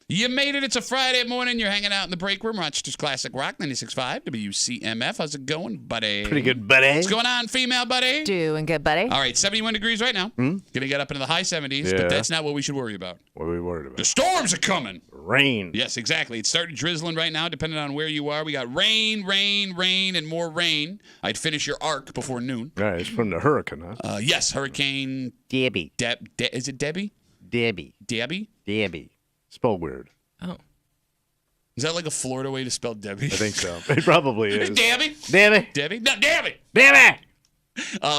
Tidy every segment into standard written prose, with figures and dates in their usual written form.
You made it. It's a Friday morning. You're hanging out in the break room. Rochester's Classic Rock 96.5 WCMF. How's it going, buddy? Pretty good, buddy. What's going on, female buddy? Doing good, buddy. All right, 71 degrees right now. Going to get up into the high 70s, but that's not what we should worry about. What are we worried about? The storms are coming. Rain. Yes, exactly. It started drizzling right now, depending on where you are. We got rain, and more rain. I'd finish your arc before noon. All right, it's from the hurricane, huh? Yes, Hurricane... Debbie. Is it Debbie? Debbie. Debbie? Debbie. Spelled weird. Oh. Is that like a Florida way to spell Debbie? I think so. It probably is. Debbie? Debbie. Debbie? No, Debbie! Debbie!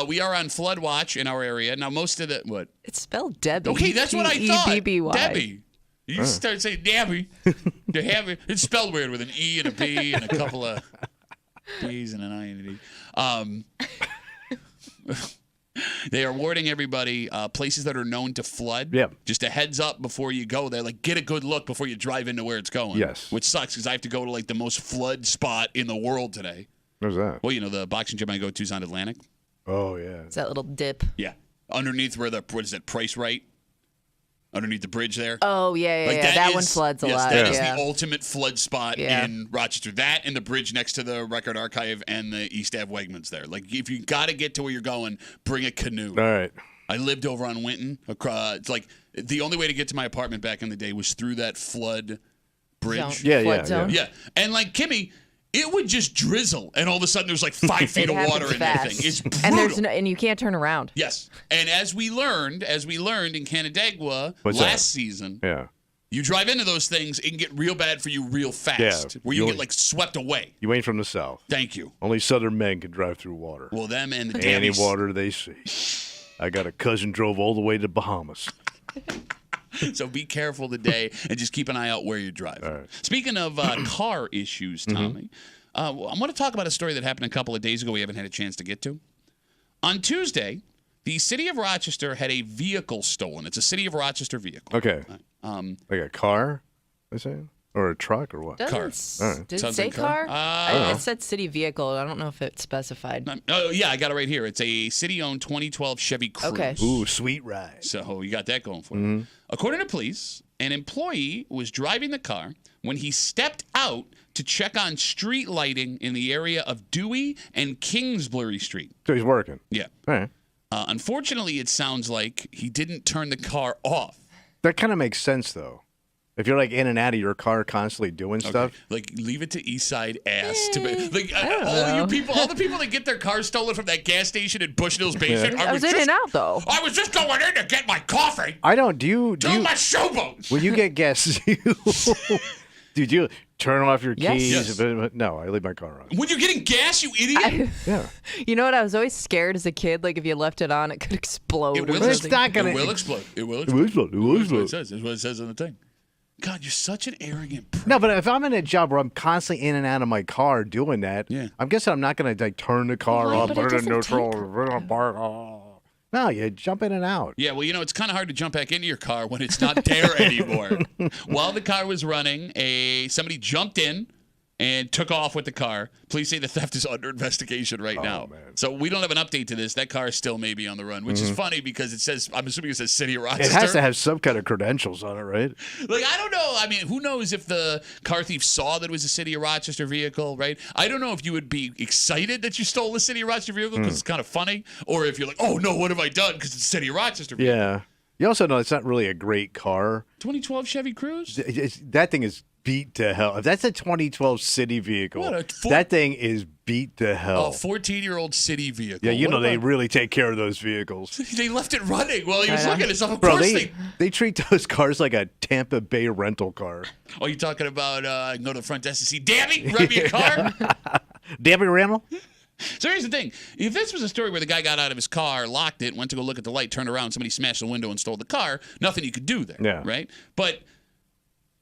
We are on flood watch in our area. Now, most of the... What? It's spelled Debbie. Okay, that's what I thought. Debbie. Debbie. You start saying Debbie. It's spelled weird with an E and a B and a couple of B's and an I and an E. They are warning everybody places that are known to flood. Yeah. Just a heads up before you go there. Like, get a good look before you drive into where it's going. Yes. Which sucks because I have to go to, like, the most flood spot in the world today. Where's that? Well, you know, the boxing gym I go to is on Atlantic. Oh, yeah. It's that little dip. Yeah. Underneath where what is that, Price Right? Underneath the bridge there. Oh, yeah. Like That one floods a lot. That is yeah. the ultimate flood spot in Rochester. That and the bridge next to the Record Archive and the East Ave Wegmans there. Like, if you got to get to where you're going, bring a canoe. All right. I lived over on Winton. It's like the only way to get to my apartment back in the day was through that flood bridge. Flood zone. Yeah. And like, Kimmy, it would just drizzle, and all of a sudden there's like 5 feet of water in that thing. It's brutal. And you can't turn around. Yes. And as we learned in Canandaigua last season, you drive into those things, it can get real bad for you real fast, where you get like swept away. You ain't from the South. Thank you. Only Southern men can drive through water. Well, them and the Any Dannies. water they see. I got a cousin drove all the way to Bahamas. So be careful today and just keep an eye out where you drive. Right. Speaking of car issues, Tommy, I want to talk about a story that happened a couple of days ago we haven't had a chance to get to. On Tuesday, the city of Rochester had a vehicle stolen. It's a city of Rochester vehicle. Okay. Like a car, they say? Or a truck or what? Car. Did it say car? It said city vehicle. I don't know if it specified. Oh, yeah, I got it right here. It's a city-owned 2012 Chevy Cruze. Okay. Ooh, sweet ride. So you got that going for you. According to police, an employee was driving the car when he stepped out to check on street lighting in the area of Dewey and Kingsbury Street. So he's working. Yeah. All right. Unfortunately, it sounds like he didn't turn the car off. That kind of makes sense, though. If you're like in and out of your car constantly doing stuff. Like, leave it to Eastside ass to be. Like, all the people that get their cars stolen from that gas station in Bushnell's basement. I was in and out, though. I was just going in to get my coffee. I don't. Do you my showboats. when you get gas, did you turn off your keys? Yes. No, I leave my car on. When you're getting gas, you idiot. Yeah. You know what? I was always scared as a kid. Like, if you left it on, it could explode. It will or explode. something. It's not gonna. It will explode. It will It will explode. explode. It will That's what it explode. says. That's what it says on the thing. God, you're such an arrogant prick. No, but if I'm in a job where I'm constantly in and out of my car doing that, Yeah. I'm guessing I'm not going to like turn the car Why? off, But put it it in doesn't neutral, take- put it on park. No, you jump in and out. Yeah, well, you know, it's kind of hard to jump back into your car when it's not there anymore. While the car was running, somebody jumped in and took off with the car. Police say the theft is under investigation right now. Man. So we don't have an update to this. That car is still maybe on the run, which is funny because it says, I'm assuming it says City of Rochester. It has to have some kind of credentials on it, right? Like, I don't know. I mean, who knows if the car thief saw that it was a City of Rochester vehicle, right? I don't know if you would be excited that you stole a City of Rochester vehicle because it's kind of funny, or if you're like, oh, no, what have I done because it's a City of Rochester vehicle. Yeah. You also know it's not really a great car. 2012 Chevy Cruze? That thing is beat to hell. If that's a 2012 city vehicle, What, that thing is beat to hell. Oh, 14-year-old city vehicle. Yeah, you What know they about- really take care of those vehicles. They left it running while he was looking at stuff. Of Bro, course they treat those cars like a Tampa Bay rental car. Oh, you talking about go to the front desk to see Dabby rent me a car? Dabby Randall? So here's the thing. If this was a story where the guy got out of his car, locked it, went to go look at the light, turned around, somebody smashed the window and stole the car, nothing you could do there, Yeah. right? But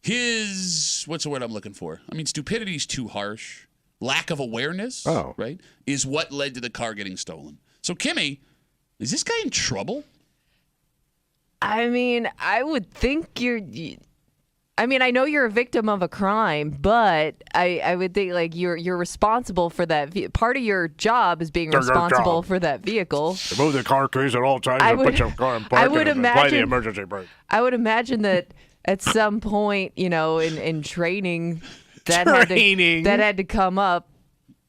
what's the word I'm looking for? I mean, stupidity's too harsh. Lack of awareness, right, is what led to the car getting stolen. So, Kimmy, is this guy in trouble? I mean, I would think I mean, I know you're a victim of a crime, but I would think like you're responsible for that. Part of your job is being responsible for that vehicle. To move the car keys at all times and put your car in park and apply the emergency brake. I would imagine that at some point, in training, that Training. had to come up.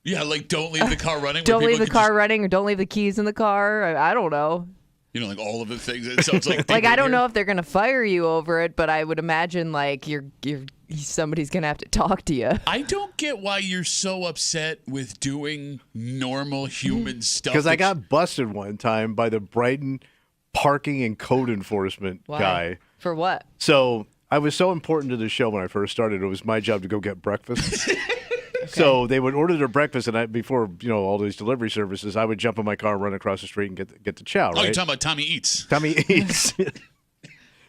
Yeah, like don't leave the car running. Don't where leave people the can car running, or don't leave the keys in the car. I don't know. like all of the things. It sounds like Like, I don't know if they're gonna fire you over it, but I would imagine like somebody's gonna have to talk to you. I don't get why you're so upset with doing normal human stuff. Because I got busted one time by the Brighton parking and code enforcement Why? guy. For what? So I was so important to the show when I first started. It was my job to go get breakfast. So they would order their breakfast, and before all these delivery services, I would jump in my car, run across the street, and get the chow. Oh, Right? you're talking about Tommy Eats. Tommy Eats.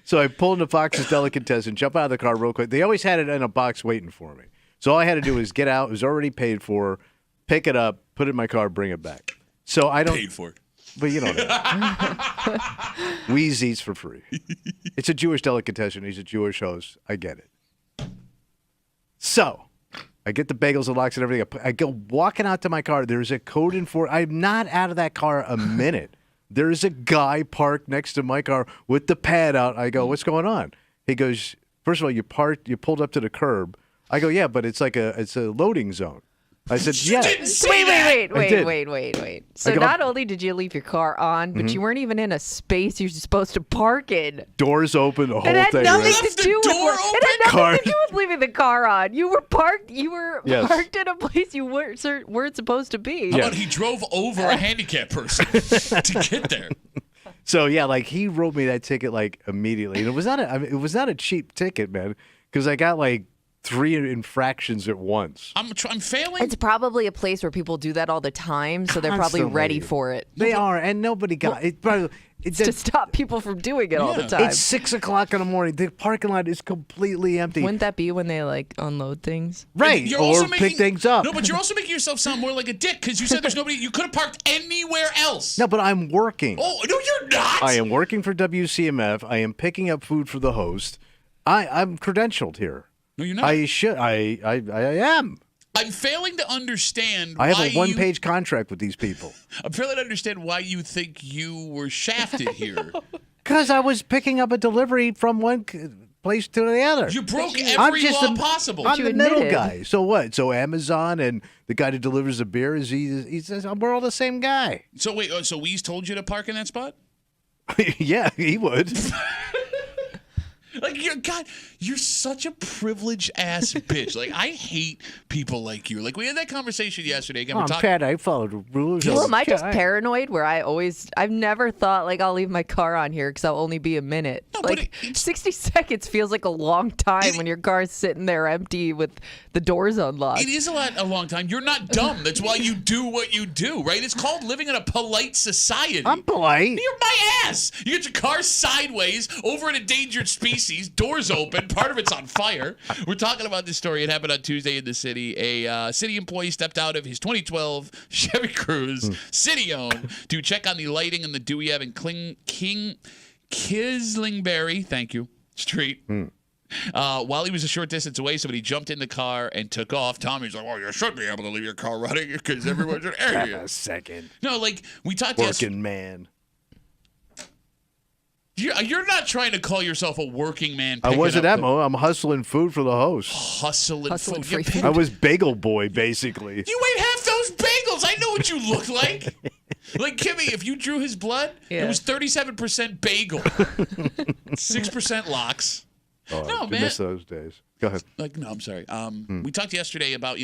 So I pulled into Fox's Delicatessen, jump out of the car real quick. They always had it in a box waiting for me. So all I had to do was get out. It was already paid for. Pick it up, put it in my car, bring it back. So I don't. Paid for. But you know that. Weeze eats for free. It's a Jewish delicatessen. He's a Jewish host. I get it. So I get the bagels and lox and everything. I go walking out to my car. There's a code enforcement. I'm not out of that car a minute. There's a guy parked next to my car with the pad out. I go, what's going on? He goes, first of all, you pulled up to the curb. I go, yeah, but it's a loading zone. I said, You yeah. didn't say that. Wait. So I go- not only did you leave your car on, but you weren't even in a space you're supposed to park in. Doors open, the whole It had thing. nothing right? Left to the do with door it open? had Car- nothing to do with leaving the car on. You were parked. You were Yes. parked in a place you weren't supposed to be. How Yeah. about he drove over a handicapped person to get there? So yeah, like he wrote me that ticket like immediately, and it was not a cheap ticket, man, because I got like 3 infractions at once. I'm failing. It's probably a place where people do that all the time, so they're probably Constantly. ready for it. They are, and nobody got it. Probably, To stop people from doing it all the Yeah. time. it's 6:00 in the morning. The parking lot is completely empty. Wouldn't that be when they like unload things? Right, You're or also pick things up. No, but you're also making yourself sound more like a dick because you said there's nobody. You could have parked anywhere else. No, but I'm working. Oh no, you're not. I am working for WCMF. I am picking up food for the host. I'm credentialed here. No, you're not. I should. I am. I'm failing to understand. I have why a one-page contract with these people. I'm failing to understand why you think you were shafted here. Because I was picking up a delivery from one place to the other. You broke I'm every just law a- possible. I'm you the middle admitted. guy. So what? So Amazon and the guy that delivers the beer he says we're all the same guy. So wait, so Weeze told you to park in that spot? Yeah, he would. Like you're such a privileged ass bitch. Like I hate people like you. Like we had that conversation yesterday. Again, we're I'm talking. Pat. I followed the rules. Well, am I just Okay. paranoid where I've never thought like I'll leave my car on here because I'll only be a minute. No, but Like 60 seconds feels like a long time when your car's sitting there empty with the doors unlocked. It is a long time. You're not dumb. That's why you do what you do, right? It's called living in a polite society. I'm polite. You're my ass. You get your car sideways over an endangered species, doors open, part of it's on fire. We're talking about this story. It happened on Tuesday in the city. A city employee stepped out of his 2012 Chevy Cruze, city-owned, to check on the lighting in the Dewey Ave and King Kislingberry, thank you, Street. While he was a short distance away, somebody jumped in the car and took off. Tommy's like, well, you should be able to leave your car running because everyone's an idiot. A second. No, like, we talked yesterday. Working man. You're not trying to call yourself a working man. I picking wasn't up that mo. I'm hustling food for the host. hustling Hustling food. free You food. I was bagel boy, basically. You ate half those bagels. I know what you look like. Like Kimmy, if you drew his blood, it Yeah. was 37% bagel, 6% lox. Oh, No, I man. miss those days. Go ahead. Like, no, I'm sorry. We talked yesterday about,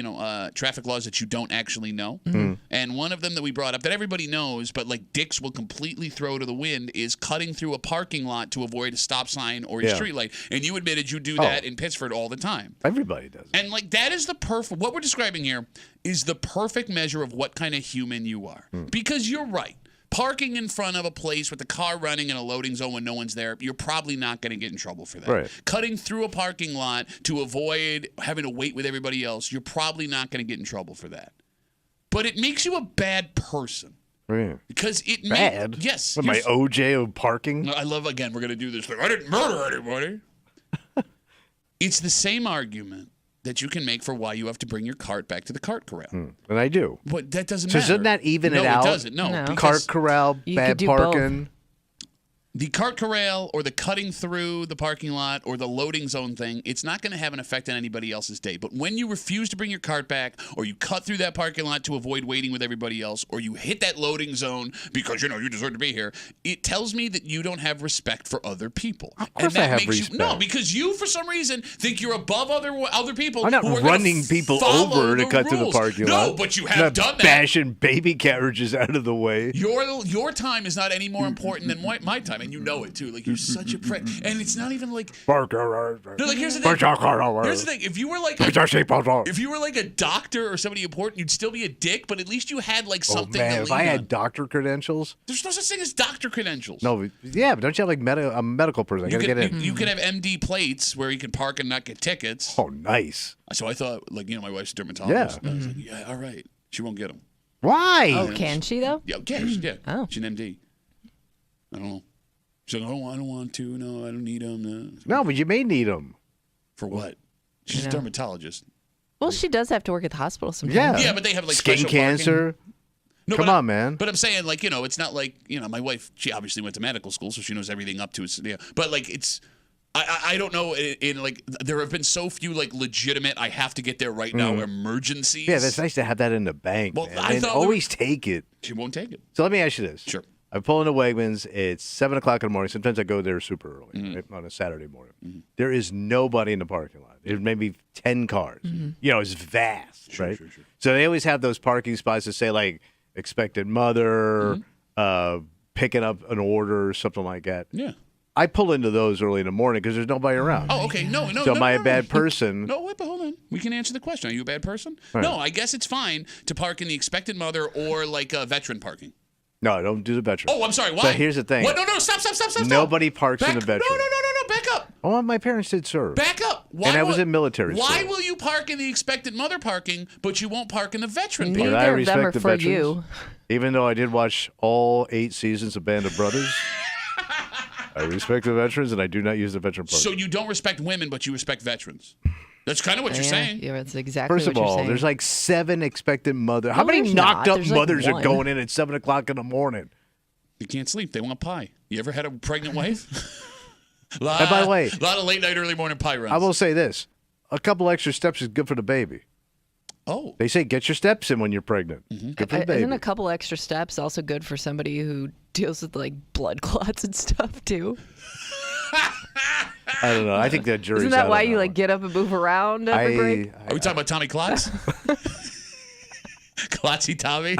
traffic laws that you don't actually know. Mm-hmm. And one of them that we brought up that everybody knows, but like dicks will completely throw to the wind, is cutting through a parking lot to avoid a stop sign or a Yeah. street light. And you admitted you do that in Pittsford all the time. Everybody does it. And like that is the perfect, what we're describing here is the perfect measure of what kind of human you are. Because you're right. Parking in front of a place with the car running in a loading zone when no one's there, you're probably not going to get in trouble for that. Right. Cutting through a parking lot to avoid having to wait with everybody else, you're probably not going to get in trouble for that. But it makes you a bad person. Right. Because it Bad? Yes. What, my you're- OJ of parking? I love, again, we're going to do this thing. I didn't murder anybody. It's the same argument that you can make for why you have to bring your cart back to the cart corral. And I do. But that doesn't So matter. doesn't that even no, it out? it doesn't. No. No. Because Cart corral, You bad could do both. parking. the cart corral or the cutting through the parking lot or the loading zone thing, it's not going to have an effect on anybody else's day. But when you refuse to bring your cart back, or you cut through that parking lot to avoid waiting with everybody else, or you hit that loading zone because, you deserve to be here, it tells me that you don't have respect for other people. Of course I have respect. No, because you, for some reason, think you're above other people. I'm not who are running people over to cut through the parking lot. No, but you have done that. Bashing baby carriages out of the way. Your time is not any more important than my time, and you know it, too. Like, you're such a prick. And it's not even like... No, like, here's the thing. Here's the thing. If you were like a doctor or somebody important, you'd still be a dick, but at least you had, like, something to lean if I had doctor credentials... There's no such thing as doctor credentials. No, yeah, but don't you have, like, a medical person? I gotta get in. You could have MD plates where you can park and not get tickets. Oh, nice. So I thought, like, my wife's a dermatologist. Yeah. I was like, yeah, all right. She won't get them. Why? Oh, can she, though? Yeah. Oh. She's an MD. I don't know. She's like, I don't want to. No, I don't need them. No, but you may need them. For what? She's a dermatologist. Well, she does have to work at the hospital sometimes. Yeah, but they have, like, skin special cancer. Parking. No, Come on, man. But I'm saying, like, it's not like, my wife, she obviously went to medical school, so she knows everything up to it. Yeah. But, like, it's... I don't know, like, there have been so few, like, legitimate, I have to get there right now emergencies. Yeah, that's nice to have that in the bank, Well, man. I thought always take it. She won't take it. So let me ask you this. Sure. I pull into Wegmans. It's 7 o'clock in the morning. Sometimes I go there super early right, on a Saturday morning. There is nobody in the parking lot. There's maybe 10 cars. It's vast, right? Sure. So they always have those parking spots that say, like, expected mother, picking up an order or something like that. Yeah. I pull into those early in the morning because there's nobody around. Oh, okay. No. So am I a bad person? No, wait, but hold on. We can answer the question. Are you a bad person? Right. No, I guess it's fine to park in the expected mother or, like, veteran parking. No, I don't do the veteran. Oh, I'm sorry. Why? So here's the thing. What? No, stop. Nobody parks in the veteran. No, back up. Oh, my parents did serve. Back up. I was in military Why school. will you park in the expected mother parking, but you won't park in the veteran Neither parking? of them are for you. Even though I did watch all 8 seasons of Band of Brothers, I respect the veterans, and I do not use the veteran parking. So you don't respect women, but you respect veterans. That's kind of what you're saying. Yeah, that's exactly First what of you're all, saying. there's like 7 expected mothers. How No, many there's knocked not. up There's like mothers are one. going in at 7 o'clock in the morning? They can't sleep. They want pie. You ever had a pregnant wife? And by the way, a lot of late night, early morning pie runs. I will say this. A couple extra steps is good for the baby. Oh. They say get your steps in when you're pregnant. Good for the baby. Isn't a couple extra steps also good for somebody who deals with, like, blood clots and stuff, too? I don't know. I think that jury's Isn't that out why on you, that like, one. get up and move around every break? Are we talking about Tommy Klotz? Klotzy Tommy?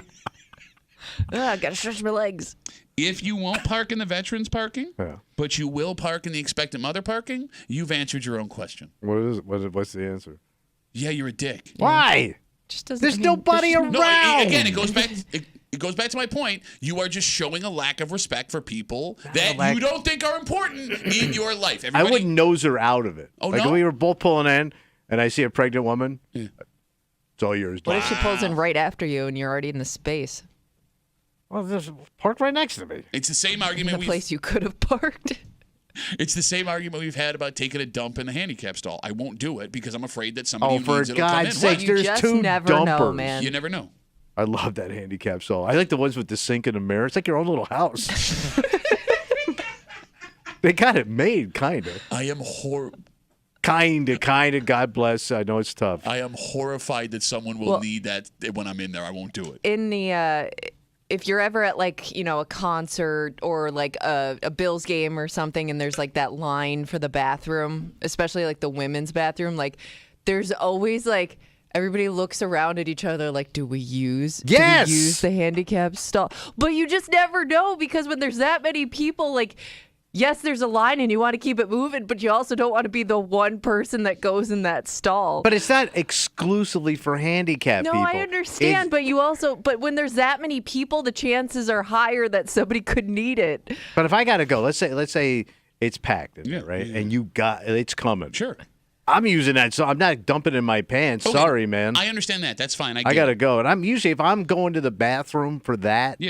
I gotta stretch my legs. If you won't park in the veterans parking, but you will park in the expected mother parking, you've answered your own question. What is it? What's the answer? Yeah, you're a dick. Why? Just doesn't. There's nobody around. No, again, it goes back. It goes back to my point. You are just showing a lack of respect for people that you don't think are important in your life. I would nose her out of it. Oh, like no? if we were both pulling in, and I see a pregnant woman. It's all yours. What if she pulls in right after you and you're already in the space? Well, there's parked right next to me. It's the same argument. The place you could have parked. It's the same argument we've had about taking a dump in the handicap stall. I won't do it because I'm afraid that somebody who for needs it will come in. God's sake, What? there's just 2 never dumpers. know, man. You never know. I love that handicap stall. I like the ones with the sink and the mirror. It's like your own little house. They got it made, kind of. I am Kind of. God bless. I know it's tough. I am horrified that someone will need that when I'm in there. I won't do it. In the if you're ever at, like, a concert or like a Bills game or something, and there's like that line for the bathroom, especially like the women's bathroom, like there's always like everybody looks around at each other like, do we use the handicap stall? But you just never know, because when there's that many people, like, yes, there's a line and you want to keep it moving, but you also don't want to be the one person that goes in that stall. But it's not exclusively for handicapped people. No, I understand, but when there's that many people, the chances are higher that somebody could need it. But if I got to go, let's say it's packed in there, right? Yeah. And it's coming. Sure. I'm using that, so I'm not dumping in my pants. Okay. Sorry, man. I understand that. That's fine. I got to go. And I'm usually, if I'm going to the bathroom for that,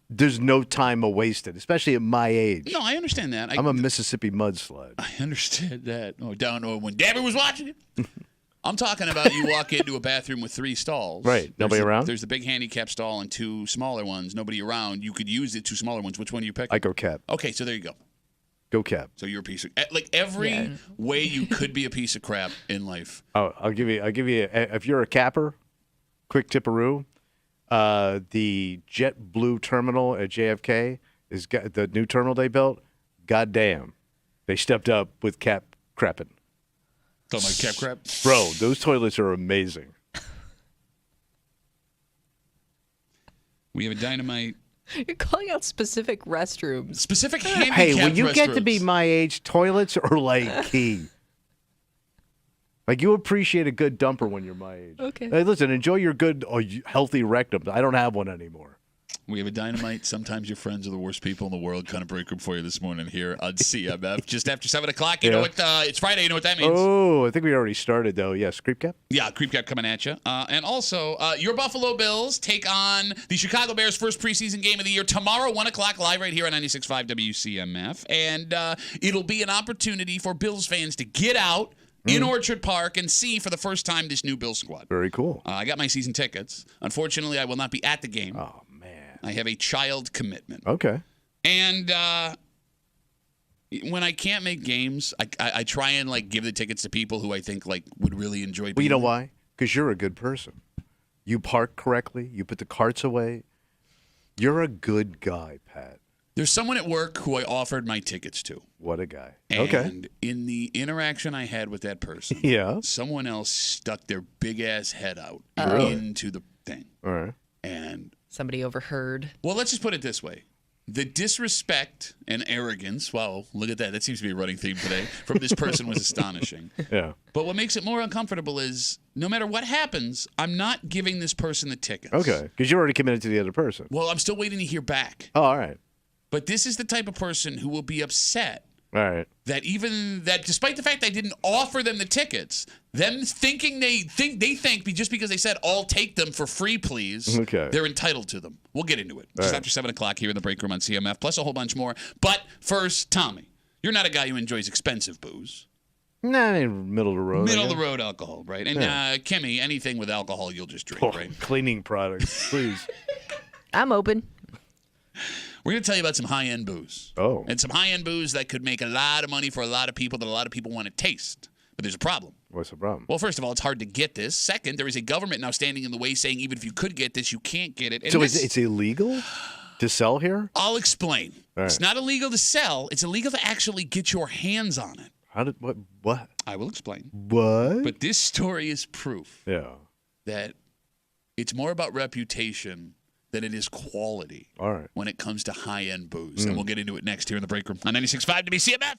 there's no time wasted, especially at my age. No, I understand that. I'm a Mississippi mudslide. I understand that. Oh, down when Debbie was watching it. I'm talking about you walk into a bathroom with 3 stalls. Right. Nobody around? There's the big handicap stall and 2 smaller ones. Nobody around. You could use the 2 smaller ones. Which one do you pick? I go cab. Okay, so there you go. Go cab. So you're a piece of like every way you could be a piece of crap in life. Oh, I'll give you. If you're a capper, quick tipperoo. The JetBlue terminal at JFK is the new terminal they built. Goddamn, they stepped up with cap crapping. Talking about cap crap, bro. Those toilets are amazing. We have a dynamite. You're calling out specific restrooms. Specific handicap Hey, when you get to restrooms. be my age, toilets are like key. Like, you appreciate a good dumper when you're my age. Okay. Hey, listen, enjoy your good, healthy rectum. I don't have one anymore. We have a dynamite. Sometimes your friends are the worst people in the world. Kind of break room for you this morning here on CMF. Just after 7 o'clock. You know what? It's Friday. You know what that means. Oh, I think we already started, though. Yes, Creep Cap? Yeah, Creep Cap coming at you. And also, your Buffalo Bills take on the Chicago Bears' first preseason game of the year tomorrow, 1 o'clock, live right here on 96.5 WCMF. And it'll be an opportunity for Bills fans to get out in Orchard Park and see for the first time this new Bills squad. Very cool. I got my season tickets. Unfortunately, I will not be at the game. Oh, man. I have a child commitment. Okay. And when I can't make games, I try and like give the tickets to people who I think like would really enjoy being Well, you know there. why? Because you're a good person. You park correctly. You put the carts away. You're a good guy, Pat. There's someone at work who I offered my tickets to. What a guy. And Okay. in the interaction I had with that person, Yeah. someone else stuck their big ass head out Really? into the thing. All right. And Somebody overheard. well, let's just put it this way. The disrespect and arrogance, wow, look at that. That seems to be a running theme today, from this person was astonishing. Yeah. But what makes it more uncomfortable is no matter what happens, I'm not giving this person the tickets. Okay. Because you're already committed to the other person. Well, I'm still waiting to hear back. Oh, all right. But this is the type of person who will be upset All right. that despite the fact I didn't offer them the tickets, them thinking they think just because they said I'll take them for free, please. Okay. They're entitled to them. We'll get into it just right. after 7 o'clock here in the break room on CMF, plus a whole bunch more. But first, Tommy, you're not a guy who enjoys expensive booze. Nah, I mean, middle of the road. Middle of the road alcohol, right? And Kimmy, anything with alcohol you'll just drink, right? Cleaning products, please. I'm open. We're going to tell you about some high-end booze. Oh. And some high-end booze that could make a lot of money for a lot of people that a lot of people want to taste. But there's a problem. What's the problem? Well, first of all, it's hard to get this. Second, there is a government now standing in the way saying even if you could get this, you can't get it. And So it's illegal to sell here? I'll explain. All right. It's not illegal to sell. It's illegal to actually get your hands on it. What? I will explain. What? But this story is proof Yeah. that it's more about reputation than it is quality All right. when it comes to high-end booze. And we'll get into it next here in the break room on 96.5 WCMF.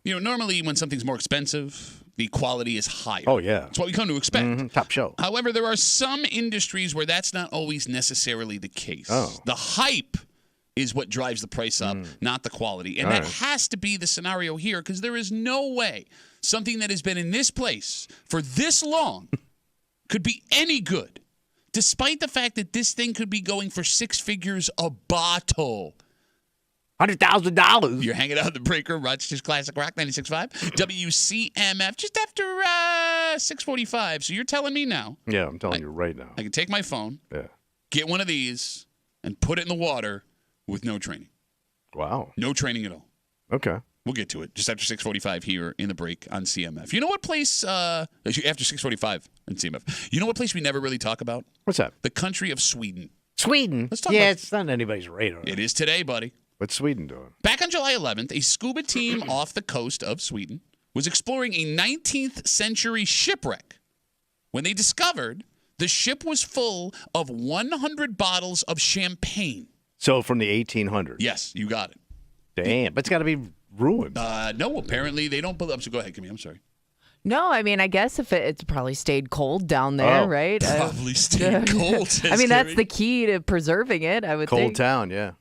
Normally when something's more expensive, the quality is higher. Oh, yeah. That's what we come to expect. Top shelf. However, there are some industries where that's not always necessarily the case. Oh. The hype is what drives the price up, not the quality. And that has to be the scenario here because there is no way something that has been in this place for this long could be any good, despite the fact that this thing could be going for 6 figures a bottle. $100,000. You're hanging out in the break room, Rochester's Classic Rock 96.5, WCMF, just after 6:45. So you're telling me now. Yeah, I'm telling you right now. I can take my phone, Yeah. get one of these, and put it in the water with no training. Wow. No training at all. Okay. We'll get to it just after 6:45 here in the break on CMF. You know what place, after 6:45 on CMF, you know what place we never really talk about? What's that? The country of Sweden. Sweden. Let's talk yeah, about- it's not on anybody's radar. It is today, buddy. What's Sweden doing? Back on July 11th, a scuba team off the coast of Sweden was exploring a 19th century shipwreck when they discovered the ship was full of 100 bottles of champagne. So from the 1800s. Yes, you got it. Damn, but it's got to be ruined. No, apparently they don't believe. So go ahead, Kimmy. I'm sorry. No, I mean, I guess if it's probably stayed cold down there, Oh. right? Probably stayed cold. says I mean, that's Kimmy. the key to preserving it, I would Cold think. town, yeah.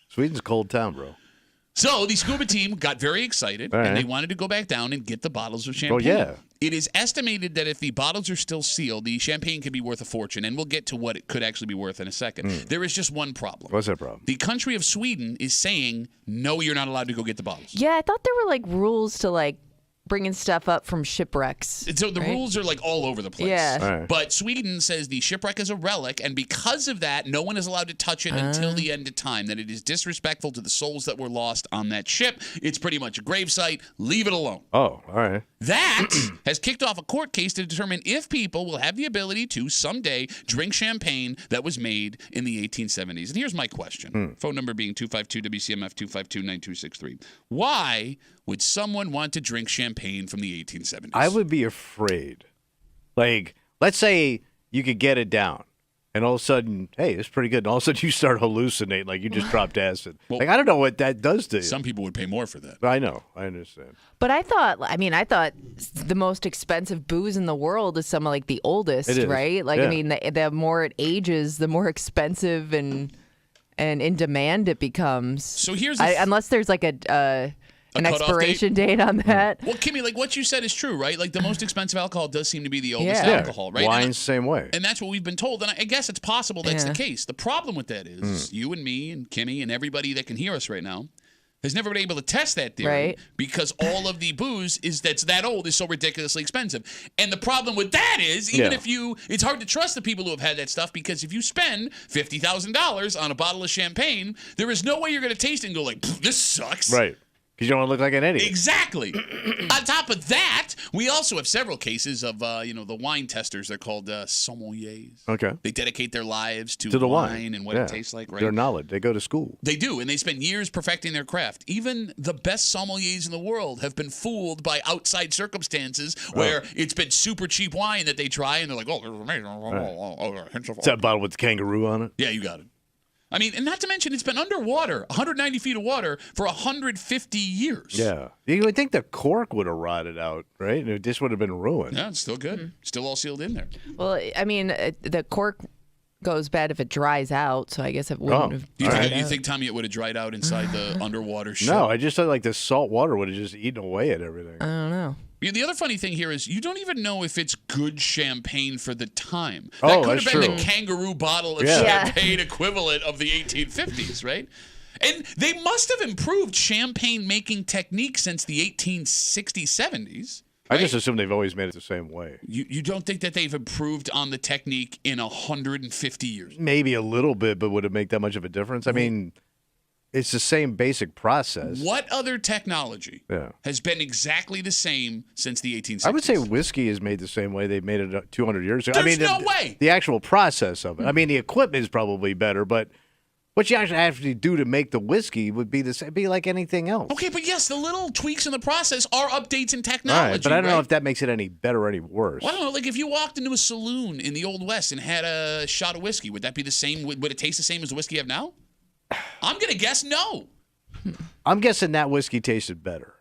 Sweden's a cold town, bro. So the scuba team got very excited, All right. and they wanted to go back down and get the bottles of champagne. Oh, yeah. It is estimated that if the bottles are still sealed, the champagne could be worth a fortune, and we'll get to what it could actually be worth in a second. There is just one problem. What's that problem? The country of Sweden is saying, no, you're not allowed to go get the bottles. Yeah, I thought there were like rules to like bringing stuff up from shipwrecks. And so the rules are like all over the place. Yeah. All right. But Sweden says the shipwreck is a relic, and because of that, no one is allowed to touch it until the end of time, that it is disrespectful to the souls that were lost on that ship. It's pretty much a gravesite. Leave it alone. Oh, all right. That has kicked off a court case to determine if people will have the ability to someday drink champagne that was made in the 1870s. And here's my question. Phone number being 252-WCMF 252-9263. Why would someone want to drink champagne from the 1870s? I would be afraid. Like, let's say you could get it down, and all of a sudden, hey, it's pretty good. And all of a sudden, you start hallucinating, like you just dropped acid. Well, like, I don't know what that does to you. Some people would pay more for that. I know. I understand. But I thought the most expensive booze in the world is some of like the oldest, It is. right? Like, Yeah. I mean, the more it ages, the more expensive and in demand it becomes. So here's the unless there's like an cutoff expiration date on that. Well, Kimmy, like what you said is true, right? Like the most expensive alcohol does seem to be the oldest Yeah. alcohol, right? Wine's the same way. And that's what we've been told. And I guess it's possible that's Yeah. the case. The problem with that is you and me and Kimmy and everybody that can hear us right now has never been able to test that theory Right. because all of the booze that's that old is so ridiculously expensive. And the problem with that is even Yeah. if it's hard to trust the people who have had that stuff because if you spend $50,000 on a bottle of champagne, there is no way you're going to taste it and go like, this sucks. Right. Because you don't want to look like an idiot. Exactly. On top of that, we also have several cases of, the wine testers. They're called sommeliers. Okay. They dedicate their lives to the wine wine. and what Yeah. it tastes like, right? Their knowledge. They go to school. They do, and they spend years perfecting their craft. Even the best sommeliers in the world have been fooled by outside circumstances where it's been super cheap wine that they try, and they're like, oh, this is amazing. It's that bottle with the kangaroo on it. Yeah, you got it. I mean, and not to mention, it's been underwater, 190 feet of water, for 150 years. Yeah. You would think the cork would have rotted out, right? It just would have been ruined. Yeah, it's still good. Still all sealed in there. Well, I mean, the cork goes bad if it dries out, so I guess it wouldn't have Do you, dried think, you out. think, Tommy, it would have dried out inside the underwater ship? No, I just thought like the salt water would have just eaten away at everything. I don't know. Yeah, the other funny thing here is you don't even know if it's good champagne for the time. Oh, That could have that's been true. the kangaroo bottle of Yeah. champagne equivalent of the 1850s, right? And they must have improved champagne making techniques since the 1860s, 70s. I right? just assume they've always made it the same way. You don't think that they've improved on the technique in 150 years? Maybe a little bit, but would it make that much of a difference? I mean, it's the same basic process. What other technology Yeah. has been exactly the same since the 1860s? I would say whiskey is made the same way they made it 200 years ago. There's I mean, no way. The actual process of it. I mean, the equipment is probably better, but what you actually do to make the whiskey would be the same, be like anything else. Okay, but yes, the little tweaks in the process are updates in All technology. right, but I don't know right? if that makes it any better or any worse. Well, I don't know. Like if you walked into a saloon in the Old West and had a shot of whiskey, would that be the same? Would it taste the same as the whiskey you have now? I'm gonna guess no. I'm guessing that whiskey tasted better.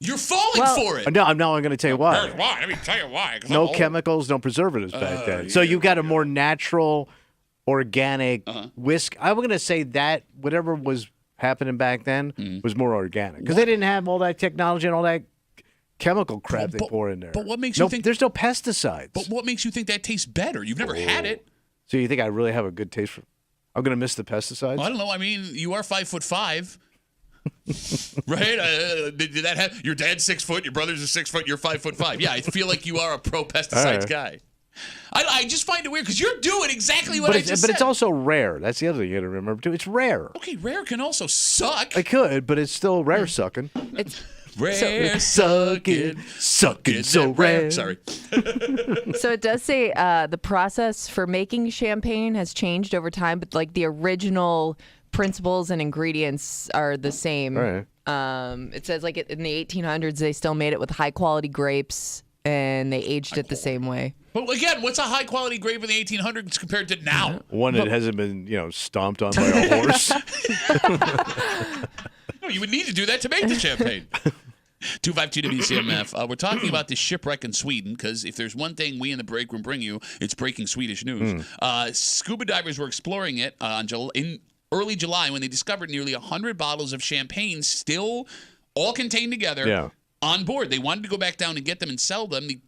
You're falling for it. No, I'm going to tell you why. Why? Let me tell you why. No chemicals, no preservatives back then. So you got a more natural, organic whisk. I'm going to say that whatever was happening back then was more organic because they didn't have all that technology and all that chemical crap they pour in there. But what makes you think there's no pesticides? But what makes you think that tastes better? You've never had it. So you think I really have a good taste for? I'm going to miss the pesticides. Well, I don't know. I mean, you are 5'5". Right? Did that have your dad's 6 foot, your brothers are 6 foot, you're 5'5"? Yeah, I feel like you are a pro pesticides guy. I just find it weird because you're doing exactly what I just said. But it's also rare. That's the other thing you got to remember too. It's rare. Okay, rare can also suck. It could, but it's still rare sucking. It's rare sucking so rare. Sorry. So it does say the process for making champagne has changed over time, but like the original principles and ingredients are the same. Right. It says like in the 1800s they still made it with high quality grapes and they aged it the same way. But again, what's a high quality grape in the 1800s compared to now? One that hasn't been, stomped on by a horse. No, you would need to do that to make the champagne. 252 WCMF. We're talking about the shipwreck in Sweden because if there's one thing we in the break room bring you, it's breaking Swedish news. Scuba divers were exploring it in early July when they discovered nearly 100 bottles of champagne still all contained together on board. They wanted to go back down and get them and sell them. The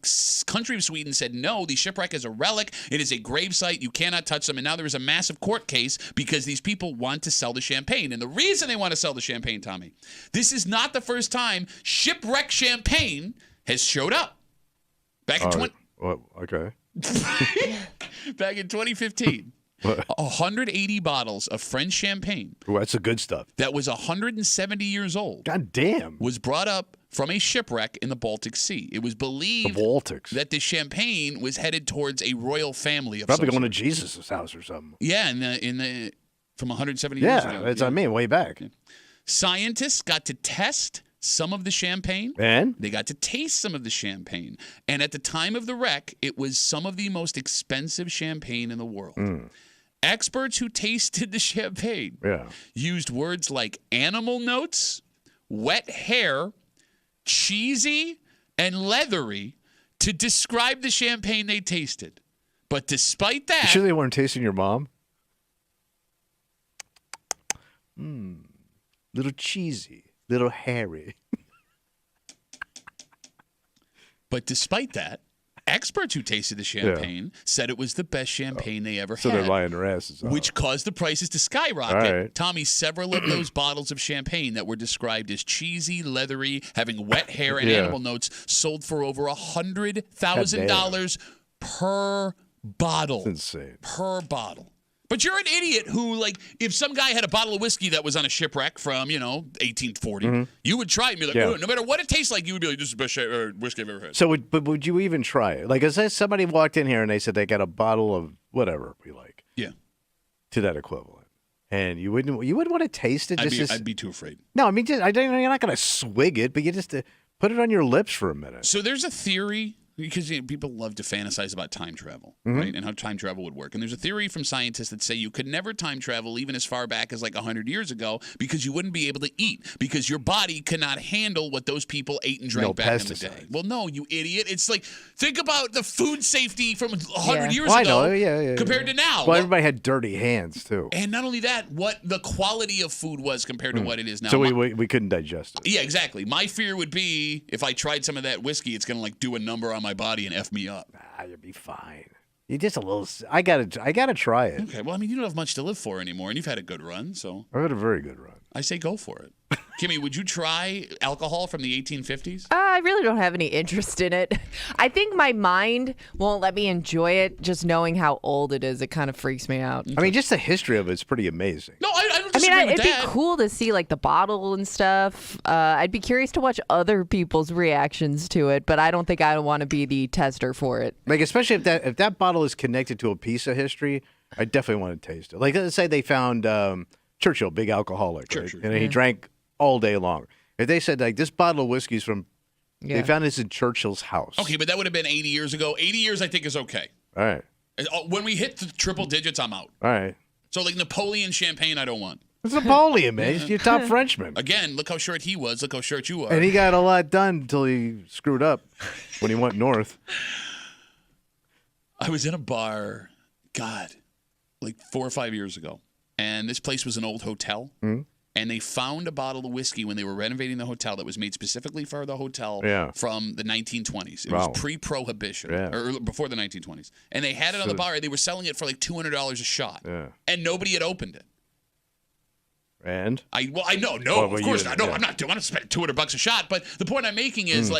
country of Sweden said, no, the shipwreck is a relic. It is a gravesite. You cannot touch them. And now there is a massive court case because these people want to sell the champagne. And the reason they want to sell the champagne, Tommy, this is not the first time shipwreck champagne has showed up. Back in back in 2015. 180 bottles of French champagne. Ooh, that's the good stuff. That was 170 years old. God damn. Was brought up from a shipwreck in the Baltic Sea. It was believed that the champagne was headed towards a royal family of probably going to Jesus' house or something. Yeah, in the from 170 years ago. Yeah, that's what I mean, way back. Yeah. Scientists got to test some of the champagne. And? They got to taste some of the champagne. And at the time of the wreck, it was some of the most expensive champagne in the world. Experts who tasted the champagne used words like animal notes, wet hair, cheesy, and leathery to describe the champagne they tasted. But despite that... You sure they weren't tasting your mom? Little cheesy, little hairy. But despite that, experts who tasted the champagne said it was the best champagne they ever had. So they're lying their asses off. Which caused the prices to skyrocket. Right. Tommy, several of those bottles of champagne that were described as cheesy, leathery, having wet hair and animal notes sold for over $100,000 per bottle. That's insane. Per bottle. But you're an idiot who, like, if some guy had a bottle of whiskey that was on a shipwreck from, 1840, you would try it and be like, oh, no matter what it tastes like, you would be like, this is the best whiskey I've ever had. So, would you even try it? Like, if somebody walked in here and they said they got a bottle of whatever we like, to that equivalent, and you wouldn't want to taste it? I'd be too afraid. No, I mean, you're not going to swig it, but you just put it on your lips for a minute. So there's a theory. Because people love to fantasize about time travel, right? And how time travel would work. And there's a theory from scientists that say you could never time travel even as far back as like 100 years ago because you wouldn't be able to eat because your body cannot handle what those people ate and drank back in the day. Well, no, you idiot. It's like, think about the food safety from 100 years ago compared to now. Well, everybody had dirty hands, too. And not only that, what the quality of food was compared to what it is now. So we couldn't digest it. Yeah, exactly. My fear would be if I tried some of that whiskey, it's going to like do a number on my body and F me up. You'll be fine. You're just a little... I gotta try it. Okay, well, I mean, you don't have much to live for anymore, and you've had a good run, so... I've had a very good run. I say go for it. Kimmy, would you try alcohol from the 1850s? I really don't have any interest in it. I think my mind won't let me enjoy it just knowing how old it is. It kind of freaks me out. I mean, just the history of it's pretty amazing. No, I don't disagree with it'd be cool to see like the bottle and stuff. I'd be curious to watch other people's reactions to it, but I don't think I want to be the tester for it. Like, especially if that bottle is connected to a piece of history, I definitely want to taste it. Like, let's say they found Churchill, big alcoholic, right? And he drank all day long. If they said, like, this bottle of whiskey's from, they found this in Churchill's house. Okay, but that would have been 80 years ago. 80 years, I think, is okay. All right. When we hit the triple digits, I'm out. All right. So, like, Napoleon champagne, I don't want. It's Napoleon, man. He's your top Frenchman. Again, look how short he was. Look how short you are. And he got a lot done until he screwed up when he went north. I was in a bar, God, like 4 or 5 years ago. And this place was an old hotel. Mm-hmm. And they found a bottle of whiskey when they were renovating the hotel that was made specifically for the hotel from the 1920s. It was pre-prohibition, or before the 1920s. And they had it on the bar, and they were selling it for like $200 a shot. Yeah. And nobody had opened it. And? Of course not. No, I'm not doing. I'm spending $200 a shot. But the point I'm making is,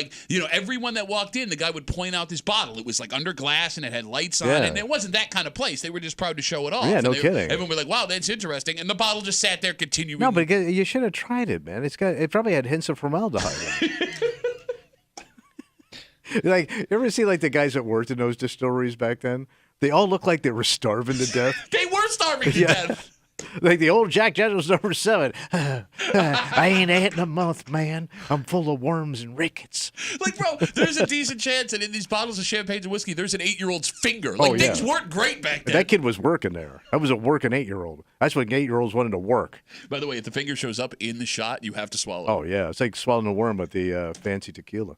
everyone that walked in, the guy would point out this bottle. It was like under glass and it had lights on it. And it wasn't that kind of place. They were just proud to show it off. Yeah, no kidding. Everyone was like, wow, that's interesting. And the bottle just sat there continuing. No, but you should have tried it, man. It probably had hints of formaldehyde in it. Like, you ever see like the guys that worked in those distilleries back then? They all looked like they were starving to death. They were starving to death. Like the old Jack Daniels number 7. I ain't eating a month, man. I'm full of worms and rickets. Like, bro, there's a decent chance that in these bottles of champagne and whiskey, there's an 8-year-old's finger. Like, things weren't great back then. That kid was working there. I was a working 8-year-old. That's when 8-year-olds wanted to work. By the way, if the finger shows up in the shot, you have to swallow. Oh, yeah. It's like swallowing a worm with the fancy tequila.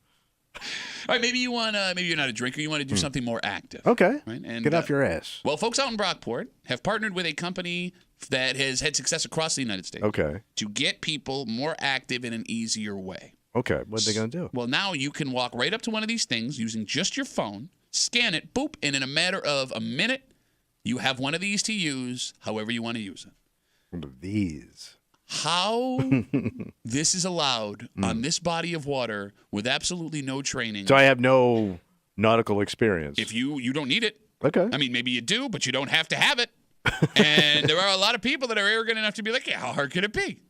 All right, maybe you're not a drinker. You want to do something more active. Okay. Right? And, get off your ass. Well, folks out in Brockport have partnered with a company that has had success across the United States. Okay. To get people more active in an easier way. Okay. What are they going to do? Well, now you can walk right up to one of these things using just your phone, scan it, boop, and in a matter of a minute, you have one of these to use however you want to use it. One of these. How this is allowed on this body of water with absolutely no training. So I have no nautical experience. If you don't need it. Okay. I mean, maybe you do, but you don't have to have it. And there are a lot of people that are arrogant enough to be like, yeah, how hard could it be?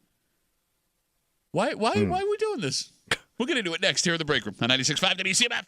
Why are we doing this? We're going to do it next here in the break room on 96.5 WCMF.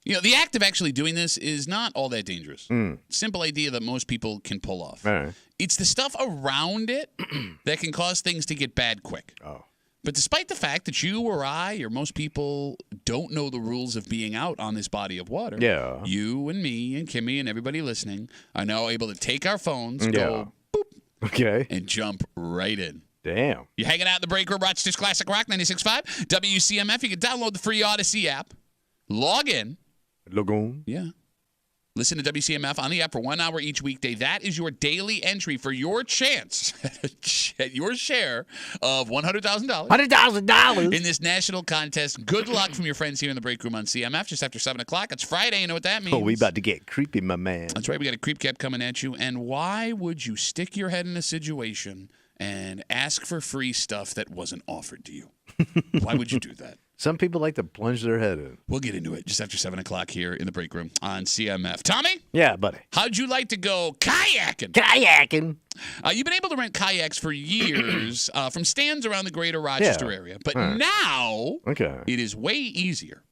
You know, the act of actually doing this is not all that dangerous. Simple idea that most people can pull off. All right. It's the stuff around it that can cause things to get bad quick. Oh. But despite the fact that you or I or most people don't know the rules of being out on this body of water, you and me and Kimmy and everybody listening are now able to take our phones, go boop, and jump right in. Damn. You're hanging out in the break room, Rochester's Classic Rock 96.5, WCMF. You can download the free Odyssey app, log in. Lagoon. Yeah. Listen to WCMF on the app for 1 hour each weekday. That is your daily entry for your chance at your share of $100,000. $100,000 in this national contest. Good luck from your friends here in the break room on CMF just after 7 o'clock. It's Friday. You know what that means. Oh, we about to get creepy, my man. That's right. We got a creep cap coming at you. And why would you stick your head in a situation and ask for free stuff that wasn't offered to you? Why would you do that? Some people like to plunge their head in. We'll get into it just after 7 o'clock here in the break room on CMF. Tommy? Yeah, buddy. How'd you like to go kayaking? Kayaking. You've been able to rent kayaks for years from stands around the greater Rochester area. But now it is way easier.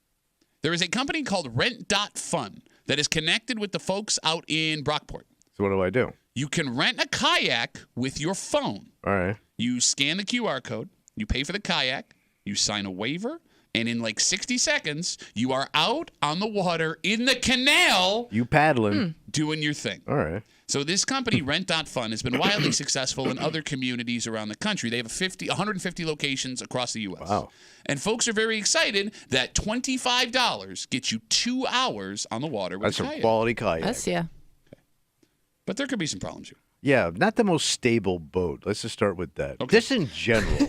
There is a company called Rent.Fun that is connected with the folks out in Brockport. So what do I do? You can rent a kayak with your phone. All right. You scan the QR code. You pay for the kayak. You sign a waiver. And in like 60 seconds, you are out on the water in the canal. You paddling. Doing your thing. All right. So this company, Rent.Fun, has been wildly successful in other communities around the country. They have 150 locations across the U.S. Wow. And folks are very excited that $25 gets you 2 hours on the water with That's a a kayak. quality kayak. That's, yeah. But there could be some problems here. Yeah, not the most stable boat. Let's just start with that. Okay. Just in general.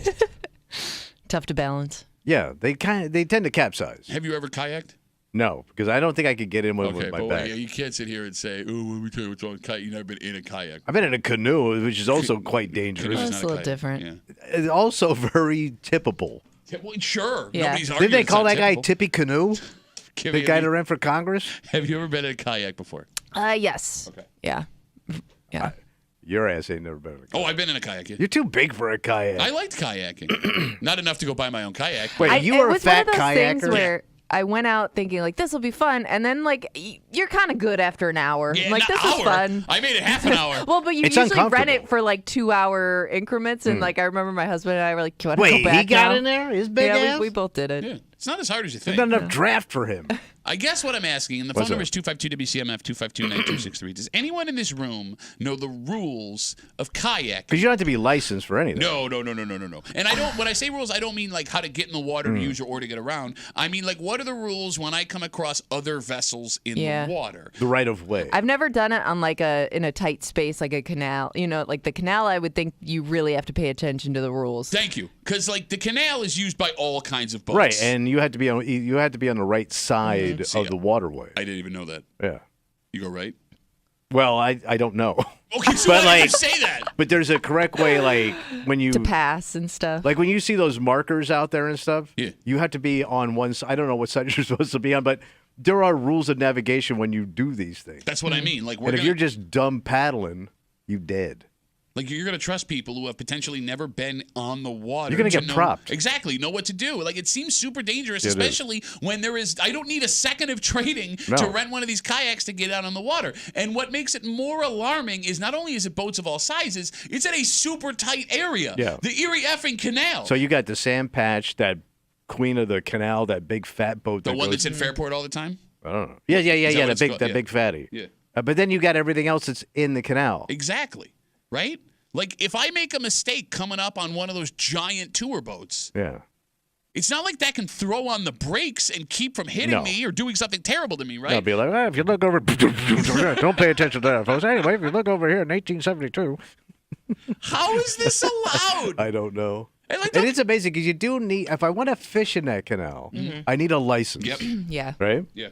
Tough to balance. Yeah, they tend to capsize. Have you ever kayaked? No, because I don't think I could get in with Okay, my but back. you can't sit here and say, "Oh, let me tell you what's on a kayak." You've never been in a kayak. I've been in a canoe, which is also quite dangerous. Canoe's That's not a little kayak. different. Yeah. It's also very tippable. Well, sure. Yeah. Nobody's Did arguing they it's call not that guy typical. Tippy Canoe? Kimmy, The guy that ran for Congress? have you ever been in a kayak before? Yes. Okay. Yeah. Yeah. Your ass ain't never been in a kayak. Oh, I've been in a kayak. Yeah. You're too big for a kayak. I liked kayaking. Not enough to go buy my own kayak. Wait, you it were a was fat one of those things kayaker? where I went out thinking like this will be fun, and then like you're kind of good after an hour. Yeah, Like an this hour. is fun. I made it half an hour. Well, but you It's usually rent uncomfortable. it for like 2 hour increments, and like I remember my husband and I were like, "Do you want to Wait, go back he got now?" in there? His big Yeah, ass? we both did it. Yeah, it's not as hard as you There's think. not enough draft for him. I guess what I'm asking, and the phone What's number up? is 252-WCMF, 252-9263. Does anyone in this room know the rules of kayak? Because you don't have to be licensed for anything. No. And I don't. When I say rules, I don't mean like how to get in the water to use your oar to get around. I mean like what are the rules when I come across other vessels in Yeah. the water? The right of way. I've never done it on like in a tight space like a canal. You know, like the canal. I would think you really have to pay attention to the rules. Thank you, because like the canal is used by all kinds of boats. Right, and you had to be on the right side See, of the waterway. I didn't even know that. Yeah. You go right. Well, I don't know. Okay, so But, why did you like- say that? But there's a correct way, like when you To pass and stuff. like when you see those markers out there and stuff. Yeah. You have to be on one side. I don't know what side you're supposed to be on, but there are rules of navigation when you do these things. That's what I mean. Like we're And if gonna, you're just dumb paddling, you dead. Like you're going to trust people who have potentially never been on the water. You're gonna to get know- propped. Exactly. Know what to do. Like it seems super dangerous, It is. especially when there is. I don't need a second of trading No. to rent one of these kayaks to get out on the water. And what makes it more alarming is not only is it boats of all sizes, it's at a super tight area. Yeah. The Erie effing Canal. So you got the sand patch, that queen of the canal, that big fat boat. the that one goes, that's in Fairport all the time. I don't know. Yeah. Is that what The it's big, called? that Yeah. big fatty. Yeah. But then you got everything else that's in the canal. Exactly. Right. Like if I make a mistake coming up on one of those giant tour boats, Yeah. it's not like that can throw on the brakes and keep from hitting No. me or doing something terrible to me, right? They'll be like, if you look over, don't pay attention to that, folks. Anyway, if you look over here in 1872, How is this allowed? I don't know. And like And it's amazing because you do need. If I want to fish in that canal, I need a license. Yep. Yeah. Right. Yeah.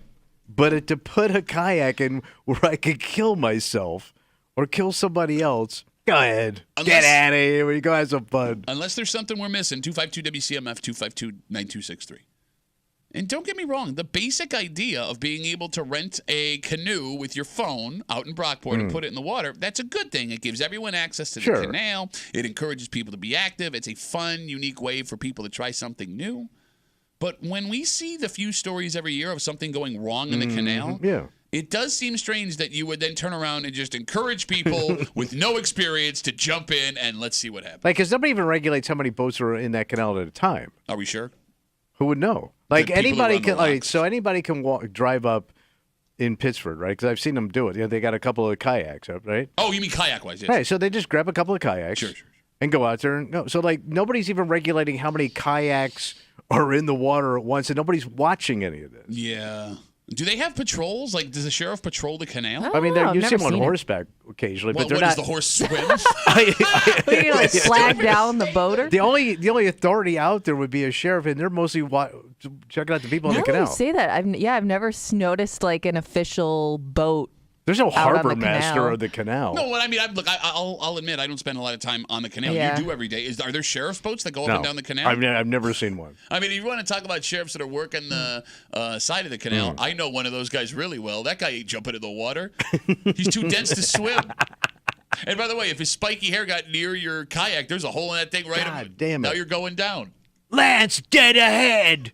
But to put a kayak in where I could kill myself or kill somebody else, go ahead. Get Unless- out of here. We go have some fun. Unless there's something we're missing, 252-WCMF, 252-9263. And don't get me wrong, the basic idea of being able to rent a canoe with your phone out in Brockport and put it in the water, that's a good thing. It gives everyone access to the Sure. canal. It encourages people to be active. It's a fun, unique way for people to try something new. But when we see the few stories every year of something going wrong in the canal, it does seem strange that you would then turn around and just encourage people with no experience to jump in and let's see what happens. Like, because nobody even regulates how many boats are in that canal at a time. Are we sure? Who would know? Like, The people who anybody run the can. Like, locks. so anybody can drive up in Pittsford, right? Because I've seen them do it. They got a couple of kayaks up, right? Oh, you mean kayak-wise, yes. Right. So they just grab a couple of kayaks. Sure. And go out there and go. So, like, nobody's even regulating how many kayaks are in the water at once, and nobody's watching any of this. Yeah. Do they have patrols? Like, does the sheriff patrol the canal? I mean, I've you see never them on seen it. horseback occasionally, What, but they're what, not. does the horse swim? What, you like flag down the boater? The only authority out there would be a sheriff, and they're mostly checking out the people in the Now that canal. you say that, I've never noticed like an official boat. There's no on the harbor master canal. of the canal. No, I mean, I'll admit I don't spend a lot of time on the canal. Yeah. You do every day. Are there sheriff's boats that go up No. and down the canal? I've never seen one. I mean, if you want to talk about sheriffs that are working the side of the canal, I know one of those guys really well. That guy ain't jumping in the water. He's too dense to swim. And by the way, if his spiky hair got near your kayak, there's a hole in that thing right God damn it. Now you're going down. Lance, dead ahead.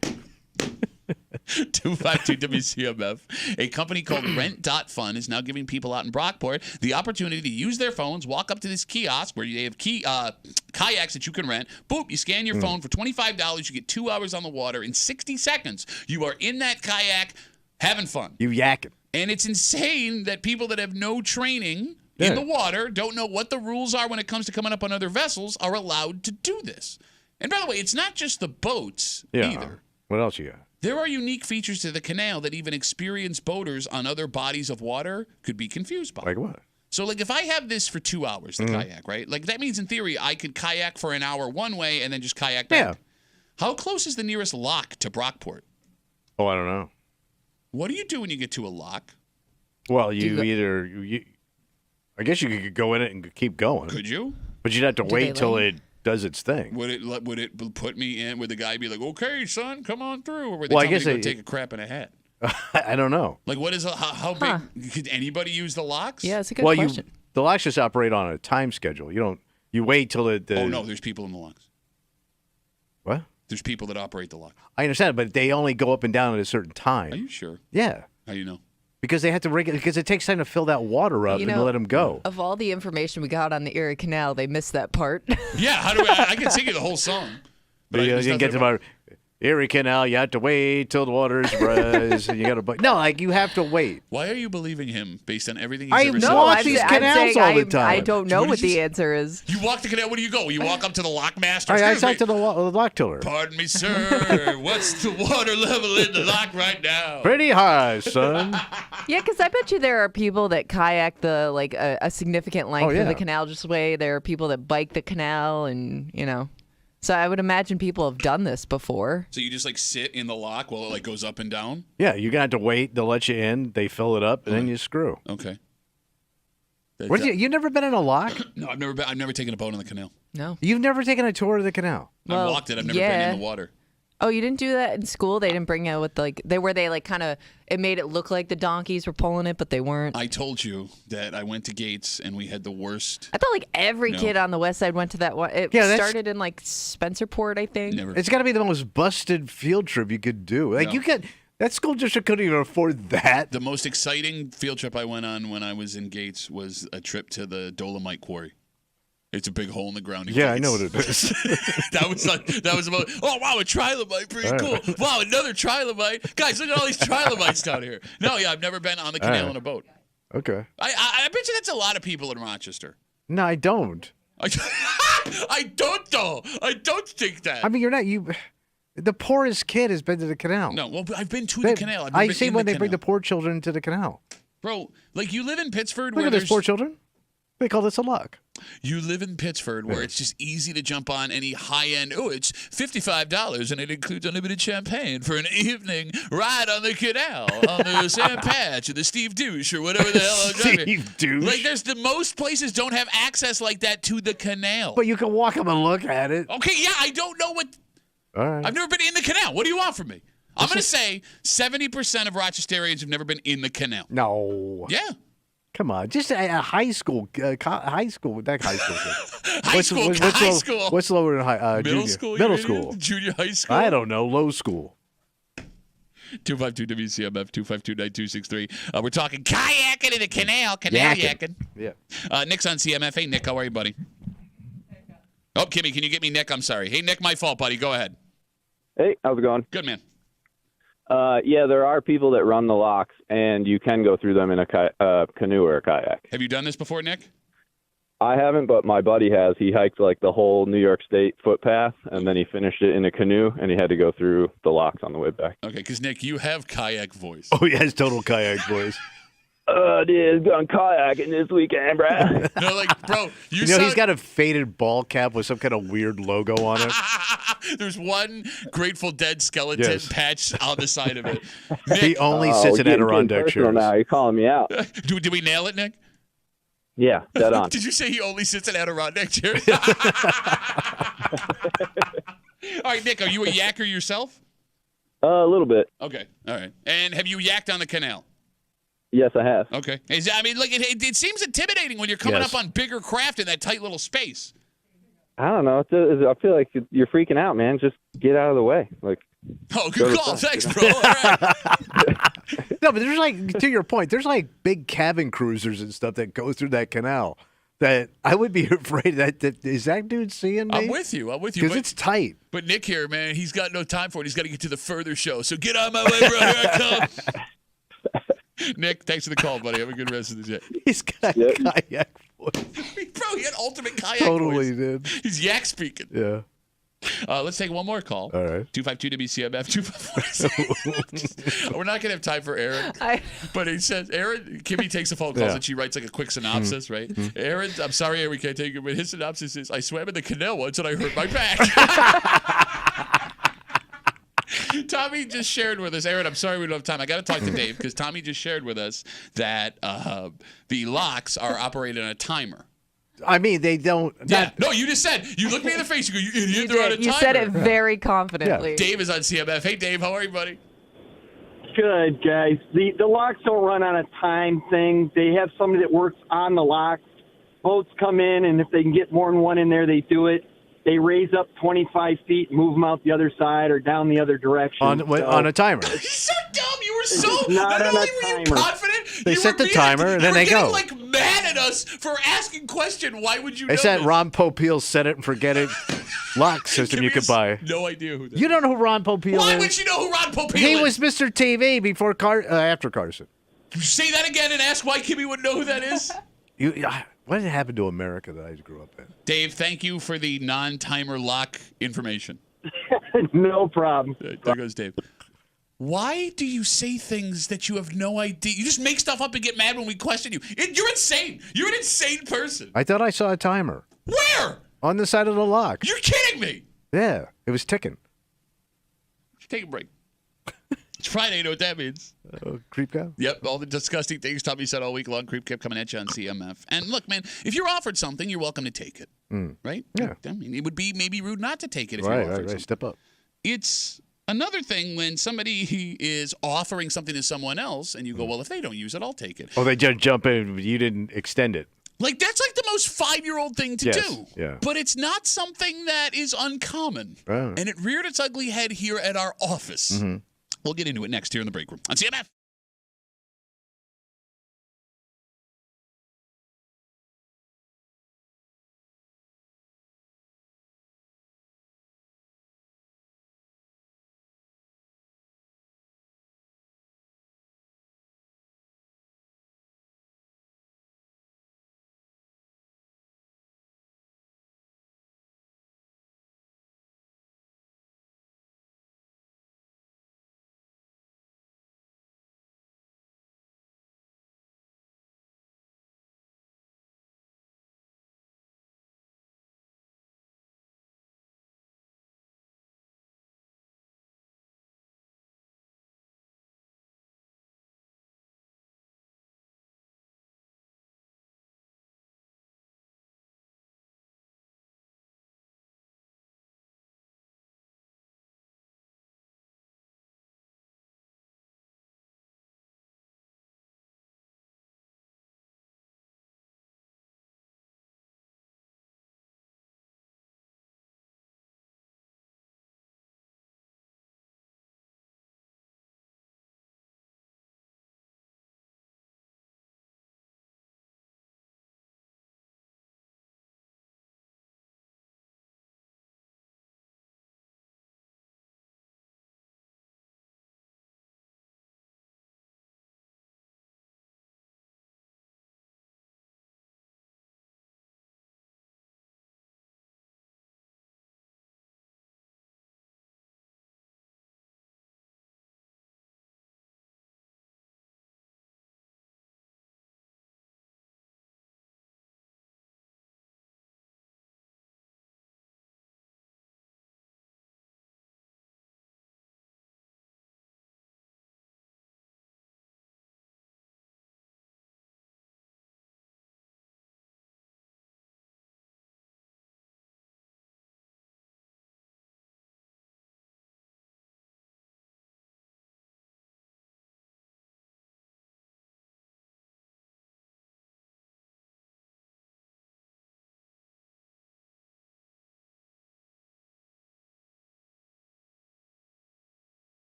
252 WCMF. A company called Rent.Fun is now giving people out in Brockport the opportunity to use their phones, walk up to this kiosk where they have kayaks that you can rent. Boop, you scan your phone for $25. You get 2 hours on the water. In 60 seconds, you are in that kayak having fun. You yakking. And it's insane that people that have no training in the water, don't know what the rules are when it comes to coming up on other vessels, are allowed to do this. And by the way, it's not just the boats either. What else you got? There are unique features to the canal that even experienced boaters on other bodies of water could be confused by. Like what? So, like, if I have this for 2 hours, the kayak, right? Like, that means in theory I could kayak for an hour one way and then just kayak back. Yeah. How close is the nearest lock to Brockport? Oh, I don't know. What do you do when you get to a lock? Well, I guess you could go in it and keep going. Could you? But you'd have to they wait till let it does its thing. Would it put me in? Would the guy be like, "Okay, son, come on through," or would Well, I they tell me guess to go they- take a crap in a hat? I don't know. Like, what is how big? Could anybody use the locks? Yeah, it's a good Well, question. the locks just operate on a time schedule. You wait till it. Oh no, there's people in the locks. What? There's people that operate the lock. I understand, but they only go up and down at a certain time. Are you sure? Yeah, How do you know? because they have to regulate. Because it takes time to fill that water up You and know- let them go. Of all the information we got on the Erie Canal, they missed that part. Yeah, how do I can sing you the whole song. But you there's can get nothing to my Erie Canal. You have to wait till the water's rise, and you got to. No, like you have to wait. Why are you believing him based on everything he's I ever know. said? Watch these canals saying all the time. I don't know What what did you the say? answer is. You walk the canal. Where do you go? You walk up to the lock master. I Excuse talked me. to the lock tiller. Pardon me, sir. What's the water level in the lock right now? Pretty high, son. Yeah, because I bet you there are people that kayak a significant length yeah. of the canal just way. There are people that bike the canal, and So I would imagine people have done this before. So you just like sit in the lock while it like goes up and down? Yeah, you're gonna have to wait. They'll let you in. They fill it up, and then you screw. Okay. What? You never been in a lock? No, I've never taken a boat on the canal. No. You've never taken a tour of the canal? I've walked it. I've never been in the water. Oh, you didn't do that in school? They didn't bring it with it made it look like the donkeys were pulling it, but they weren't. I told you that I went to Gates and we had the worst. I thought like every No. kid on the west side went to that one. It started in like Spencerport, I think. Never. It's got to be the most busted field trip you could do. Like No. that school district couldn't even afford that. The most exciting field trip I went on when I was in Gates was a trip to the Dolomite Quarry. It's a big hole in the ground. Yeah, I know what it is. That was about. Oh wow, a trilobite, pretty cool. Wow, another trilobite. Guys, look at all these trilobites down here. No, yeah, I've never been on the canal in a boat. Okay. I bet you that's a lot of people in Rochester. No, I don't. I don't though. I don't think that. I mean, you're not you. The poorest kid has been to the canal. No, well, I've been to the canal. I've never I been see in when the they bring the canal. poor children to the canal. Bro, like you live in Pittsford Look where at those there's poor children. They call this a lock. You live in Pittsford where it's just easy to jump on any high-end. Oh, it's $55 and it includes unlimited champagne for an evening ride on the canal on the Sam Patch or the Steve Douche or whatever the hell I'm driving. Steve Douche. Like there's most places don't have access like that to the canal. But you can walk up and look at it. Okay, yeah, I don't know what. All right. I've never been in the canal. What do you want from me? I'm going to say 70% of Rochesterians have never been in the canal. No. Yeah. Come on, just a high school, high school, that high school. High school, high school. What's lower than high? Middle junior? school. Middle you mean? school. Junior high school. I don't know. Low school. 252 WCMF 252-9263. We're talking kayaking in the canal yakking. Yeah. Nick's on CMF. Hey, Nick, how are you, buddy? Oh, Kimmy, can you get me Nick? I'm sorry. Hey, Nick, my fault, buddy. Go ahead. Hey, how's it going? Good, man. Yeah, there are people that run the locks, and you can go through them in a canoe or a kayak. Have you done this before, Nick? I haven't, but my buddy has. He hiked like the whole New York State footpath, and then he finished it in a canoe, and he had to go through the locks on the way back. Okay, because, Nick, you have kayak voice. Oh, he has total kayak voice. Dude, going kayaking this weekend, bro. No, like, bro, You know, he's got a faded ball cap with some kind of weird logo on it. There's one Grateful Dead skeleton patch on the side of it. Nick, He only sits in Adirondack chairs. Now you're calling me out. did we nail it, Nick? Yeah, dead on. Did you say he only sits in Adirondack chairs? All right, Nick, are you a yacker yourself? A little bit. Okay, all right. And have you yacked on the canal? Yes, I have. Okay. I mean, look, it seems intimidating when you're coming up on bigger craft in that tight little space. I don't know. I feel like you're freaking out, man. Just get out of the way. Like. Oh, good call. Thanks, bro. All right. No, but there's like, to your point, there's like big cabin cruisers and stuff that go through that canal that I would be afraid that is that dude seeing me? I'm with you. Because it's tight. But Nick here, man, he's got no time for it. He's got to get to the further show. So get on my way, bro. Here I come. Nick, thanks for the call, buddy. Have a good rest of the day. He's got kayak voice. Bro, he had ultimate kayak Totally voice. did. He's yak speaking. Yeah. Let's take one more call. All right. 252 WCMF 254. We're not gonna have time for Aaron, but he says Aaron. Kimmy takes the phone calls and she writes like a quick synopsis, right? Aaron, I'm sorry, Aaron, we can't take it, but his synopsis is: I swam in the canal once and I hurt my back. Tommy just shared with us, Aaron, I'm sorry we don't have time. I got to talk to Dave because Tommy just shared with us that the locks are operated on a timer. I mean, they don't. Yeah. No, you just said. You look me in the face. You go, you idiot. They're on a timer. You said it very confidently. Yeah. Dave is on CMF. Hey, Dave. How are you, buddy? Good, guys. The locks don't run on a time thing. They have somebody that works on the locks. Boats come in, and if they can get more than one in there, they do it. They raise up 25 feet, move them out the other side or down the other direction. On a timer. You're so dumb. You were so not only were you timer. confident. They set the timer and then they go. You were getting like mad at us for asking question. Why would you? It's that Ron Popeil set it and forget it lock system you could buy. No idea who that is. You don't know who Ron Popeil is? Why would you know who Ron Popeil is? He was Mr. TV before after Carson. Say that again and ask why Kimmy wouldn't know who that is. What had happened to America that I grew up in? Dave, thank you for the non-timer lock information. No problem. There goes Dave. Why do you say things that you have no idea? You just make stuff up and get mad when we question you. You're insane. You're an insane person. I thought I saw a timer. Where? On the side of the lock. You're kidding me. Yeah, it was ticking. Take a break. It's Friday. You know what that means. Creep cow? Yep, all the disgusting things Tommy said all week long. Creep kept coming at you on CMF. And look, man, if you're offered something, you're welcome to take it. Right? Yeah. I mean, it would be maybe rude not to take it if you're offered something. Right. Step up. It's another thing when somebody is offering something to someone else and you go, well, if they don't use it, I'll take it. Oh, they just jump in. You didn't extend it. Like, that's like the most 5-year-old thing to do. Yeah. But it's not something that is uncommon. Oh. And it reared its ugly head here at our office. We'll get into it next here in the break room on CMF.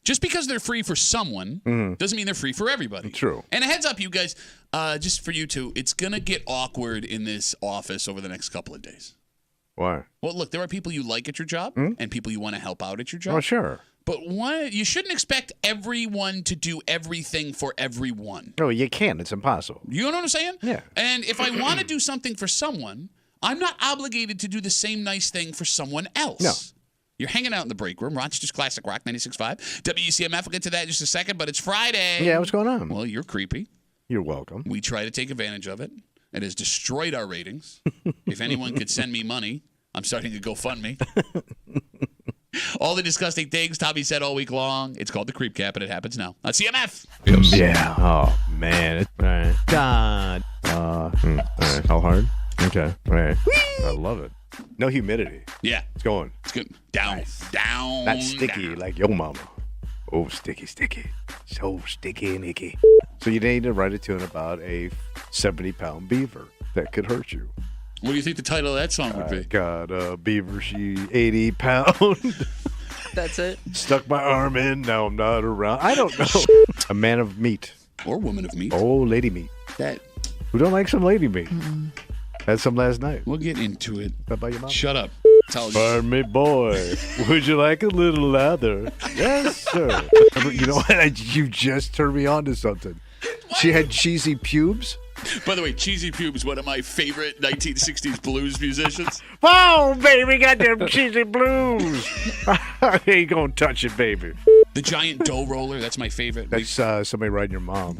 Just because they're free for someone doesn't mean they're free for everybody. True. And a heads up, you guys, just for you two, it's going to get awkward in this office over the next couple of days. Why? Well, look, there are people you like at your job and people you want to help out at your job. Oh, sure. But you shouldn't expect everyone to do everything for everyone. No, you can't. It's impossible. You know what I'm saying? Yeah. And if I want to do something for someone, I'm not obligated to do the same nice thing for someone else. No. You're hanging out in the break room. Rochester's Classic Rock 96.5. WCMF, we'll get to that in just a second, but it's Friday. Yeah, what's going on? Well, you're creepy. You're welcome. We try to take advantage of it. It has destroyed our ratings. If anyone could send me money, I'm starting to GoFundMe. All the disgusting things Tommy said all week long. It's called the Creep Cap, and it happens now on CMF. Yeah. Oh, man. All right. God. All right. How hard? Okay. All right. I love it. No humidity. Yeah. It's going. It's good. Down. Down. Not sticky down. like your mama. Oh, sticky, sticky. So sticky and icky. So you need to write a tune about a 70-pound beaver that could hurt you. What do you think the title of that song would be? Got a beaver, she 80 pound. That's it. Stuck my arm in, now I'm not around. I don't know. A man of meat. Or Woman of Meat. Oh, lady meat. That. Who don't like some lady meat? Had some last night. We'll get into it. How about your mom? Shut up. Pardon me, boy. Would you like a little leather? Yes, sir. You know what? You just turned me on to something. She had cheesy pubes. By the way, Cheesy Pubes, one of my favorite 1960s blues musicians. Oh, baby, got them cheesy blues. Ain't gonna touch it, baby. The Giant Dough Roller, that's my favorite. That's somebody riding your mom.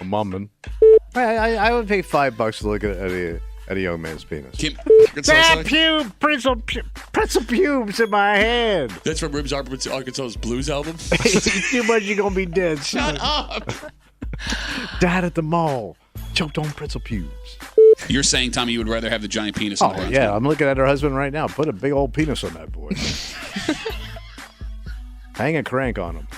A momman. I would pay $5 to look at a young man's penis. That pretzel pubes in my head. That's from Ribs Arkansas's blues album. Too much, you're gonna be dead. Shut up. Died at the mall. Choked on pretzel pubes. You're saying, Tommy, you would rather have the giant penis on the Browns yeah, game? I'm looking at her husband right now. Put a big old penis on that boy. Hang a crank on him.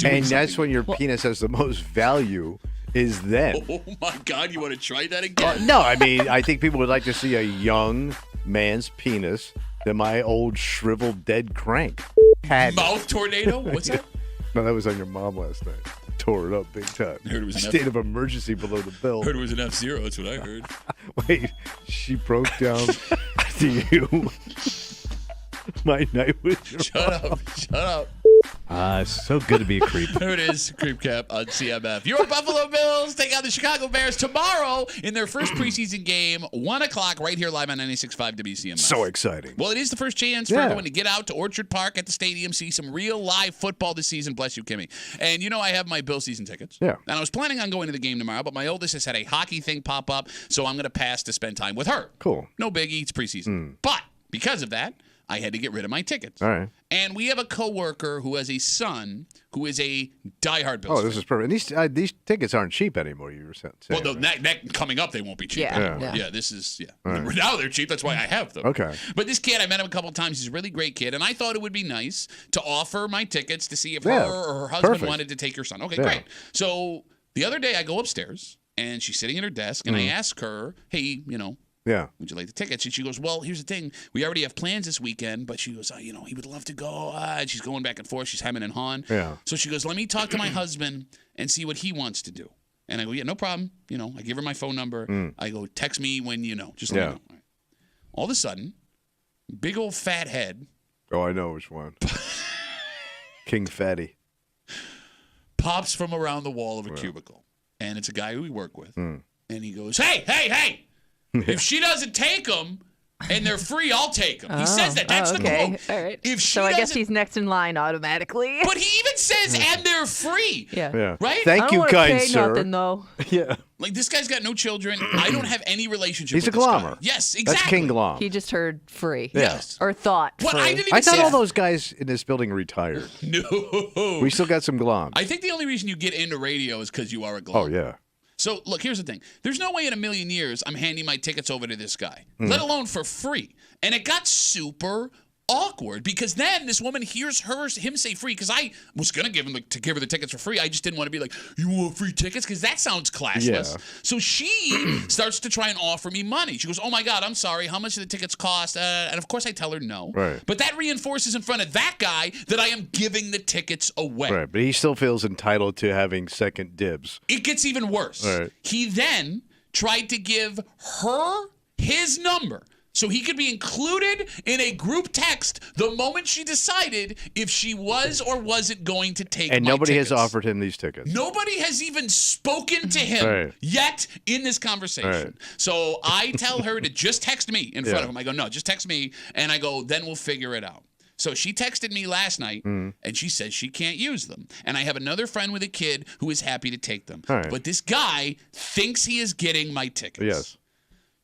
And that's when your penis has the most value, is then. Oh, my God. You want to try that again? No, I mean, I think people would like to see a young man's penis than my old shriveled dead crank. Mouth tornado? What's that? No, that was on your mom last night. Tore it up big time. I heard it was an State of emergency below the belt. heard it was an F-Zero. That's what I heard. Wait, she broke down to you. My night with your Shut up. Shut up. It's so good to be a creep. There it is, Creep Cap on CMF. Your Buffalo Bills take on the Chicago Bears tomorrow in their first preseason game, 1 o'clock, right here live on 96.5 WCMF. So exciting. Well, it is the first chance for everyone to get out to Orchard Park at the stadium, see some real live football this season. Bless you, Kimmy. And you know I have my Bill season tickets. Yeah. And I was planning on going to the game tomorrow, but my oldest has had a hockey thing pop up, so I'm going to pass to spend time with her. Cool. No biggie, it's preseason. But because of that, I had to get rid of my tickets. All right. And we have a coworker who has a son who is a diehard Bills Oh, this is perfect. And these tickets aren't cheap anymore, you were saying. well, right? that coming up, they won't be cheap Yeah. anymore. Yeah. This is, Right. Now they're cheap. That's why I have them. Okay. But this kid, I met him a couple of times. He's a really great kid. And I thought it would be nice to offer my tickets to see if Yeah. her or her husband Perfect. wanted to take your son. Okay, Yeah. great. So the other day I go upstairs and she's sitting at her desk and I ask her, hey, Yeah. would you like the tickets? And she goes, well, here's the thing. We already have plans this weekend, but she goes, he would love to go. And she's going back and forth. She's hemming and hawing. Yeah. So she goes, let me talk to my husband and see what he wants to do. And I go, yeah, no problem. I give her my phone number. I go, text me when you know. Just let me know. All right. All of a sudden, big old fat head Oh, I know which one. King Fatty. pops from around the wall of a cubicle. And it's a guy who we work with. And he goes, hey. If she doesn't take them and they're free, I'll take them. He says that. That's the quote. All right. If she So I guess doesn't- he's next in line automatically. But he even says, and they're free. Yeah. Right? I Thank don't you, wanna kind pay sir. nothing, though. Yeah. Like, this guy's got no children. I don't have any relationship He's with a this guy. glommer. Yes, exactly. That's King Glom. He just heard free. Yes. Or thought What? free. I didn't even I thought say all that. those guys in this building retired. No. We still got some Gloms. I think the only reason you get into radio is because you are a glom. Oh, yeah. So, look, here's the thing. There's no way in a million years I'm handing my tickets over to this guy, let alone for free. And it got super awkward because then this woman hears him say free because I was going to give her the tickets for free. I just didn't want to be like, you want free tickets? Because that sounds classless. Yeah. So she starts to try and offer me money. She goes, oh, my God, I'm sorry. How much do the tickets cost? And, of course, I tell her no. Right. But that reinforces in front of that guy that I am giving the tickets away. Right, but he still feels entitled to having second dibs. It gets even worse. Right. He then tried to give her his number so he could be included in a group text the moment she decided if she was or wasn't going to take And my nobody tickets. has offered him these tickets. Nobody has even spoken to him Right. yet in this conversation. Right. So I tell her to just text me in front Yeah. of him. I go, no, just text me. And I go, then we'll figure it out. So she texted me last night, and she says she can't use them. And I have another friend with a kid who is happy to take them. All right. But this guy thinks he is getting my tickets. Yes.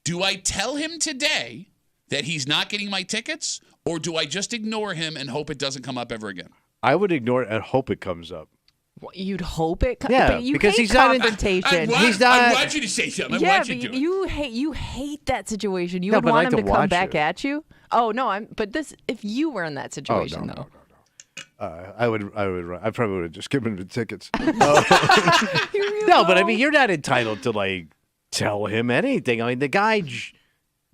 Do I tell him today that he's not getting my tickets, or do I just ignore him and hope it doesn't come up ever again? I would ignore it and hope it comes up. You'd hope it. Yeah, but you because hate he's not in- confrontation. He's not- I want you to say something. I yeah, want you but to do it. you hate that situation. You No, would but I want like him to to come watch back it. at you. Oh no, but this if you were in that situation though. I would run. I probably would have just given him the tickets. No, but I mean, you're not entitled to like tell him anything. I mean, the guy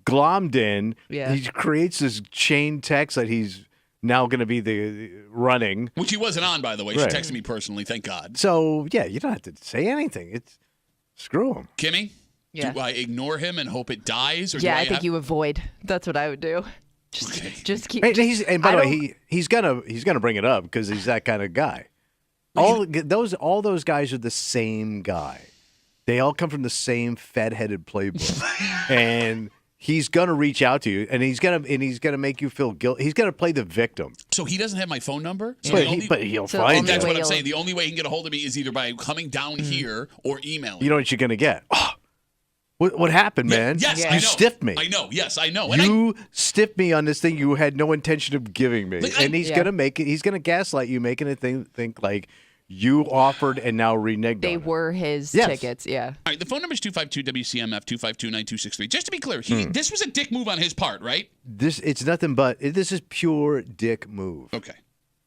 glommed in. Yeah. He creates this chain text that he's now going to be the running. Which he wasn't on, by the way. Right. She texted me personally, thank God. So yeah, you don't have to say anything. It's screw him. Kimmy, Yeah. do I ignore him and hope it dies? Or Yeah, do I think you avoid. That's what I would do. Just keep. And by I the don't- way, he's gonna bring it up because he's that kind of guy. All those guys are the same guy. They all come from the same fat-headed playbook, and he's gonna reach out to you, and he's gonna make you feel guilty. He's gonna play the victim, So he doesn't have my phone number? So but he'll So find only that's it. way what I'm you'll- saying. The only way he can get a hold of me is either by coming down here or emailing. You know what you're gonna get? Oh, what happened, man? Yes, Yeah. I You know. stiffed me. I know. Yes, I know. And You stiffed me on this thing you had no intention of giving me, Like, and he's Yeah. gonna make it. He's gonna gaslight you, making it think like you offered and now reneged They on it. were his Yes. tickets. Yeah. All right, the phone number is 252-WCMF, 252-9263. Just to be clear, Hmm. this was a dick move on his part, right? It's nothing but this is pure dick move. Okay.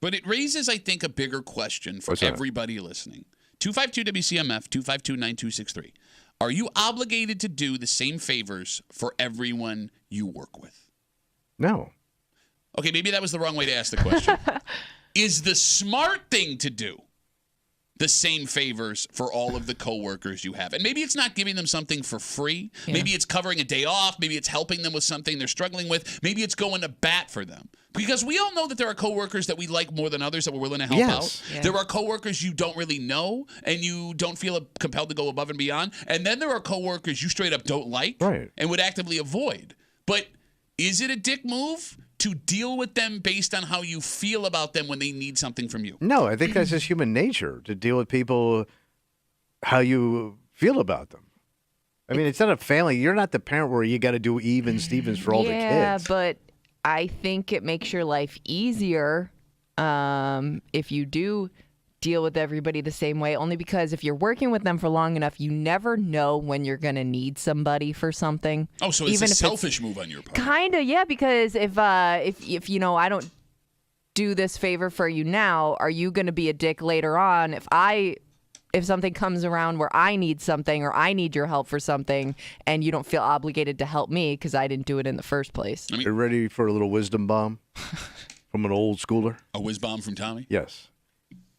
But it raises, I think, a bigger question for What's that? everybody listening. 252-WCMF, 252-9263. Are you obligated to do the same favors for everyone you work with? No. Okay, maybe that was the wrong way to ask the question. Is the smart thing to do the same favors for all of the coworkers you have? And maybe it's not giving them something for free. Yeah. Maybe it's covering a day off. Maybe it's helping them with something they're struggling with. Maybe it's going to bat for them. Because we all know that there are coworkers that we like more than others that we're willing to help Yes. out. Yeah. There are coworkers you don't really know and you don't feel compelled to go above and beyond. And then there are coworkers you straight up don't like Right. and would actively avoid. But is it a dick move to deal with them based on how you feel about them when they need something from you? No, I think that's just human nature to deal with people how you feel about them. I mean, it's not a family. You're not the parent where you got to do even Stevens for all the Yeah, kids. but I think it makes your life easier if you do deal with everybody the same way. Only because if you're working with them for long enough, you never know when you're going to need somebody for something. Oh, so it's Even a if selfish move on your part. Kind of, yeah. Because if you know, I don't do this favor for you now, are you going to be a dick later on if something comes around where I need something or I need your help for something and you don't feel obligated to help me because I didn't do it in the first place? You're ready for a little wisdom bomb from an old schooler? A whiz bomb from Tommy? Yes.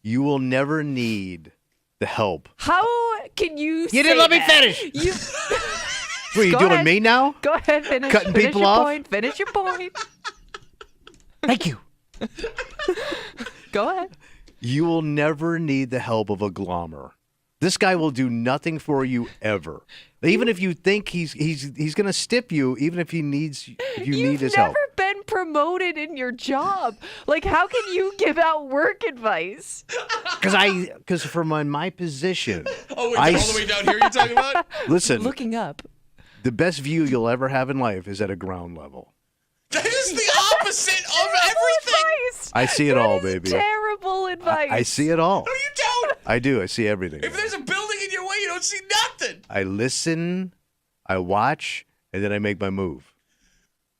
You will never need the help. How can you You didn't let me finish. You, What, are you Go doing ahead. me now? go ahead, finish Cutting people your off? point. Finish your point. Thank you. Go ahead. You will never need the help of a glommer. This guy will do nothing for you ever. Even if you think he's going to stiff you, even if you need You've his never help. been promoted in your job. Like, how can you give out work advice? Because from my position, Oh, wait, I all the way down here you're talking about? listen, Looking up. the best view you'll ever have in life is at a ground level. That is the opposite of everything. Advice. I see it That all, is baby. Terrible advice. I see it all. No, you don't. I do. I see everything. If there's a building in your way, you don't see nothing. I listen, I watch, and then I make my move.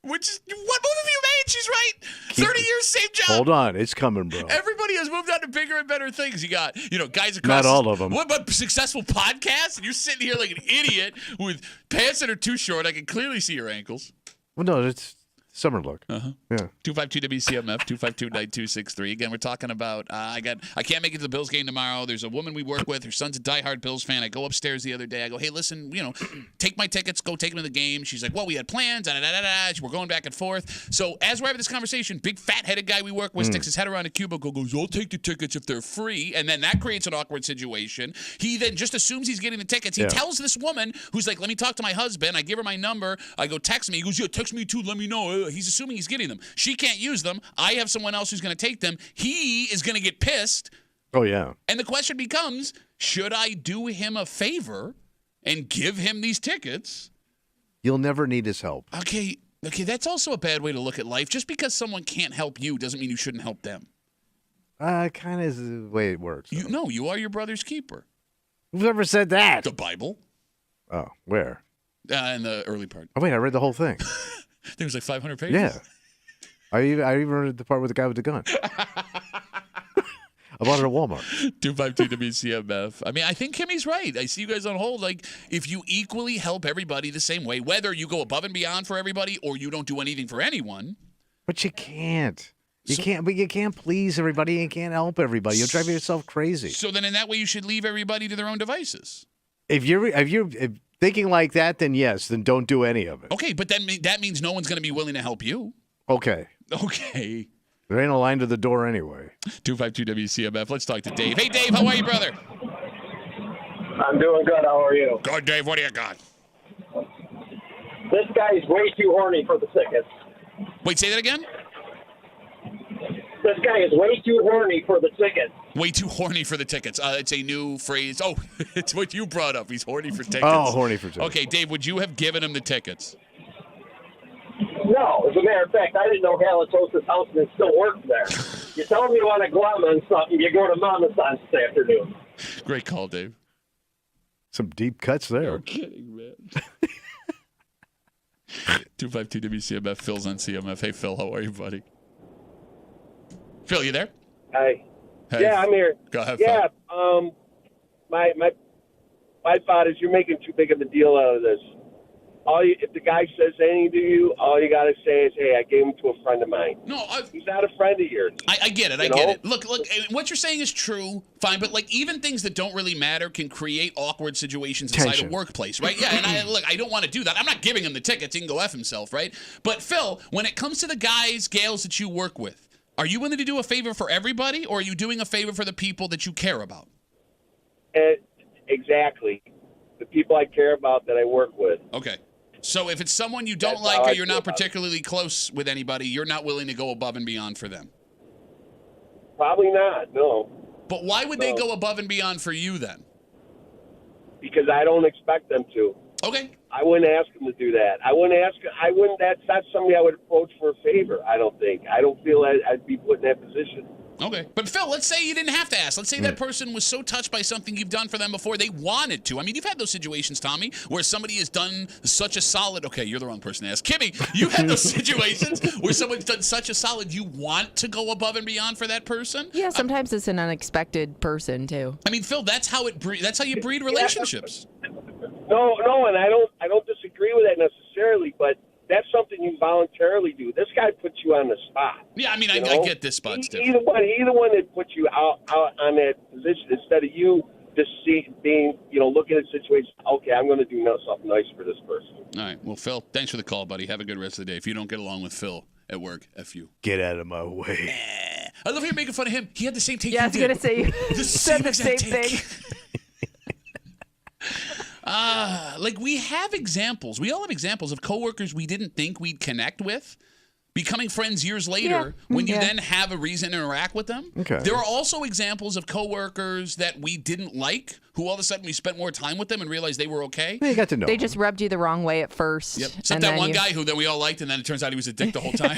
What move have you made She's right. 30 years, same job. Hold on. It's coming, bro. Everybody has moved on to bigger and better things. You got, guys across. Not all of them. What about successful podcasts? And you're sitting here like an idiot with pants that are too short. I can clearly see your ankles. Well, no, it's summer look. Uh-huh. Yeah. 252 WCMF 252-9263. Again, we're talking about I can't make it to the Bills game tomorrow. There's a woman we work with. Her son's a diehard Bills fan. I go upstairs the other day. I go, hey, listen, take my tickets. Go take them to the game. She's like, well, we had plans. We're going back and forth. So as we're having this conversation, big fat-headed guy we work with sticks his head around a cubicle, goes, I'll take the tickets if they're free. And then that creates an awkward situation. He then just assumes he's getting the tickets. He tells this woman who's like, let me talk to my husband. I give her my number. I go, text me. He goes, yeah, text me too. Let me know. He's assuming he's getting them. She can't use them. I have someone else who's going to take them. He is going to get pissed. Oh, yeah. And the question becomes, should I do him a favor and give him these tickets? You'll never need his help. Okay, that's also a bad way to look at life. Just because someone can't help you doesn't mean you shouldn't help them. Kind of is the way it works. You are your brother's keeper. Who's ever said that? The Bible. Oh, where? In the early part. Oh, wait, I read the whole thing. There was like 500 pages. Yeah. I even read the part with the guy with the gun. I bought it at Walmart. 252 WCMF. I mean, I think Kimmy's right. I see you guys on hold. Like, if you equally help everybody the same way, whether you go above and beyond for everybody or you don't do anything for anyone. But you can't. You can't please everybody. You can't help everybody. You'll drive yourself crazy. So then in that way, you should leave everybody to their own devices. If you're thinking like that, then yes, then don't do any of it. Okay, but then that means no one's going to be willing to help you. Okay. There ain't a line to the door anyway. 252 WCMF. Let's talk to Dave. Hey, Dave, how are you, brother? I'm doing good. How are you? Good, Dave. What do you got? This guy's way too horny for the tickets. Wait, say that again? This guy is way too horny for the tickets. Way too horny for the tickets. It's a new phrase. Oh, it's what you brought up. He's horny for tickets. Oh, horny for tickets. Okay, Dave, would you have given him the tickets? No. As a matter of fact, I didn't know Halitosis House still worked there. You tell me you want to glum on something, you go to Mama's on this afternoon. Great call, Dave. Some deep cuts there. No kidding, man. 252 WCMF. Phil's on CMF. Hey, Phil, how are you, buddy? Phil, you there? Hey. Hey. Yeah, I'm here. Go ahead, yeah, Phil. My thought is you're making too big of a deal out of this. If the guy says anything to you, all you got to say is, hey, I gave him to a friend of mine. No, he's not a friend of yours. I get it. I get it. Look, what you're saying is true, fine, but like even things that don't really matter can create awkward situations inside a workplace, right? Yeah, and I don't want to do that. I'm not giving him the tickets. He can go F himself, right? But Phil, when it comes to the guys, gals that you work with, are you willing to do a favor for everybody, or are you doing a favor for the people that you care about? Exactly. The people I care about that I work with. Okay. So if it's someone you don't like or you're not particularly close with anybody, you're not willing to go above and beyond for them? Probably not, no. But why would they go above and beyond for you then? Because I don't expect them to. Okay. I wouldn't ask them to do that. That's not somebody I would approach for a favor, I don't think. I don't feel I'd be put in that position. Okay. But, Phil, let's say you didn't have to ask. Let's say that person was so touched by something you've done for them before they wanted to. I mean, you've had those situations, Tommy, where somebody has done such a solid... Okay, you're the wrong person to ask. Kimmy, you've had those situations where someone's done such a solid you want to go above and beyond for that person? Yeah, sometimes it's an unexpected person, too. I mean, Phil, that's how you breed relationships. No, and I don't disagree with that necessarily, but that's something you voluntarily do. This guy puts you on the spot. Yeah, I mean, I get this spot, Steve. He's the one that puts you out on that position instead of you just looking at the situation. Okay, I'm going to do something nice for this person. All right. Well, Phil, thanks for the call, buddy. Have a good rest of the day. If you don't get along with Phil at work, F you. Get out of my way. I love how you're making fun of him. He had the same take. Yeah, I was going to say, you said the same thing. We have examples. We all have examples of coworkers we didn't think we'd connect with, becoming friends years later when you then have a reason to interact with them. Okay. There are also examples of coworkers that we didn't like, who all of a sudden we spent more time with them and realized they were okay. You got to know. They just rubbed you the wrong way at first. Yep. Except that one guy who then we all liked, and then it turns out he was a dick the whole time.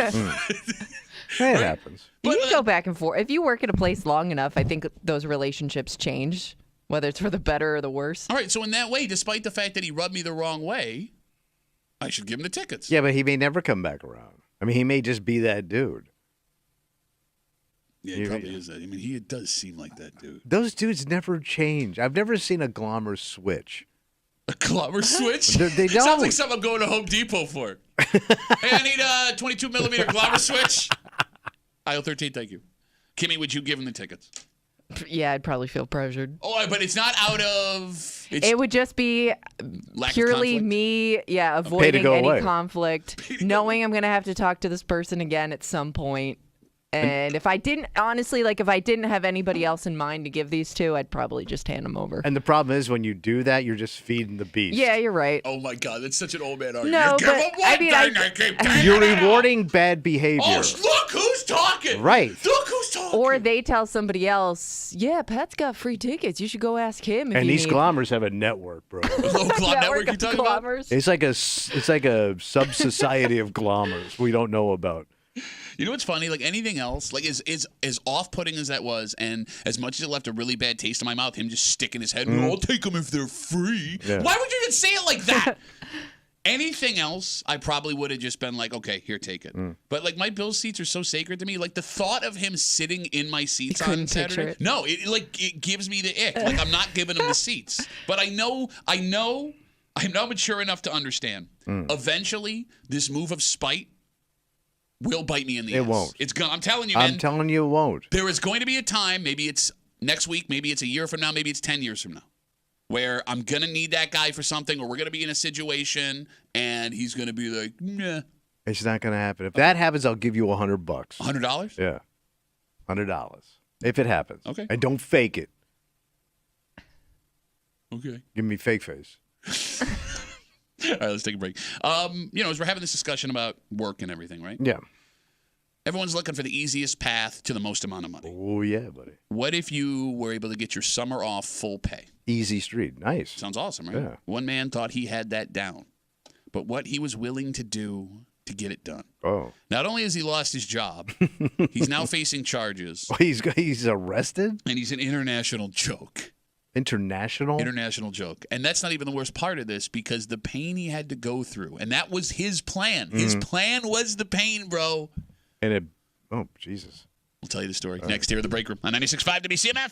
It happens. But you go back and forth. If you work at a place long enough, I think those relationships change, whether it's for the better or the worse. All right, so in that way, despite the fact that he rubbed me the wrong way, I should give him the tickets. Yeah, but he may never come back around. I mean, he may just be that dude. Yeah, he probably is that. I mean, he does seem like that dude. Those dudes never change. I've never seen a Glommer switch. A Glommer switch? They don't. Sounds like something I'm going to Home Depot for. Hey, I need a 22 millimeter Glommer switch. Aisle 13, thank you. Kimmy, would you give him the tickets? Yeah, I'd probably feel pressured. Oh, but it's not out of... It would just be purely me, avoiding any conflict, knowing I'm going to have to talk to this person again at some point. And if I didn't, honestly, if I didn't have anybody else in mind to give these to, I'd probably just hand them over. And the problem is when you do that, you're just feeding the beast. Yeah, you're right. Oh, my God. That's such an old man argument. No, you're rewarding bad behavior. Oh, look who's talking. Right. Look who's talking. Or they tell somebody else, yeah, Pat's got free tickets. You should go ask him if and you these need. Glommers have a network, bro. Local network you talking about? It's like a sub-society of Glommers we don't know about. You know what's funny? Like anything else, like as off-putting as that was, and as much as it left a really bad taste in my mouth, him just sticking his head, I'll take them if they're free. Yeah. Why would you even say it like that? Anything else, I probably would have just been like, okay, here, take it. But like my Bills seats are so sacred to me. Like the thought of him sitting in my seats on Saturday, no, it gives me the ick. Like I'm not giving him the seats. But I know, I'm now mature enough to understand. Eventually, this move of spite will bite me in the ass. It won't. It's gonna. I'm telling you, man. I'm telling you, it won't. There is going to be a time. Maybe it's next week. Maybe it's a year from now. Maybe it's 10 years from now, where I'm gonna need that guy for something, or we're gonna be in a situation, and he's gonna be like, "Nah." It's not gonna happen. If that happens, I'll give you $100. $100? Yeah, $100 if it happens. Okay. And don't fake it. Okay. Give me fake face. All right, let's take a break. As we're having this discussion about work and everything, right? Yeah. Everyone's looking for the easiest path to the most amount of money. Oh, yeah, buddy. What if you were able to get your summer off full pay? Easy street. Nice. Sounds awesome, right? Yeah. One man thought he had that down, but what he was willing to do to get it done. Oh. Not only has he lost his job, he's now facing charges. He's arrested? And he's an international joke. International joke. And that's not even the worst part of this, because the pain he had to go through, and that was his plan. His plan was the pain, bro. And Jesus. We'll tell you the story next here at the break room on 96.5 WCMF.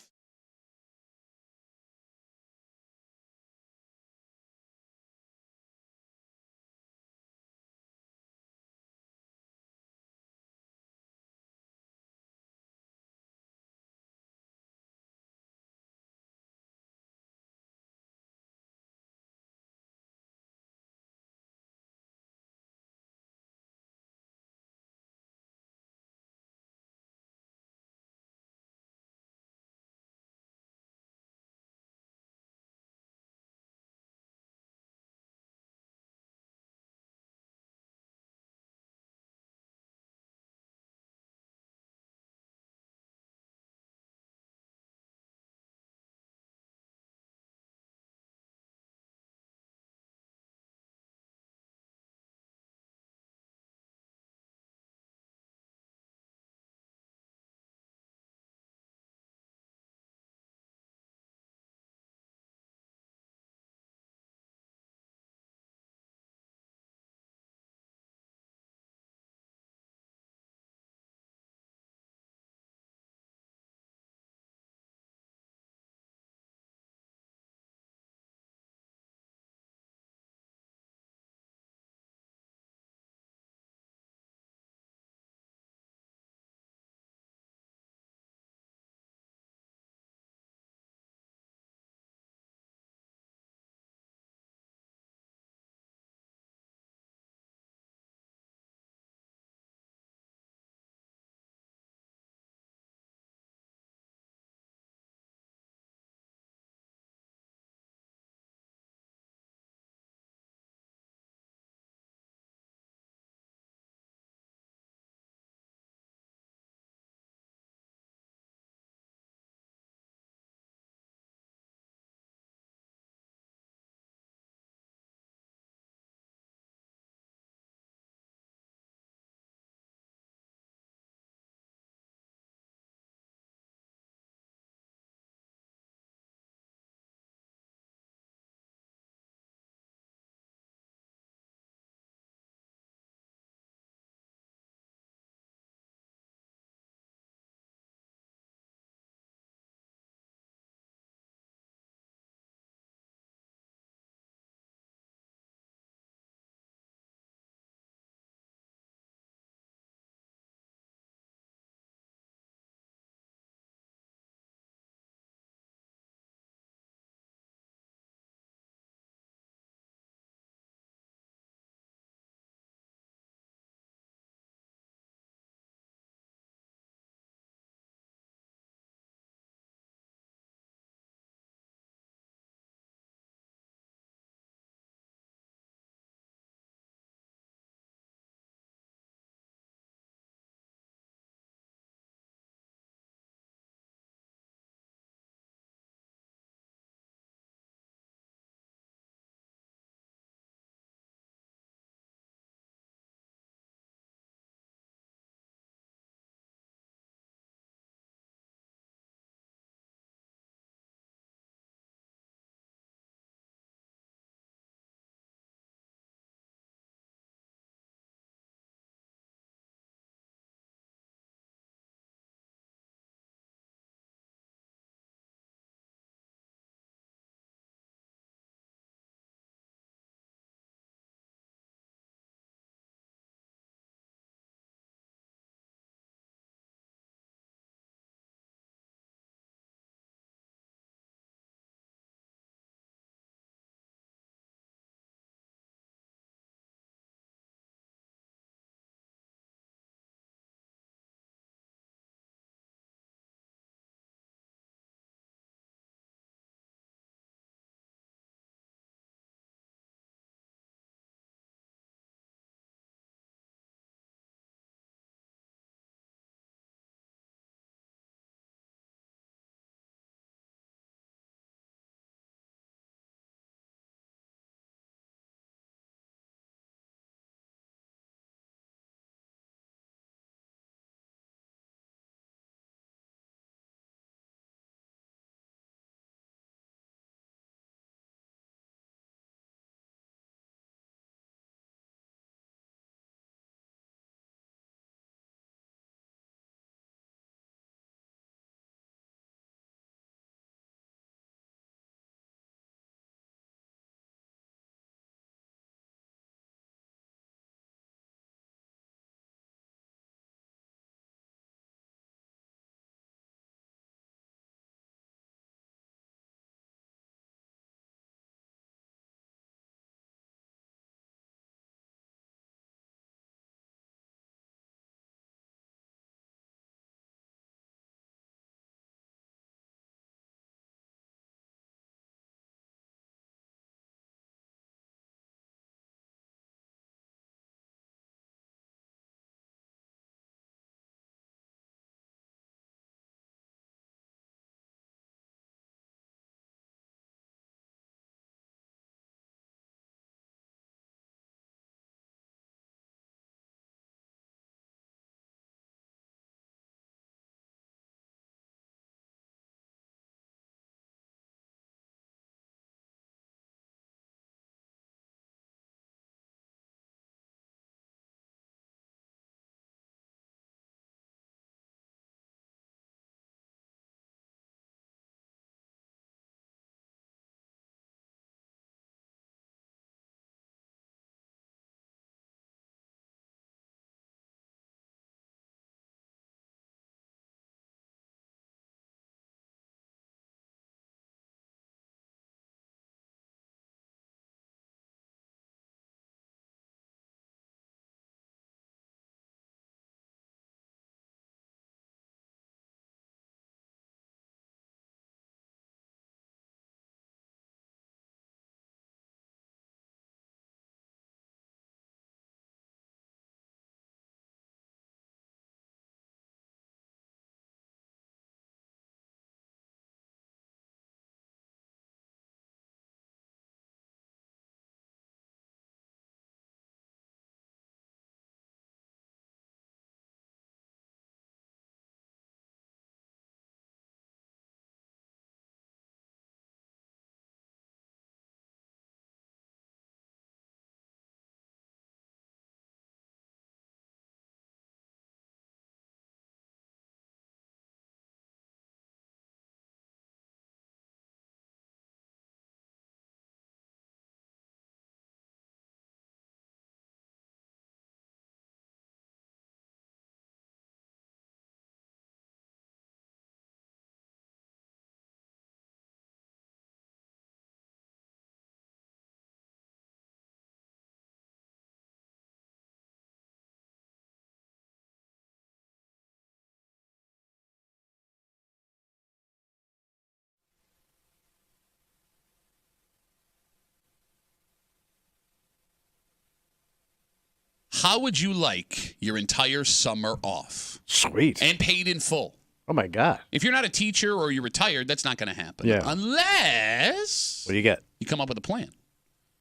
How would you like your entire summer off? Sweet. And paid in full. Oh, my God. If you're not a teacher or you're retired, that's not going to happen. Yeah. Unless What do you get? you come up with a plan.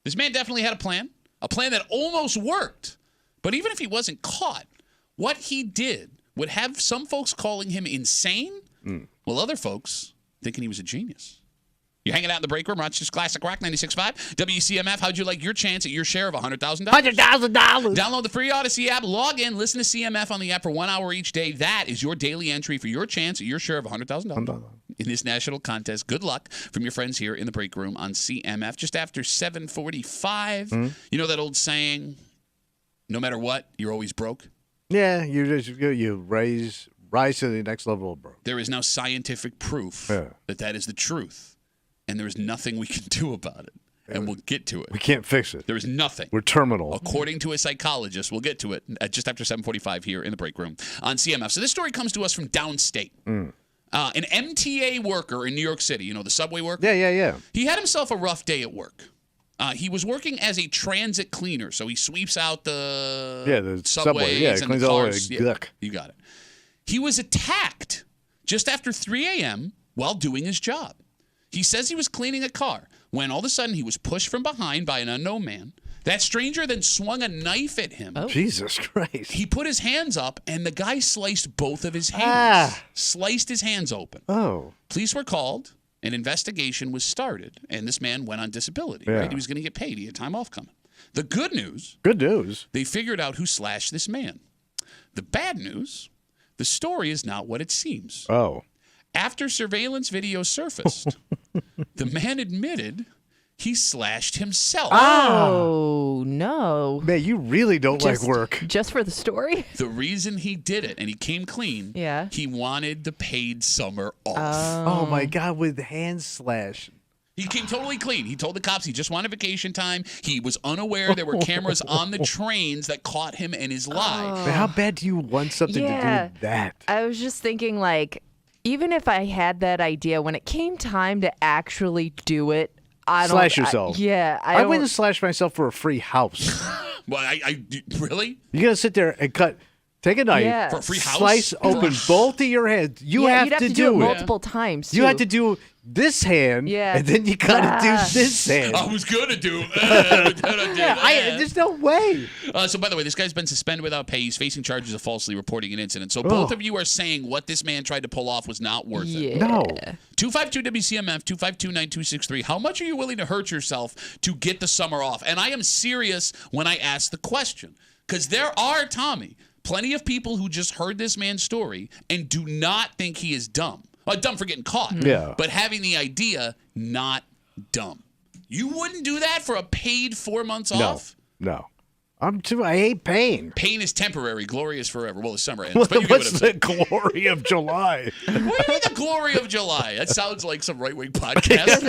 This man definitely had a plan that almost worked. But even if he wasn't caught, what he did would have some folks calling him insane, while other folks thinking he was a genius. You're hanging out in the break room, Rochester's Classic Rock 96.5. WCMF, how'd you like your chance at your share of $100,000? $100,000. Download the free Odyssey app, log in, listen to CMF on the app for 1 hour each day. That is your daily entry for your chance at your share of $100,000 in this national contest. Good luck from your friends here in the break room on CMF. Just after 7:45, you know that old saying, no matter what, you're always broke? Yeah, you rise to the next level of broke. There is now scientific proof that is the truth, and there is nothing we can do about it. And we'll get to it. We can't fix it. There is nothing. We're terminal. According to a psychologist, we'll get to it at just after 7:45 here in the break room on CMF. So this story comes to us from downstate. An MTA worker in New York City, you know, the subway worker? Yeah. He had himself a rough day at work. He was working as a transit cleaner, so he sweeps out the subways Yeah, and cleans the all cars. the guck. You got it. He was attacked just after 3 a.m. while doing his job. He says he was cleaning a car when all of a sudden he was pushed from behind by an unknown man. That stranger then swung a knife at him. Oh. Jesus Christ. He put his hands up, and the guy sliced both of his hands. Sliced his hands open. Oh. Police were called. An investigation was started, and this man went on disability. Yeah. Right? He was going to get paid. He had time off coming. The good news, They figured out who slashed this man. The bad news, the story is not what it seems. Oh. After surveillance video surfaced, the man admitted he slashed himself. Oh, no. Man, you really don't like work. Just for the story? The reason he did it, and he came clean, he wanted the paid summer off. Oh, my God, with hand slash. He came totally clean. He told the cops he just wanted vacation time. He was unaware there were cameras on the trains that caught him and his lie. Man, how bad do you want something to do that? I was just thinking, like, even if I had that idea, when it came time to actually do it, Slash yourself. I wouldn't slash myself for a free house. Well, really? You're going to sit there and take a knife, for a free house? slice open both of your hands. You'd have to do it it multiple times, too. You have to do this hand, and then you got to do this hand. I was going to do there's no way. So, by the way, this guy's been suspended without pay. He's facing charges of falsely reporting an incident. So, both of you are saying what this man tried to pull off was not worth it. No. 252-WCMF, 252-9263. How much are you willing to hurt yourself to get the summer off? And I am serious when I ask the question. Because there are, Tommy, plenty of people who just heard this man's story and do not think he is dumb. Well, dumb for getting caught. Yeah. But having the idea, not You wouldn't do that for a paid 4 months off? No. I hate pain. Pain is temporary, glory is forever. Well, the summer ends. What's But you get what I'm the saying. glory of July? What do you mean the glory of July? That sounds like some right-wing podcast.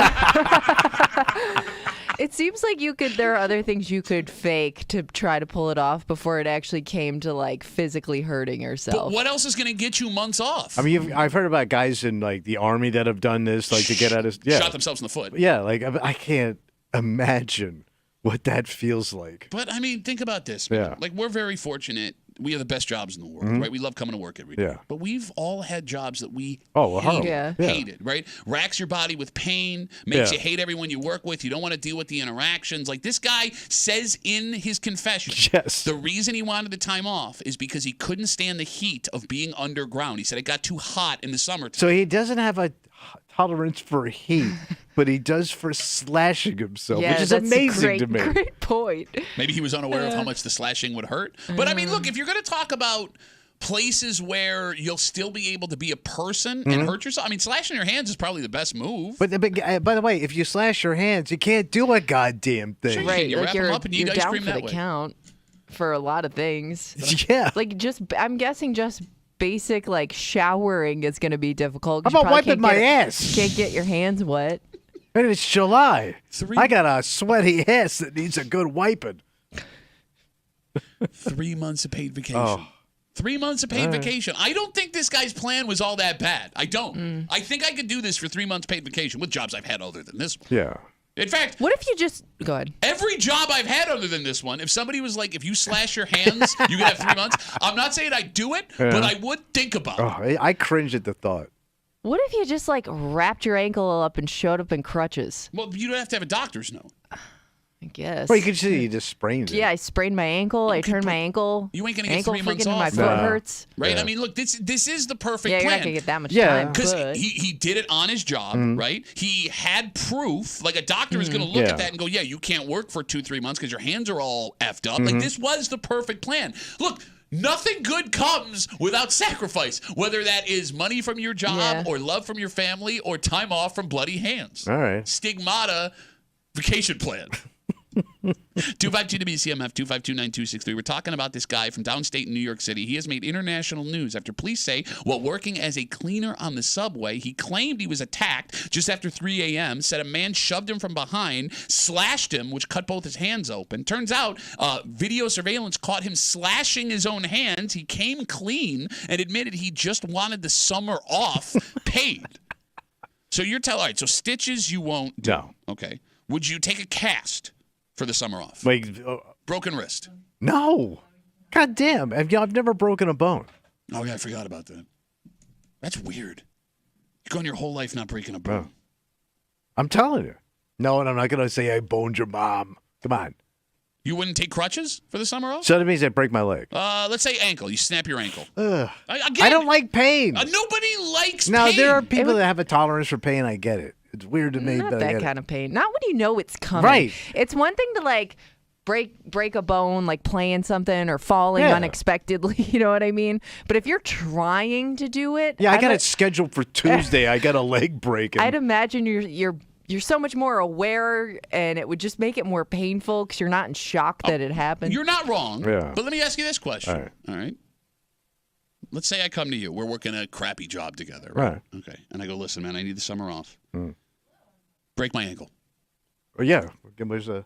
It seems like there are other things you could fake to try to pull it off before it actually came to, like, physically hurting yourself. But what else is going to get you months off? I mean, I've heard about guys in, like, the Army that have done this, like, to get out of... Yeah. Shot themselves in the foot. Yeah, like, I can't imagine what that feels like. But, I mean, think about this, man. Yeah. Like, we're very fortunate. We have the best jobs in the world, right? We love coming to work every day. Yeah. But we've all had jobs that we hated, right? Racks your body with pain, makes Yeah. you hate everyone you work with. You don't want to deal with the interactions. Like, this guy says in his confession, Yes. the reason he wanted the time off is because he couldn't stand the heat of being underground. He said it got too hot in the summertime. So he doesn't have a tolerance for heat, but he does for slashing himself, which is that's amazing to me. Great point. Maybe he was unaware of how much the slashing would hurt. But I mean, look, if you're going to talk about places where you'll still be able to be a person and hurt yourself, I mean, slashing your hands is probably the best move. But by the way, if you slash your hands, you can't do a goddamn thing. Sure. Right, You like wrap 'em you're up and you eat ice down cream for that the way. count for a lot of things. Yeah. Like, I'm guessing just basic, like, showering is going to be difficult. How 'cause you about probably wiping my ass? Can't get your hands wet. And it's July. 3 I got a sweaty ass that needs a good wiping. 3 months of paid vacation. Oh. 3 months of paid vacation. I don't think this guy's plan was all that bad. I don't. I think I could do this for 3 months paid vacation with jobs I've had other than this one. Yeah. In fact, What if you just go ahead? every job I've had other than this one, if somebody was like, if you slash your hands, you could have 3 months. I'm not saying I'd do it, but I would think about it. Oh, I cringe at the thought. What if you just like wrapped your ankle up and showed up in crutches? Well, you don't have to have a doctor's note. I guess. Well, you can see you just sprained it. Yeah, I sprained my ankle. I turned my ankle. You ain't gonna get ankle 3 months freaking off. My foot hurts. Right? Yeah. I mean, look, this is the perfect Yeah, plan. you're not gonna get that much Yeah. time. Because but- he did it on his job, right? He had proof. Like a doctor is going to look Yeah. at that and go, yeah, you can't work for 2-3 months because your hands are all effed up. Like this was the perfect plan. Look, nothing good comes without sacrifice, whether that is money from your job Yeah. or love from your family or time off from bloody hands. All right. Stigmata vacation plan. 252 WCMF 2529263. We're talking about this guy from downstate New York City. He has made international news after police say while working as a cleaner on the subway, he claimed he was attacked just after 3 a.m., said a man shoved him from behind, slashed him, which cut both his hands open. Turns out video surveillance caught him slashing his own hands. He came clean and admitted he just wanted the summer off paid. So you're telling, all right, so stitches you won't do. No. Okay. Would you take a cast for the summer off? Like, Broken wrist. no. God damn. I've never broken a bone. Oh, yeah, I forgot about that. That's weird. You're going your whole life not breaking a bone. I'm telling you. No, and I'm not going to say I boned your mom. Come on. You wouldn't take crutches for the summer off? So that means I break my leg. Let's say ankle. You snap your ankle. Ugh. Again, I don't like pain. nobody likes Now, pain. there are people that have a tolerance for pain. I get it. It's weird to me, Not but I that get kind it. of pain. Not when you know it's coming. Right. It's one thing to like break a bone, like playing something or falling Yeah. unexpectedly. You know what I mean? But if you're trying to do it, Yeah, I got it scheduled for Tuesday. I got a leg break. And I'd imagine you're so much more aware, and it would just make it more painful because you're not in shock that it happened. You're not wrong. Yeah. But let me ask you this question. All right. Let's say I come to you. We're working a crappy job together. Right. Okay. And I go, listen, man, I need the summer off. Break my ankle. Oh, yeah. There's a...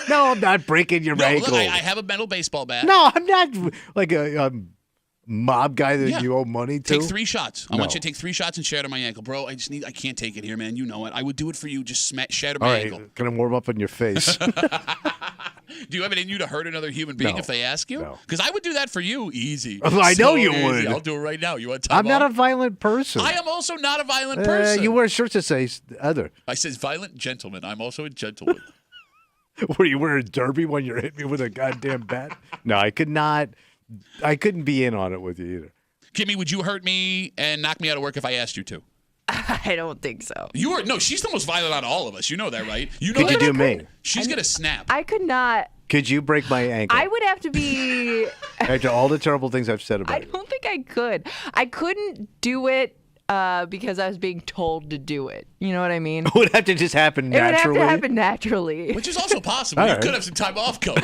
No, I'm not breaking your No, ankle. look, I have a metal baseball bat. No, I'm not like a mob guy that Yeah. you owe money to. Take 3 shots. I want No. you to take 3 shots and shatter my ankle. Bro, I can't take it here, man. You know it. I would do it for you. Just shatter All my right, ankle. can I warm up on your face? Do you have it in you to hurt another human being No. if they ask you? No. Because I would do that for you easy. Oh, I know you easy. would. I'll do it right now. You want time I'm not a off? violent person. I am also not a violent person. You wear shirts that say other. I says violent gentleman. I'm also a gentleman. Were you wearing a derby when you're hitting me with a goddamn bat? No, I could not. I couldn't be in on it with you either. Kimmy, would you hurt me and knock me out of work if I asked you to? I don't think so. No, she's the most violent out of all of us. You know that, right? You know Could you that. do me? She's going to snap. I could not. Could you break my ankle? I would have to be. After all the terrible things I've said I about you. don't think I could. I couldn't do it because I was being told to do it. You know what I mean? It would have to just happen It would naturally. have to happen naturally. Which is also possible. All You right. could have some time off coming.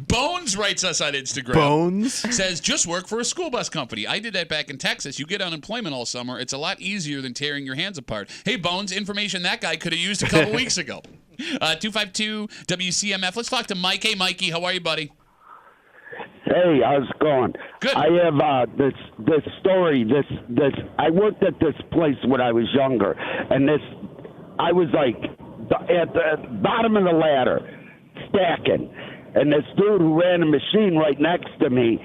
Bones writes us on Instagram. Bones? Says, just work for a school bus company. I did that back in Texas. You get unemployment all summer. It's a lot easier than tearing your hands apart. Hey, Bones, information that guy could have used a couple weeks ago. 252 WCMF. Let's talk to Mike. Hey, Mikey, how are you, buddy? Hey, how's it going? Good. I have this story. This I worked at this place when I was younger, and I was like at the bottom of the ladder, stacking, and this dude who ran a machine right next to me,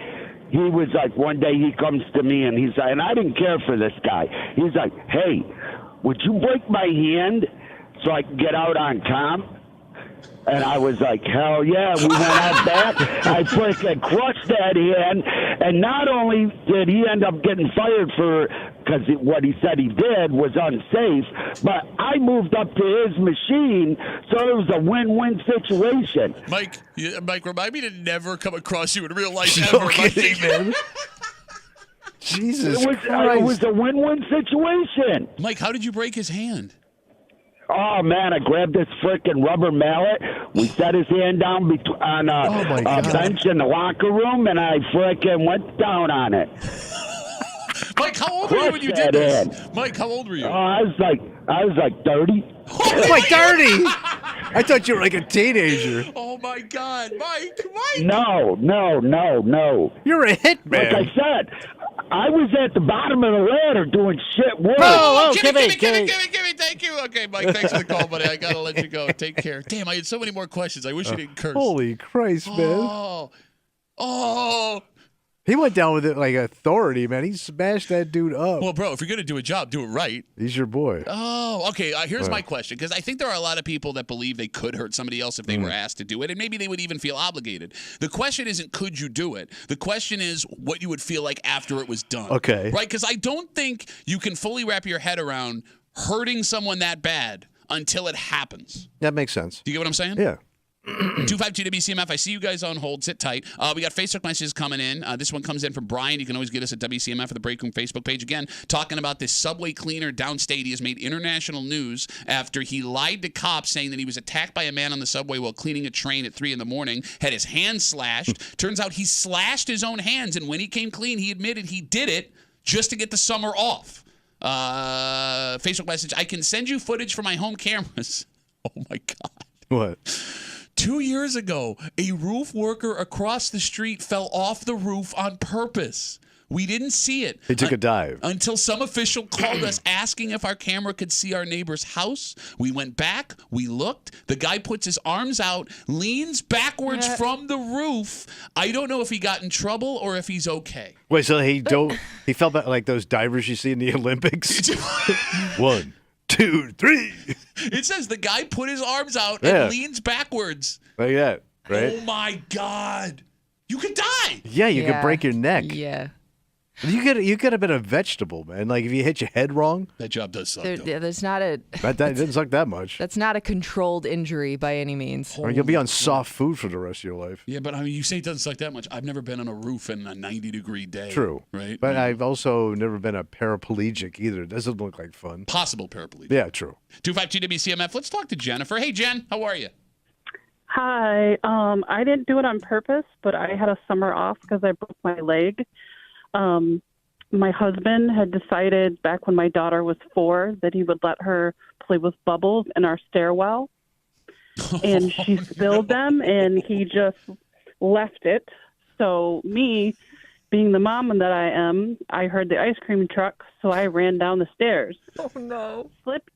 he was like, one day he comes to me and he's like, and I didn't care for this guy. He's like, hey, would you break my hand so I can get out on comp? And I was like, hell yeah. We went out back. I freaking crushed that hand. And not only did he end up getting fired because what he said he did was unsafe, but I moved up to his machine, so it was a win-win situation. Mike, remind me to never come across you in real life No ever. kidding, man. Jesus It Christ. was a win-win situation. Mike, how did you break his hand? Oh, man, I grabbed this freaking rubber mallet. We set his hand down on my a God. bench in the locker room, and I freaking went down on it. Mike, how old were you when you did this? Mike, how old were you? I was like 30. Like 30? I thought you were like a teenager. Oh, my God. Mike. No. You're a hitman. Like I said, I was at the bottom of the ladder doing shit work. Oh, Kimmy, Kimmy. thank you. Okay, Mike, thanks for the call, buddy. I got to let you go. Take care. Damn, I had so many more questions. I wish you didn't curse. Holy Christ, man. Oh. He went down with it like authority, man. He smashed that dude up. Well, bro, if you're going to do a job, do it right. He's your boy. Oh, okay. Here's my question, because I think there are a lot of people that believe they could hurt somebody else if they were asked to do it, and maybe they would even feel obligated. The question isn't could you do it. The question is what you would feel like after it was done. Okay. Right? Because I don't think you can fully wrap your head around hurting someone that bad until it happens. That makes sense. Do you get what I'm saying? Yeah. 252 WCMF. I see you guys on hold. Sit tight. We got Facebook messages coming in. This one comes in from Brian. You can always get us at WCMF at the Break Room Facebook page. Again, talking about this subway cleaner downstate. He has made international news after he lied to cops saying that he was attacked by a man on the subway while cleaning a train at 3 in the morning, had his hand slashed. Turns out he slashed his own hands, and when he came clean, he admitted he did it just to get the summer off. Facebook message. I can send you footage from my home cameras. Oh, my God. What? 2 years ago, a roof worker across the street fell off the roof on purpose. We didn't see it. He took a dive. Until some official called us asking if our camera could see our neighbor's house. We went back. We looked. The guy puts his arms out, leans backwards from the roof. I don't know if he got in trouble or if he's okay. Wait, so he fell back like those divers you see in the Olympics? 1, 2, 3. It says the guy put his arms out and leans backwards. Like that, right? Oh, my God. You could die. Yeah, you could break your neck. Yeah. You could have been a vegetable, man. Like if you hit your head wrong. That job does suck. There's not a. That didn't suck that much. That's not a controlled injury by any means. I mean, you'll be on soft food for the rest of your life. Yeah, but I mean, you say it doesn't suck that much. I've never been on a roof in a 90-degree day. True. Right? But I've also never been a paraplegic either. It doesn't look like fun. Possible paraplegic. Yeah, true. 252 WCMF. Let's talk to Jennifer. Hey, Jen. How are you? Hi. I didn't do it on purpose, but I had a summer off because I broke my leg. My husband had decided back when my daughter was 4 that he would let her play with bubbles in our stairwell. And she spilled them, and he just left it. So me, being the mom that I am, I heard the ice cream truck, so I ran down the stairs. Oh, no. Slipped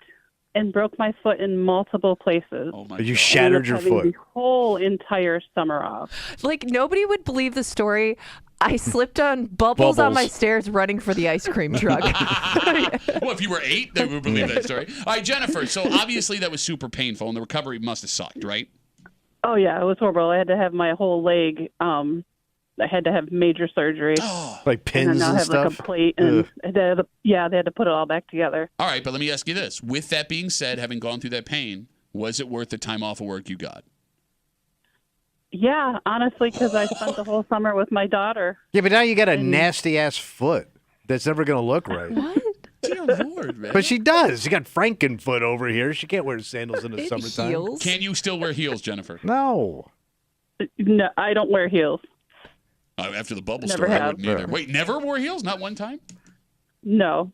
and broke my foot in multiple places. Oh, my You God. shattered your foot. The whole entire summer off. Like, nobody would believe the story. I slipped on bubbles on my stairs running for the ice cream truck. Well, if you were 8, they would believe that story. All right, Jennifer, so obviously that was super painful, and the recovery must have sucked, right? Oh, yeah, it was horrible. I had to have my whole leg, I had to have major surgery. Like pins and now I have stuff? like a plate. And they had to put it all back together. All right, but let me ask you this. With that being said, having gone through that pain, was it worth the time off of work you got? Yeah, honestly, because I spent the whole summer with my daughter. Yeah, but now you got a nasty-ass foot that's never going to look right. What? Dear Lord, man. But she does. She got Frankenfoot over here. She can't wear sandals in the It summertime. heals. Can you still wear heels, Jennifer? No. No, I don't wear heels. After the bubble Never story, I have. wouldn't either. Wait, never wore heels? Not one time? No,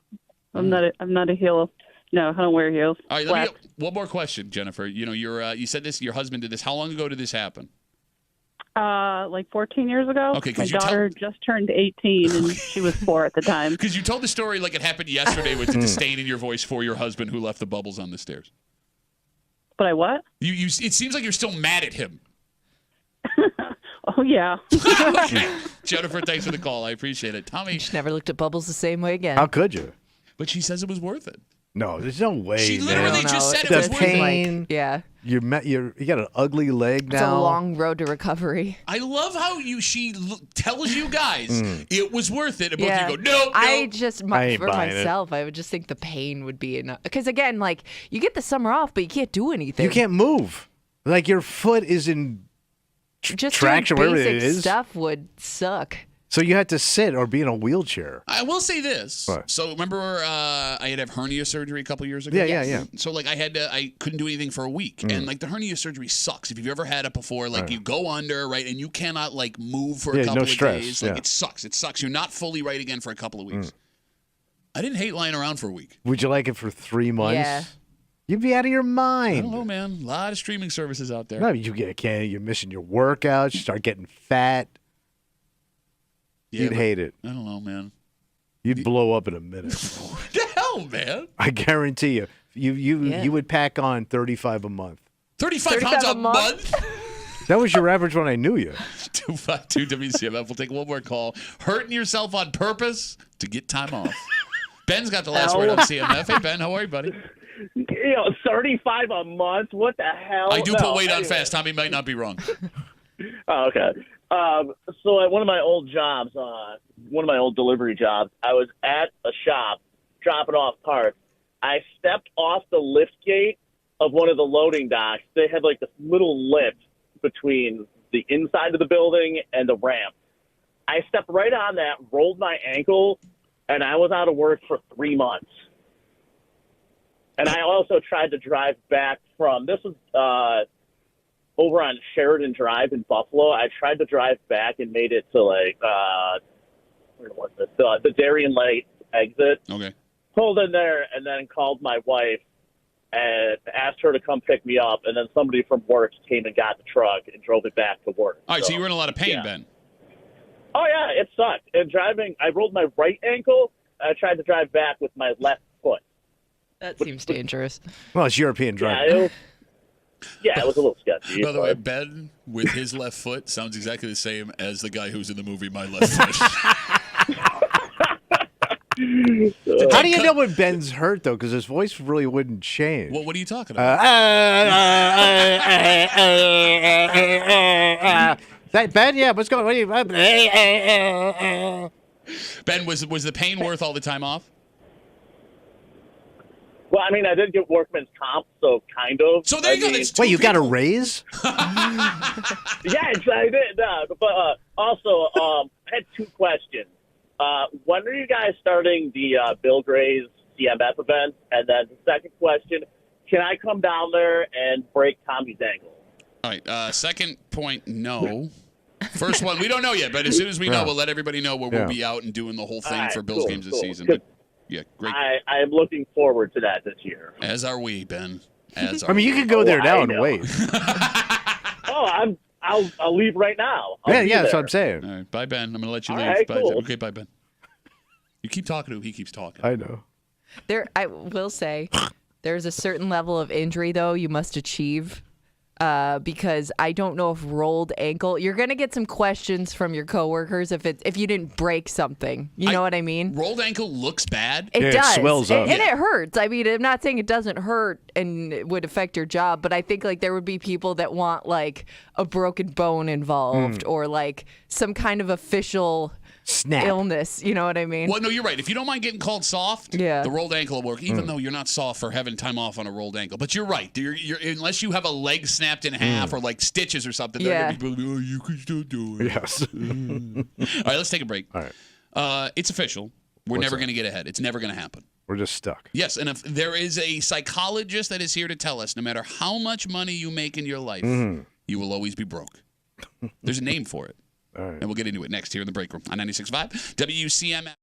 I'm not a heel. No, I don't wear heels. All right, Flat. one more question, Jennifer. You know, you said this. Your husband did this. How long ago did this happen? Like 14 years ago. Okay, 'cause my you daughter just turned 18, and she was 4 at the time. Because you told the story like it happened yesterday with the disdain in your voice for your husband who left the bubbles on the stairs. But I what? It seems like you're still mad at him. Oh, yeah. Okay. Jennifer, thanks for the call. I appreciate it. Tommy. She never looked at bubbles the same way again. How could you? But she says it was worth it. No, there's no way, She man. literally I don't just know. said it The was worth it. pain. Yeah. You got an ugly leg It's now. a long road to recovery. I love how she tells you guys it was worth it, and both Yeah. of you go, no. I just, I ain't for buying it. myself, I would just think the pain would be enough. Because again, like, you get the summer off, but you can't do anything. You can't move. Like your foot is in just traction, doing whatever it basic is. stuff would suck. So you had to sit or be in a wheelchair. I will say this. What? So remember, I had to have hernia surgery a couple years ago. Yeah. So like I couldn't do anything for a week, and like the hernia surgery sucks. If you've ever had it before, like you go under, right, and you cannot like move for a couple of stress, days. Like yeah. it sucks. It sucks. You're not fully right again for a couple of weeks. I didn't hate lying around for a week. Would you like it for 3 months? Yeah. You'd be out of your mind. I don't know, man. A lot of streaming services out there. No, you're missing your workouts. You start getting fat. Yeah, You'd but- hate it. I don't know, man. You'd blow up in a minute. What the hell, man? I guarantee you. You would pack on 35 a month. 35 pounds a month? That was your average when I knew you. 252 WCMF. We'll take one more call. Hurting yourself on purpose to get time off. Ben's got the last word on CMF. Hey, Ben, how are you, buddy? 35 a month? What the hell? I do put weight on fast. Tommy might not be wrong. Oh, okay. So at one of my old jobs, one of my old delivery jobs, I was at a shop dropping off parts. I stepped off the lift gate of one of the loading docks. They had like this little lip between the inside of the building and the ramp. I stepped right on that, rolled my ankle, and I was out of work for 3 months. And I also tried to drive back from, this was over on Sheridan Drive in Buffalo. I tried to drive back and made it to like, where was it? The Darien Lake exit. Okay. Pulled in there and then called my wife and asked her to come pick me up. And then somebody from work came and got the truck and drove it back to work. All right, so you were in a lot of pain, Ben. Oh, yeah, it sucked. And driving, I rolled my right ankle. I tried to drive back with my left foot. That seems dangerous. Well, it's European driving. Yeah, it was a little sketchy. By the way, Ben with his left foot sounds exactly the same as the guy who's in the movie My Left Foot. How do you know when Ben's hurt, though? Because his voice really wouldn't change. Well, what are you talking about? That Ben? Yeah, what's going on? Ben, was the pain worth all the time off? Well, I mean, I did get workman's comp, so kind of. So there you go. Wait, you got a raise? Yes, I did. But also, I had 2 questions. When are you guys starting the Bill Gray's CMF event? And then the second question, can I come down there and break Tommy's ankle? All right. Second point, no. First one, we don't know yet, but as soon as we know, we'll let everybody know where we'll be out and doing the whole thing for Bills games this season. But, yeah, great. I am looking forward to that this year. As are we, Ben. As are I mean, you we. could go there now and wait. I'll leave right now. Yeah, that's what I'm saying. All right, bye, Ben. I'm going to let you All leave. right, Bye. cool. Okay, bye, Ben. You keep talking to him, he keeps talking. I know. I will say, there's a certain level of injury though you must achieve, because I don't know if rolled ankle. You're gonna get some questions from your coworkers if you didn't break something. You know what I mean? Rolled ankle looks bad. It does. It swells up. And it hurts. I mean, I'm not saying it doesn't hurt and it would affect your job, but I think like there would be people that want like a broken bone involved or like some kind of official illness. You know what I mean? Well, no, you're right. If you don't mind getting called soft, the rolled ankle will work, even though you're not soft for having time off on a rolled ankle. But you're right. You're unless you have a leg snapped in half or like stitches or something, they're going to be people, you can still do it. Yes. All right, let's take a break. All right. It's official. We're never going to get ahead. It's never going to happen. We're just stuck. Yes, and if there is a psychologist that is here to tell us, no matter how much money you make in your life, you will always be broke. There's a name for it. All right. And we'll get into it next here in the break room on 96.5 WCMF.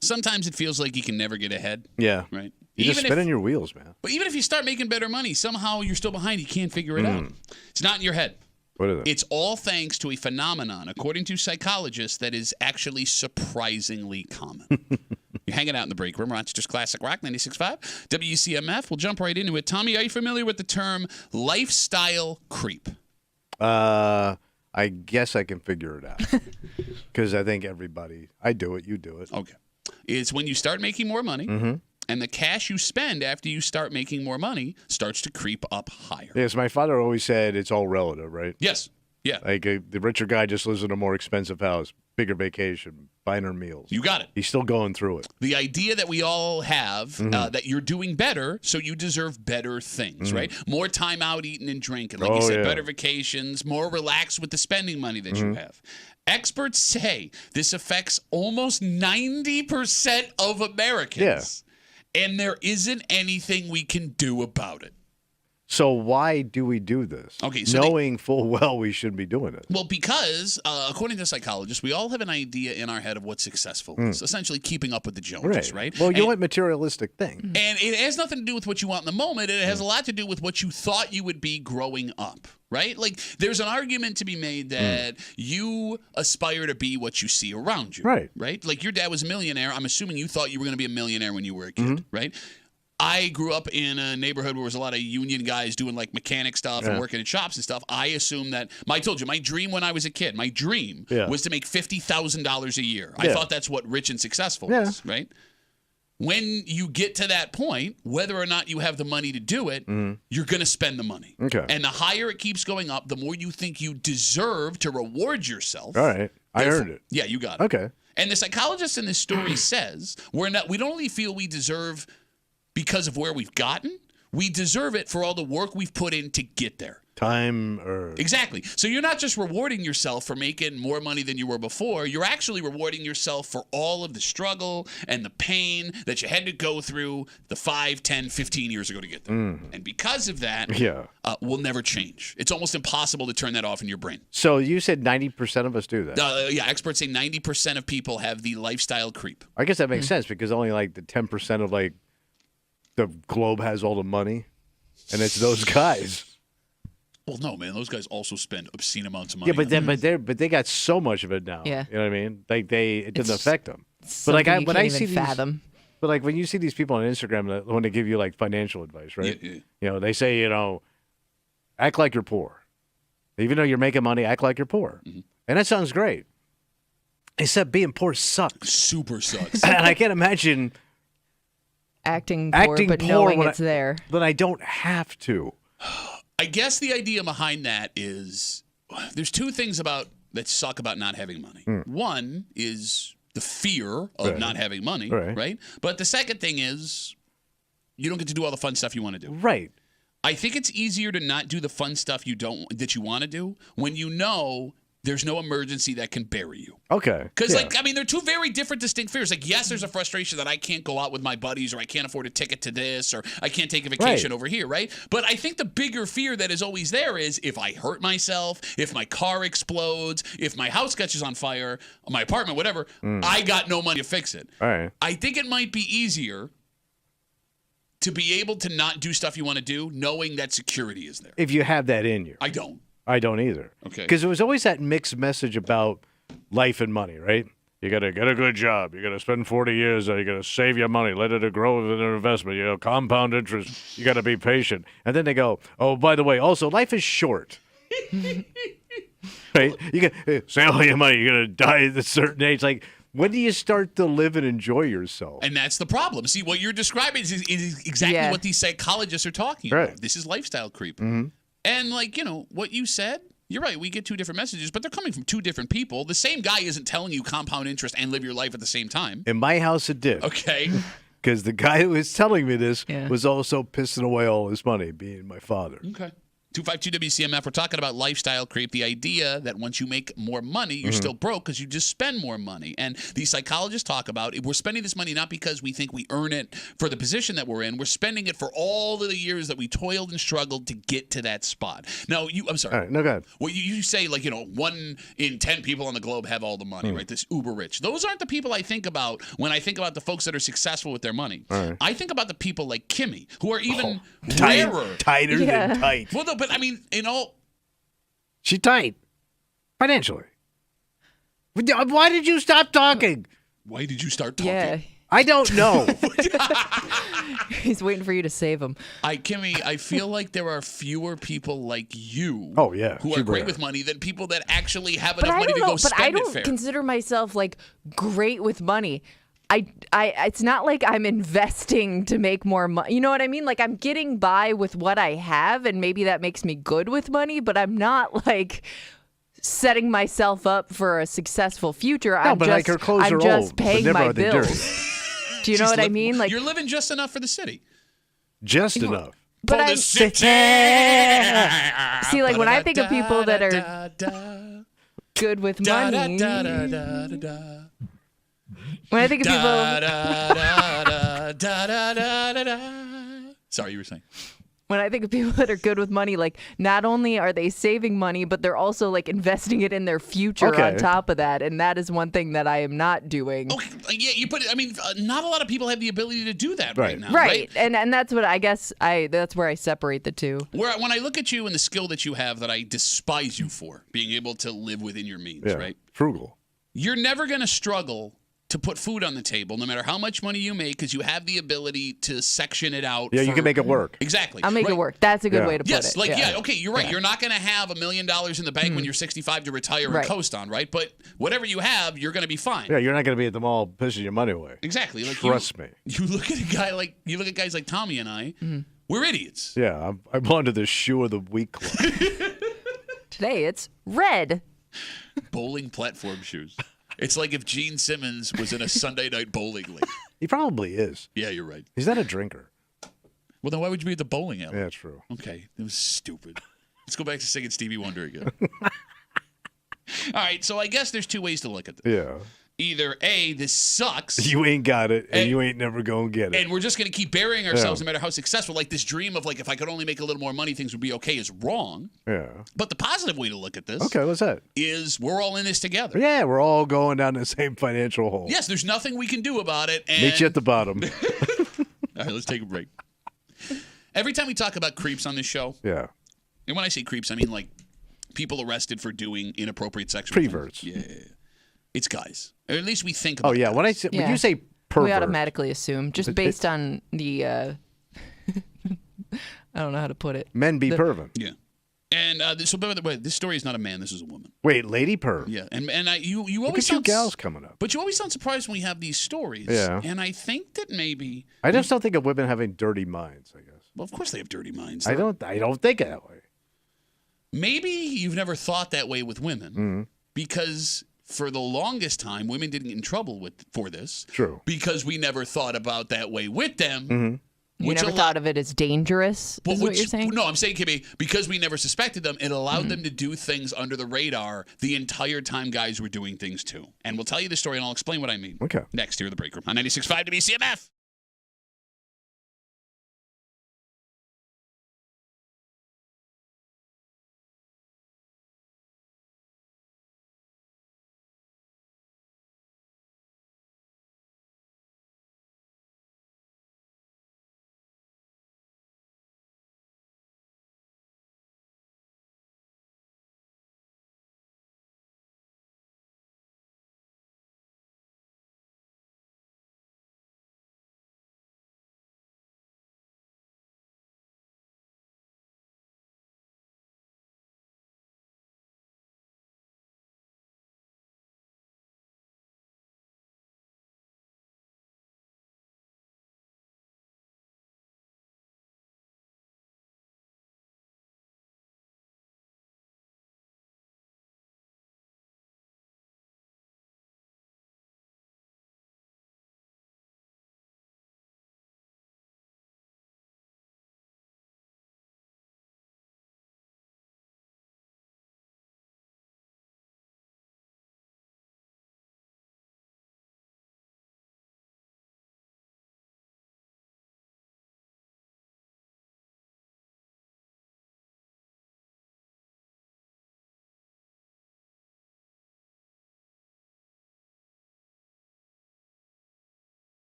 sometimes it feels like you can never get ahead. Yeah. Right. You're just spinning your wheels, man. But even if you start making better money, somehow you're still behind. You can't figure it out. It's not in your head. What is it? It's all thanks to a phenomenon, according to psychologists, that is actually surprisingly common. You're hanging out in the break room, Rochester's Classic Rock 96.5, WCMF. We'll jump right into it. Tommy, are you familiar with the term lifestyle creep? I guess I can figure it out. Because I think I do it, you do it. Okay. It's when you start making more money, and the cash you spend after you start making more money starts to creep up higher. Yes, my father always said it's all relative, right? Yes. Yeah. Like the richer guy just lives in a more expensive house, bigger vacation, finer meals. You got it. He's still going through it. The idea that we all have that you're doing better, so you deserve better things, right? More time out eating and drinking. Like you said, better vacations, more relaxed with the spending money that you have. Experts say this affects almost 90% of Americans. Yeah. And there isn't anything we can do about it. So why do we do this? Okay, so knowing full well we shouldn't be doing it. Well, because according to psychologists, we all have an idea in our head of what successful is. Essentially, keeping up with the Joneses, right? Well, you want materialistic thing, and it has nothing to do with what you want in the moment. It has a lot to do with what you thought you would be growing up. Right? Like, there's an argument to be made that you aspire to be what you see around you. Right. Right? Like, your dad was a millionaire. I'm assuming you thought you were going to be a millionaire when you were a kid. Right? I grew up in a neighborhood where there was a lot of union guys doing, like, mechanic stuff and working in shops and stuff. I assume that I told you, my dream when I was a kid, my dream was to make $50,000 a year. I thought that's what rich and successful was. Right? When you get to that point, whether or not you have the money to do it, you're going to spend the money. Okay. And the higher it keeps going up, the more you think you deserve to reward yourself. All right. I earned it. Yeah, you got it. Okay. And the psychologist in this story says we don't only feel we deserve because of where we've gotten, we deserve it for all the work we've put in to get there. Time earned. Exactly. So you're not just rewarding yourself for making more money than you were before. You're actually rewarding yourself for all of the struggle and the pain that you had to go through the 5, 10, 15 years ago to get there. And because of that, will never change. It's almost impossible to turn that off in your brain. So you said 90% of us do that. Yeah, experts say 90% of people have the lifestyle creep. I guess that makes sense because only like the 10% of like the globe has all the money, and it's those guys. Well, no, man. Those guys also spend obscene amounts of money. Yeah, but they got so much of it now. Yeah. You know what I mean? Like it doesn't affect them. But like when I see fathom. But like when you see these people on Instagram when they give you like financial advice, right? Yeah. You know, they say, act like you're poor. Even though you're making money, act like you're poor. And that sounds great. Except being poor sucks. Super sucks. And I can't imagine acting poor, but knowing it's there. But I don't have to. I guess the idea behind that is there's two things that suck about not having money. One is the fear of not having money, right? But the second thing is you don't get to do all the fun stuff you want to do. Right. I think it's easier to not do the fun stuff that you want to do when you know there's no emergency that can bury you. Okay. Because, they're two very different, distinct fears. Like, yes, there's a frustration that I can't go out with my buddies, or I can't afford a ticket to this, or I can't take a vacation over here, right? But I think the bigger fear that is always there is if I hurt myself, if my car explodes, if my house catches on fire, my apartment, whatever, I got no money to fix it. All right. I think it might be easier to be able to not do stuff you want to do, knowing that security is there. If you have that in you. I don't. I don't either. Okay. Because it was always that mixed message about life and money, right? You got to get a good job. You got to spend 40 years. You got to save your money. Let it grow with an investment. Compound interest. You got to be patient. And then they go, oh, by the way, also, life is short. Right? You got save all your money. You're going to die at a certain age. Like, when do you start to live and enjoy yourself? And that's the problem. See, what you're describing is exactly what these psychologists are talking about. This is lifestyle creep. And, what you said, you're right. We get two different messages, but they're coming from two different people. The same guy isn't telling you compound interest and live your life at the same time. In my house, it did. Okay. Because the guy who was telling me this was also pissing away all his money, being my father. Okay. 252 WCMF, we're talking about lifestyle creep, the idea that once you make more money, you're still broke because you just spend more money. And these psychologists talk about we're spending this money not because we think we earn it for the position that we're in. We're spending it for all of the years that we toiled and struggled to get to that spot. Now, I'm sorry. All right, no, go ahead. Well, you say, 1 in 10 people on the globe have all the money, right? This uber rich. Those aren't the people I think about when I think about the folks that are successful with their money. Right. I think about the people like Kimmy, who are even rarer. Tighter than tight. Well, no, but I mean, She's tight. Financially. Why did you stop talking? Why did you start talking? Yeah. I don't know. He's waiting for you to save him. Kimmy, I feel like there are fewer people like you Oh, yeah. who are great with money than people that actually have But enough I money don't to know. go But spend I it don't fair. consider myself like great with money. It's not like I'm investing to make more money. You know what I mean? Like I'm getting by with what I have, and maybe that makes me good with money. But I'm not like setting myself up for a successful future. No, but like her clothes I'm are just old, but paying never my are they bills. dirty. Do you know what I mean? Like you're living just enough for the city. Just enough. But For the I'm city. See, like when I think of people that are good with money, when I think of people, Sorry, you were saying. when I think of people that are good with money, like not only are they saving money, but they're also like investing it in their future on top of that, and that is one thing that I am not doing. Okay, yeah, you put it. I mean, not a lot of people have the ability to do that right now. Right, and that's what I guess that's where I separate the two. When I look at you and the skill that you have, that I despise you for being able to live within your means, right? Frugal. You're never going to struggle to put food on the table, no matter how much money you make, because you have the ability to section it out. Yeah, you can make it work. Exactly. I'll make it work. That's a good way to put it. Yes, okay, you're right. You're not going to have $1 million in the bank when you're 65 to retire and coast on, right? But whatever you have, you're going to be fine. Yeah, you're not going to be at the mall pissing your money away. Exactly. Like Trust me. You look at guys like Tommy and I. We're idiots. Yeah, I'm onto the shoe of the week club. Today it's red. Bowling platform shoes. It's like if Gene Simmons was in a Sunday night bowling league. He probably is. Yeah, you're right. He's not a drinker. Well, then why would you be at the bowling alley? Yeah, that's true. Okay, it was stupid. Let's go back to singing Stevie Wonder again. All right, so I guess there's two ways to look at this. Yeah. Either A, this sucks. You ain't got it, and you ain't never going to get it. And we're just going to keep burying ourselves no matter how successful. Like this dream of like, if I could only make a little more money, things would be okay is wrong. Yeah. But the positive way to look at this what's that? Is we're all in this together. Yeah, we're all going down the same financial hole. Yes, there's nothing we can do about it. And Meet you at the bottom. All right, let's take a break. Every time we talk about creeps on this show, yeah. And when I say creeps, I mean like people arrested for doing inappropriate sexual Preverts. things. Yeah. It's guys. Or at least we think about it. Oh, yeah. When you say pervert. We automatically assume, just based on the, I don't know how to put it. Men be pervin. Yeah. And so, by the way, this story is not a man. This is a woman. Wait, lady perv. Yeah. And you always Look at sound... you gals coming up. But you always sound surprised when we have these stories. Yeah. And I think that maybe... I just don't think of women having dirty minds, I guess. Well, of course they have dirty minds. I don't think of that way. Maybe you've never thought that way with women because... For the longest time, women didn't get in trouble for this. True. Because we never thought about that way with them. Mm-hmm. You never thought of it as dangerous, is what you're saying? No, I'm saying, Kimmy, because we never suspected them, it allowed them to do things under the radar the entire time guys were doing things too. And we'll tell you the story and I'll explain what I mean. Okay. Next here at the break room on 96.5 WCMF.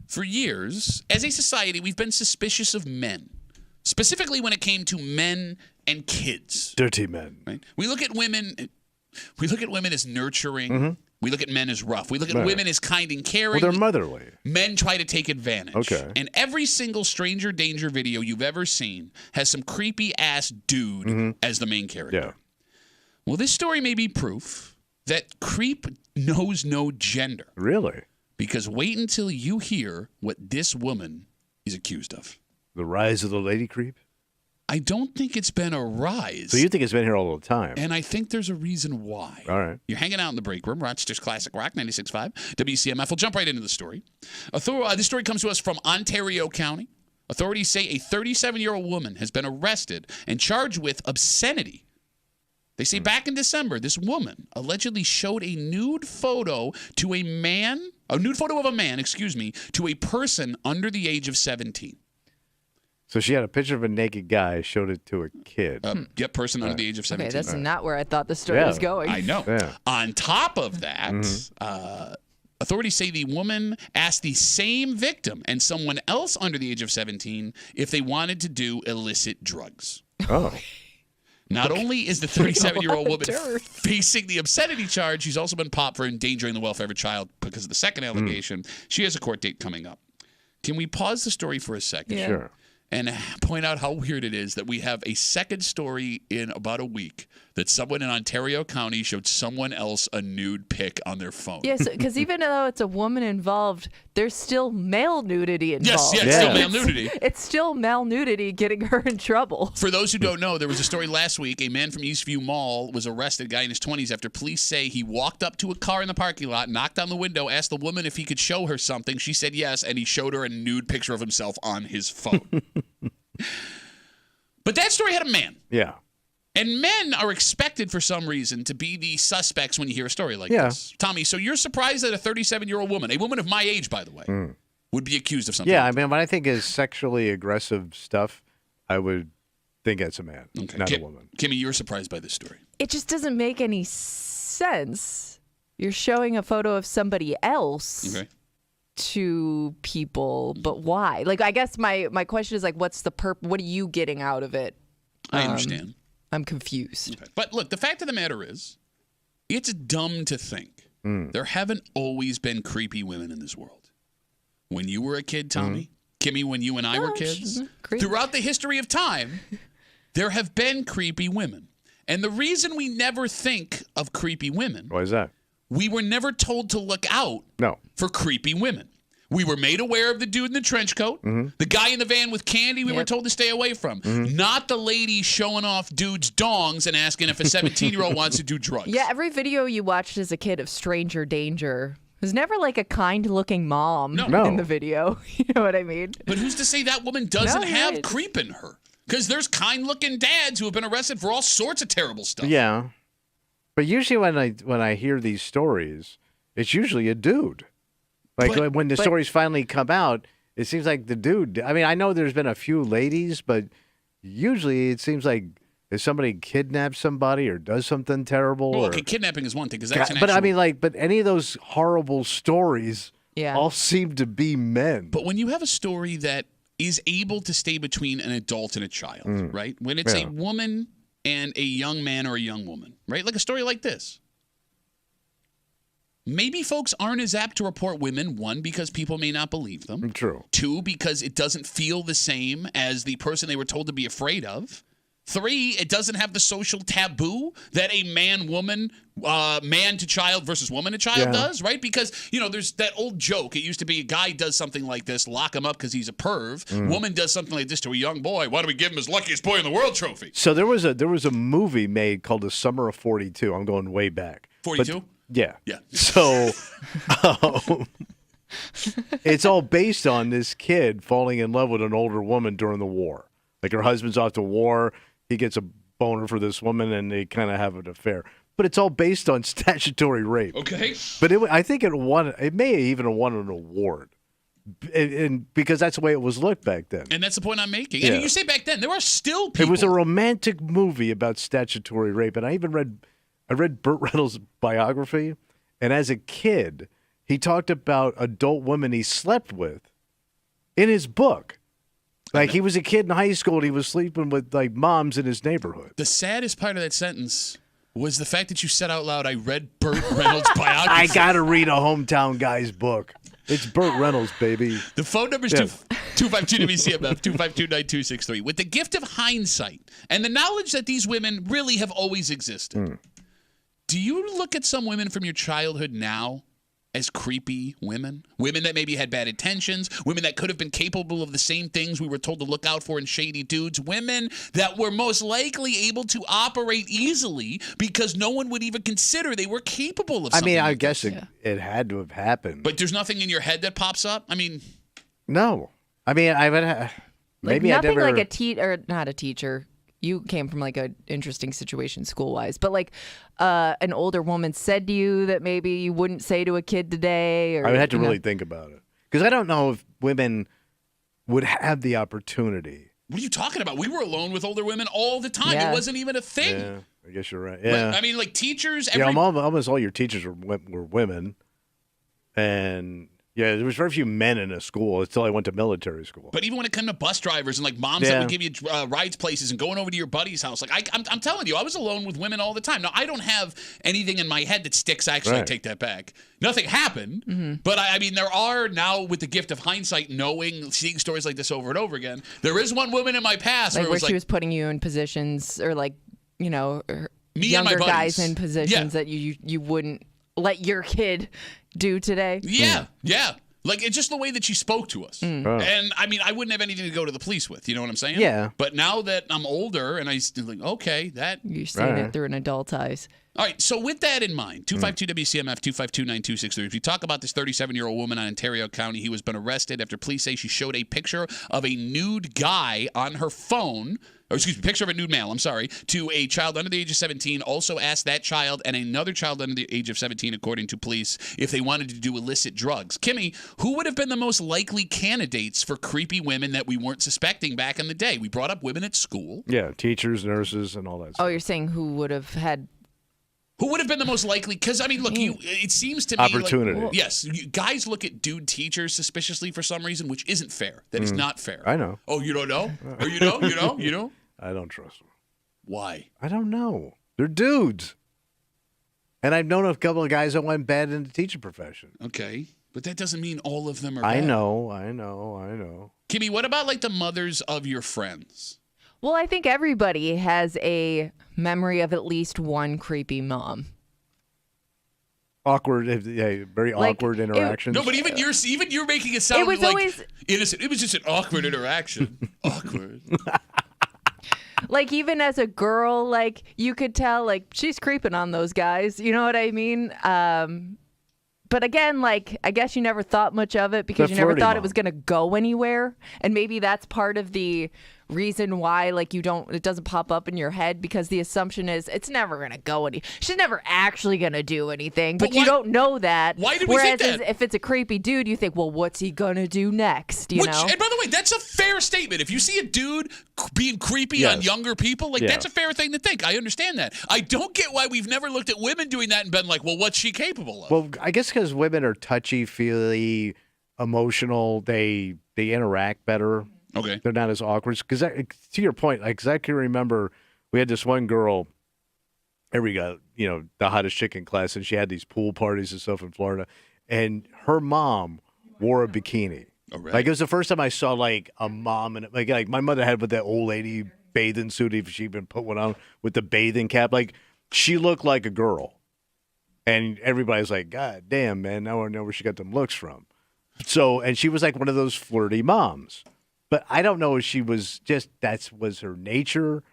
For years, as a society, we've been suspicious of men, specifically when it came to men and kids. Dirty men. Right? We look at women as nurturing. We look at men as rough. We look at women as kind and caring. Well, they're motherly. Men try to take advantage. Okay. And every single stranger danger video you've ever seen has some creepy ass dude as the main character. Yeah. Well, this story may be proof that creep knows no gender. Really? Because wait until you hear what this woman is accused of. The rise of the lady creep? I don't think it's been a rise. So you think it's been here all the time? And I think there's a reason why. All right. You're hanging out in the break room, Rochester's Classic Rock 96.5, WCMF. We'll jump right into the story. This story comes to us from Ontario County. Authorities say a 37-year-old woman has been arrested and charged with obscenity. They say back in December, this woman allegedly showed a nude photo of a man, to a person under the age of 17. So she had a picture of a naked guy, showed it to a kid. Yep, person under the age of 17. Okay, that's not where I thought the story was going. I know. Yeah. On top of that, authorities say the woman asked the same victim and someone else under the age of 17 if they wanted to do illicit drugs. Oh. Not only is the 37-year-old woman facing the obscenity charge, she's also been popped for endangering the welfare of a child because of the second allegation. She has a court date coming up. Can we pause the story for a second? Yeah. Sure. And point out how weird it is that we have a second story in about a week that someone in Ontario County showed someone else a nude pic on their phone. Yes, because even though it's a woman involved, there's still male nudity involved. Yes, still male nudity. It's still male nudity getting her in trouble. For those who don't know, there was a story last week. A man from Eastview Mall was arrested, a guy in his 20s, after police say he walked up to a car in the parking lot, knocked on the window, asked the woman if he could show her something. She said yes, and he showed her a nude picture of himself on his phone. But that story had a man. Yeah. And men are expected, for some reason, to be the suspects when you hear a story like this. Tommy, so you're surprised that a 37-year-old woman, a woman of my age, by the way, would be accused of something Yeah, like I mean, when I think of sexually aggressive stuff, I would think it's a man, not a woman. Kimmy, you're surprised by this story. It just doesn't make any sense. You're showing a photo of somebody else to people, but why? Like, I guess my question is, like, what's the what are you getting out of it? I understand. I'm confused. Okay. But look, the fact of the matter is, it's dumb to think there haven't always been creepy women in this world. When you were a kid, Tommy, Kimmy, when you and I were kids, throughout the history of time, there have been creepy women. And the reason we never think of creepy women, Why is that? we were never told to look out for creepy women. We were made aware of the dude in the trench coat, the guy in the van with candy we were told to stay away from, not the lady showing off dudes' dongs and asking if a 17-year-old wants to do drugs. Yeah, every video you watched as a kid of stranger danger was never like a kind-looking mom in the video. You know what I mean? But who's to say that woman doesn't have creep in her? Because there's kind-looking dads who have been arrested for all sorts of terrible stuff. Yeah. But usually when I hear these stories, it's usually a dude. Like when the stories finally come out, it seems like the dude. I mean, I know there's been a few ladies, but usually it seems like if somebody kidnaps somebody or does something terrible. Well, okay, kidnapping is one thing because that's an But actual... I mean, but any of those horrible stories all seem to be men. But when you have a story that is able to stay between an adult and a child, right? When it's a woman and a young man or a young woman, right? Like a story like this. Maybe folks aren't as apt to report women, one, because people may not believe them. True. Two, because it doesn't feel the same as the person they were told to be afraid of. Three, it doesn't have the social taboo that a man-woman, man to child versus woman to child does, right? Because, you know, there's that old joke. It used to be a guy does something like this, lock him up because he's a perv. Woman does something like this to a young boy. Why do we give him his luckiest boy in the world trophy? So there was a movie made called The Summer of 42. I'm going way back. 42? Yeah. Yeah. So it's all based on this kid falling in love with an older woman during the war. Like her husband's off to war. He gets a boner for this woman, and they kind of have an affair. But it's all based on statutory rape. Okay. But I think it may even have won an award. And because that's the way it was looked back then. And that's the point I'm making. And you say back then, there are still people. It was a romantic movie about statutory rape. And I even read Burt Reynolds' biography. And as a kid, he talked about adult women he slept with in his book. Like, he was a kid in high school and he was sleeping with, like, moms in his neighborhood. The saddest part of that sentence was the fact that you said out loud, I read Burt Reynolds' biography. I got to read a hometown guy's book. It's Burt Reynolds, baby. The phone number is 252-WCMF, 252-9263. With the gift of hindsight and the knowledge that these women really have always existed, do you look at some women from your childhood now as creepy women? Women that maybe had bad intentions, women that could have been capable of the same things we were told to look out for in shady dudes, women that were most likely able to operate easily because no one would even consider they were capable of something. I guess it had to have happened. But there's nothing in your head that pops up? No. I would maybe like nothing I never... like or not a teacher. You came from like an interesting situation school-wise, but like an older woman said to you that maybe you wouldn't say to a kid today? Or, I would have to really think about it. Because I don't know if women would have the opportunity. What are you talking about? We were alone with older women all the time. Yeah. It wasn't even a thing. Yeah, I guess you're right. Yeah. Like teachers. Almost all your teachers were women. And... yeah, there was very few men in a school until I went to military school. But even when it came to bus drivers and like moms that would give you rides places and going over to your buddy's house, like I'm telling you, I was alone with women all the time. Now, I don't have anything in my head that sticks. Actually, I take that back. Nothing happened. But there are now, with the gift of hindsight, seeing stories like this over and over again, there is one woman in my past where she was was putting you in positions or like, me younger and my guys in positions that you wouldn't let your kid do today. Yeah. Like, it's just the way that she spoke to us. And, I wouldn't have anything to go to the police with. You know what I'm saying? Yeah. But now that I'm older and okay, that... You're seeing it through an adult eyes. All right, so with that in mind, 252-WCMF, 252-9263. If you talk about this 37-year-old woman in Ontario County who has been arrested after police say she showed a picture of a nude guy on her phone... picture of a nude male, to a child under the age of 17, also asked that child and another child under the age of 17, according to police, if they wanted to do illicit drugs. Kimmy, who would have been the most likely candidates for creepy women that we weren't suspecting back in the day? We brought up women at school. Yeah, teachers, nurses, and all that stuff. Oh, you're saying who would have had... Who would have been the most likely? Because, look, it seems to me opportunity. Like, yes, guys look at dude teachers suspiciously for some reason, which isn't fair. That is not fair. I know. Oh, you don't know? Or you know? You know? I don't trust them. Why? I don't know. They're dudes. And I've known a couple of guys that went bad in the teaching profession. Okay. But that doesn't mean all of them are I bad. know. Kimmy, what about like the mothers of your friends? Well, I think everybody has a memory of at least one creepy mom. Awkward, very awkward interactions. No, but even you're making it sound innocent. It was just an awkward interaction. Awkward. Like, even as a girl, like, you could tell, like, she's creeping on those guys. You know what I mean? But again, like, I guess you never thought much of it because you never thought it was going to go anywhere. And maybe that's part of the reason why, like, it doesn't pop up in your head, because the assumption is it's never going to go she's never actually going to do anything, but you don't know that. Why did we think that? Whereas if it's a creepy dude, you think, well, what's he going to do next, you know? And by the way, that's a fair statement. If you see a dude being creepy on younger people, that's a fair thing to think. I understand that. I don't get why we've never looked at women doing that and been like, well, what's she capable of? Well, I guess because women are touchy-feely, emotional, they interact better. Okay. They're not as awkward. Because to your point, because I can remember we had this one girl, we got, the hottest chick in class, and she had these pool parties and stuff in Florida, and her mom wore a bikini. Oh, really? Like, it was the first time I saw, like, a mom, and like my mother had with that old lady bathing suit, if she'd been put one on, with the bathing cap. Like, she looked like a girl. And everybody's like, God damn, man, now I know where she got them looks from. So, and she was like one of those flirty moms. But I don't know if she was was her nature.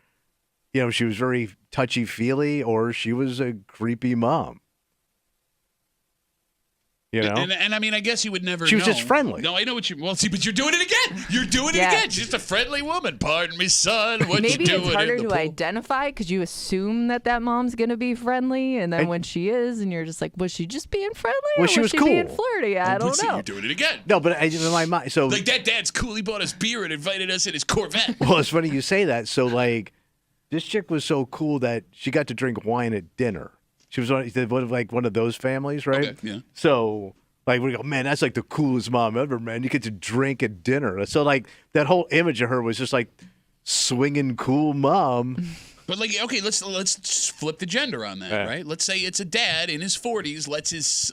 She was very touchy-feely, or she was a creepy mom. And I guess you would never know. She was just friendly. No, I know what you... Well, see, but you're doing it again. You're doing it again. She's just a friendly woman. Pardon me, son. What Maybe you doing it's harder in the to pool? identify because you assume that mom's going to be friendly, and then when she is, and you're just like, was she just being friendly, or she was she cool. being flirty? I don't know. You're doing it again. No, but in my mind... So, like, that dad's cool. He bought us beer and invited us in his Corvette. Well, it's funny you say that. So, like, this chick was so cool that she got to drink wine at dinner. She was one of those families, right? Okay, yeah. So Like we go, man, that's like the coolest mom ever, man. You get to drink at dinner. So like that whole image of her was just like swinging cool mom. But like, okay, let's just flip the gender on that, right? Let's say it's a dad in his 40s, lets his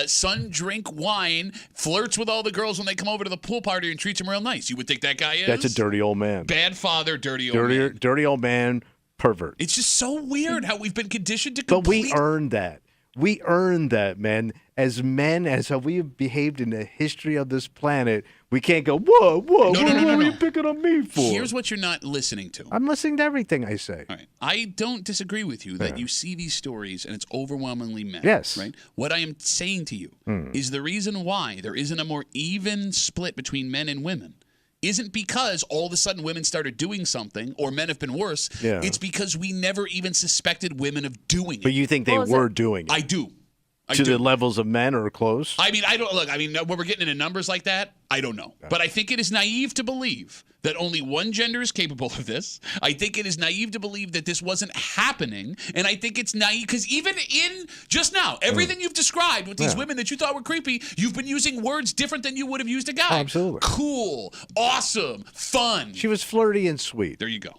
son drink wine, flirts with all the girls when they come over to the pool party, and treats them real nice. You would think that guy is? That's a dirty old man. Bad father, dirty old man. Dirty old man, pervert. It's just so weird how we've been conditioned to But we earned that. We earned that, man. As men, as how we have behaved in the history of this planet, we can't go, whoa, what are you picking on me for? Here's what you're not listening to. I'm listening to everything I say. All right. I don't disagree with you that you see these stories and it's overwhelmingly men. Yes. Right? What I am saying to you is the reason why there isn't a more even split between men and women isn't because all of a sudden women started doing something or men have been worse. Yeah. It's because we never even suspected women of doing it. But you think they were doing it? I do. To the levels of men or close? I mean, I don't look. I mean, when we're getting into numbers like that, I don't know. But I think it is naive to believe that only one gender is capable of this. I think it is naive to believe that this wasn't happening. And I think it's naive because even in just now, everything you've described with these women that you thought were creepy, you've been using words different than you would have used a guy. Oh, absolutely. Cool, awesome, fun. She was flirty and sweet. There you go.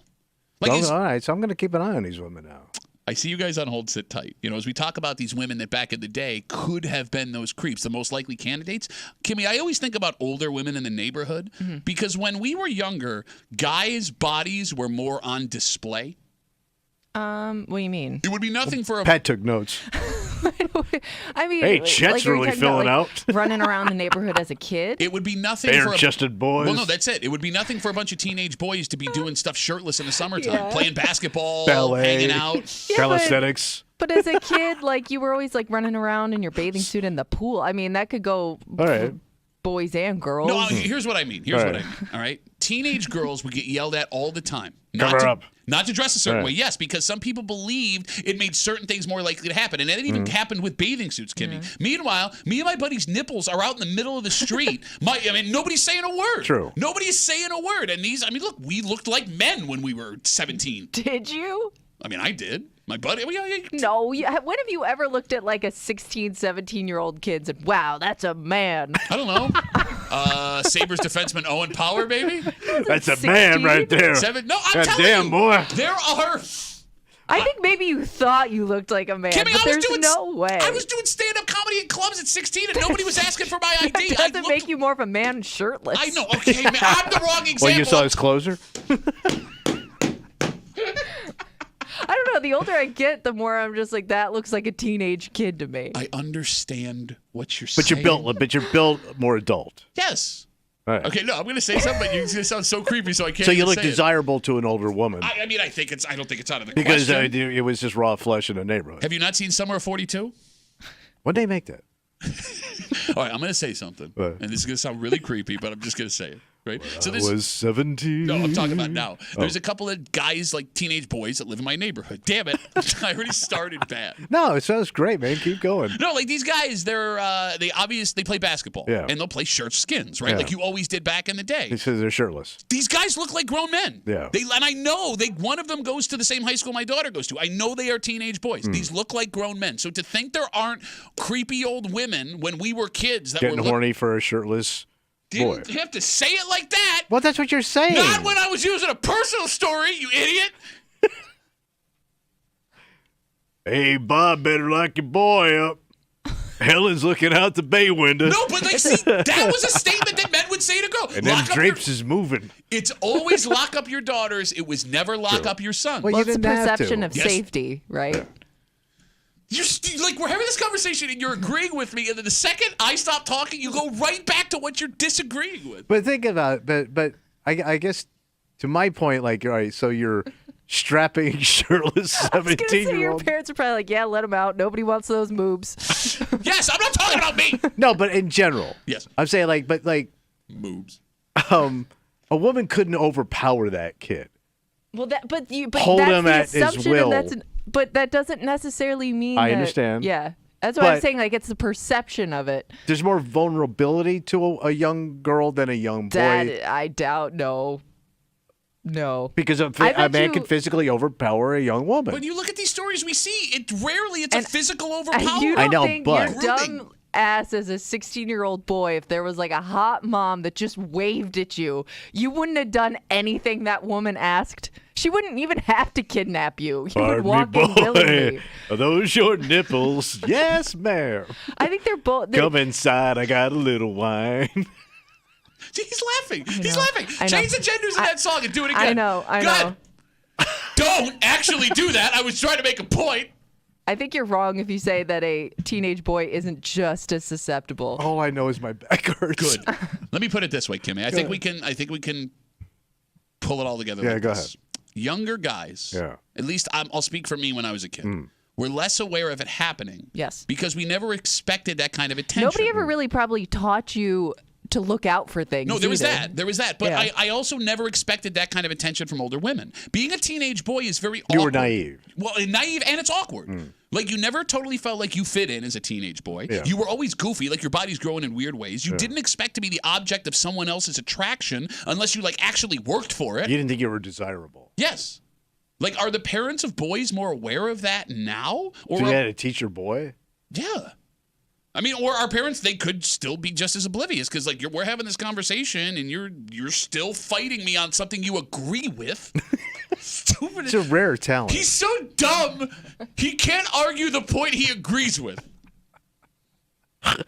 All right, so I'm going to keep an eye on these women now. I see you guys on hold. Sit tight. You know, as we talk about these women that back in the day could have been those creeps, the most likely candidates. Kimmy, I always think about older women in the neighborhood because when we were younger, guys' bodies were more on display. What do you mean? It would be nothing for a Pat took notes. I mean, hey, Chet's really filling out. Running around the naiborhood as a kid. It would be nothing for bare-chested boys. Well, no, that's it. It would be nothing for a bunch of teenage boys to be doing stuff shirtless in the summertime, playing basketball, ballet, hanging out, calisthenics. But as a kid, like you were always like running around in your bathing suit in the pool. I mean, that could go boys and girls. No, here's what I mean. All right. Teenage girls would get yelled at all the time. Not to dress a certain way, yes, because some people believed it made certain things more likely to happen. And that even happened with bathing suits, Kimmy. Meanwhile, me and my buddy's nipples are out in the middle of the street. Nobody's saying a word. True. Nobody's saying a word. And look, we looked like men when we were 17. Did you? I mean, I did. My buddy. No. When have you ever looked at like a 16, 17-year-old kid and said, wow, that's a man? I don't know. Sabres defenseman Owen Power, baby. That's a man right there. No, I'm telling you. Boy. There are... I think maybe you thought you looked like a man, Kimmy, but there's no way. I was doing stand-up comedy in clubs at 16, and nobody was asking for my ID. That doesn't make you more of a man shirtless. I know. Okay, man, I'm the wrong example. Well, you saw his closer? I don't know. The older I get, the more I'm just like, that looks like a teenage kid to me. I understand what you're saying. But you're built more adult. Yes. Right. Okay, no, I'm going to say something, but you're going to sound so creepy, so I can't. So you look say desirable to an older woman. I mean, I don't think it's out of the because question. It was just raw flesh in the neighborhood. Have you not seen Summer of 42? When did they make that? All right, I'm going to say something, and this is going to sound really creepy, but I'm just going to say it. Right? So I was 17. No, I'm talking about now. There's a couple of guys, like teenage boys, that live in my neighborhood. Damn it. I already started bad. No, it sounds great, man. Keep going. No, like these guys, they play basketball. Yeah. And they'll play shirt skins, right? Yeah. Like you always did back in the day. Because they're shirtless. These guys look like grown men. Yeah. And I know one of them goes to the same high school my daughter goes to. I know they are teenage boys. These look like grown men. So to think there aren't creepy old women when we were kids that getting horny for a shirtless boy. Didn't have to say it like that. Well, that's what you're saying. Not when I was using a personal story, you idiot. Hey, Bob, better lock your boy up. Helen's looking out the bay window. No, but see, that was a statement that men would say to girls. And then drapes is moving. It's always lock up your daughters. It was never lock up your son. Well, it's a perception of safety, right? Yeah. We're having this conversation and you're agreeing with me, and then the second I stop talking, you go right back to what you're disagreeing with. But think about it. But I guess to my point, all right, so you're strapping shirtless 17-year-old. Your parents are probably like, yeah, let them out. Nobody wants those moobs. Yes, I'm not talking about me. No, but in general. Yes. I'm saying moobs. A woman couldn't overpower that kid. Well, but hold that's him the at assumption, his will. But that doesn't necessarily mean. I understand. Yeah, that's what I'm saying. Like it's the perception of it. There's more vulnerability to a young girl than a young boy. That I doubt. No. Because a man can physically overpower a young woman. When you look at these stories we see, it's a physical overpower. You don't think you're dumb ass as a 16-year-old boy if there was like a hot mom that just waved at you. You wouldn't have done anything that woman asked. She wouldn't even have to kidnap you. You would walk in willingly. Are those your nipples? Yes, ma'am. I think they're both. Come inside. I got a little wine. He's laughing. He's laughing. Change the genders in that song and do it again. I know. Good. Don't actually do that. I was trying to make a point. I think you're wrong if you say that a teenage boy isn't just as susceptible. All I know is my back hurts. Good. Let me put it this way, Kimmy. I think we can pull it all together. Yeah, like go this. ahead. Younger guys, at least I'll speak for me when I was a kid, were less aware of it happening. Yes. Because we never expected that kind of attention. Nobody ever really probably taught you to look out for things. No, there was either. that. There was that. But I also never expected that kind of attention from older women. Being a teenage boy is very awkward. You were naive. Well, naive, and it's awkward. Like, you never totally felt like you fit in as a teenage boy. Yeah. You were always goofy, like your body's growing in weird ways. You didn't expect to be the object of someone else's attraction unless you, like, actually worked for it. You didn't think you were desirable. Yes. Like, are the parents of boys more aware of that now? Or So you had to teach your boy? Yeah. I mean, or our parents, they could still be just as oblivious because, like, we're having this conversation and you're still fighting me on something you agree with. Stupid. It's a rare talent. He's so dumb, he can't argue the point he agrees with.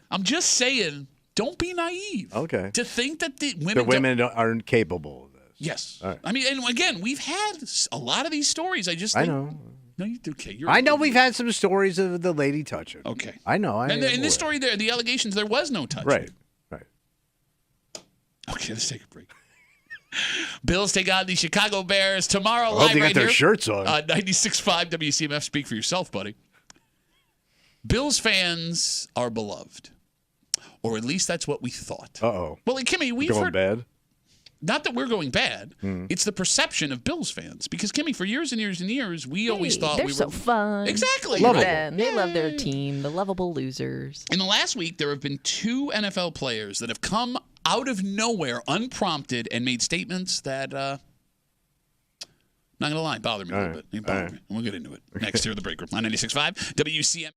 I'm just saying, don't be naive. Okay. To think that the women, The women aren't capable of this. Yes. All right. I mean, and again, we've had a lot of these stories. I just I think, know. No, you do. Okay, I know we've had some stories of the lady touching. Okay. I know. And in this story, the allegations, there was no touching. Right. Okay, let's take a break. Bills take on the Chicago Bears tomorrow. I hope live they got right their here. shirts on. 96.5 WCMF. Speak for yourself, buddy. Bills fans are beloved, or at least that's what we thought. Uh-oh. Well, Kimmy, we've Going heard. bad? Not that we're going bad. It's the perception of Bills fans. Because, Kimmy, for years and years and years, we always thought they're we were so fun. Exactly. Love right. them. They love their team, the lovable losers. In the last week, there have been 2 NFL players that have come out of nowhere, unprompted, and made statements that, not going to lie, bother me a little bit. They bother me. We'll get into it next here at the break room on 96.5 WCMF.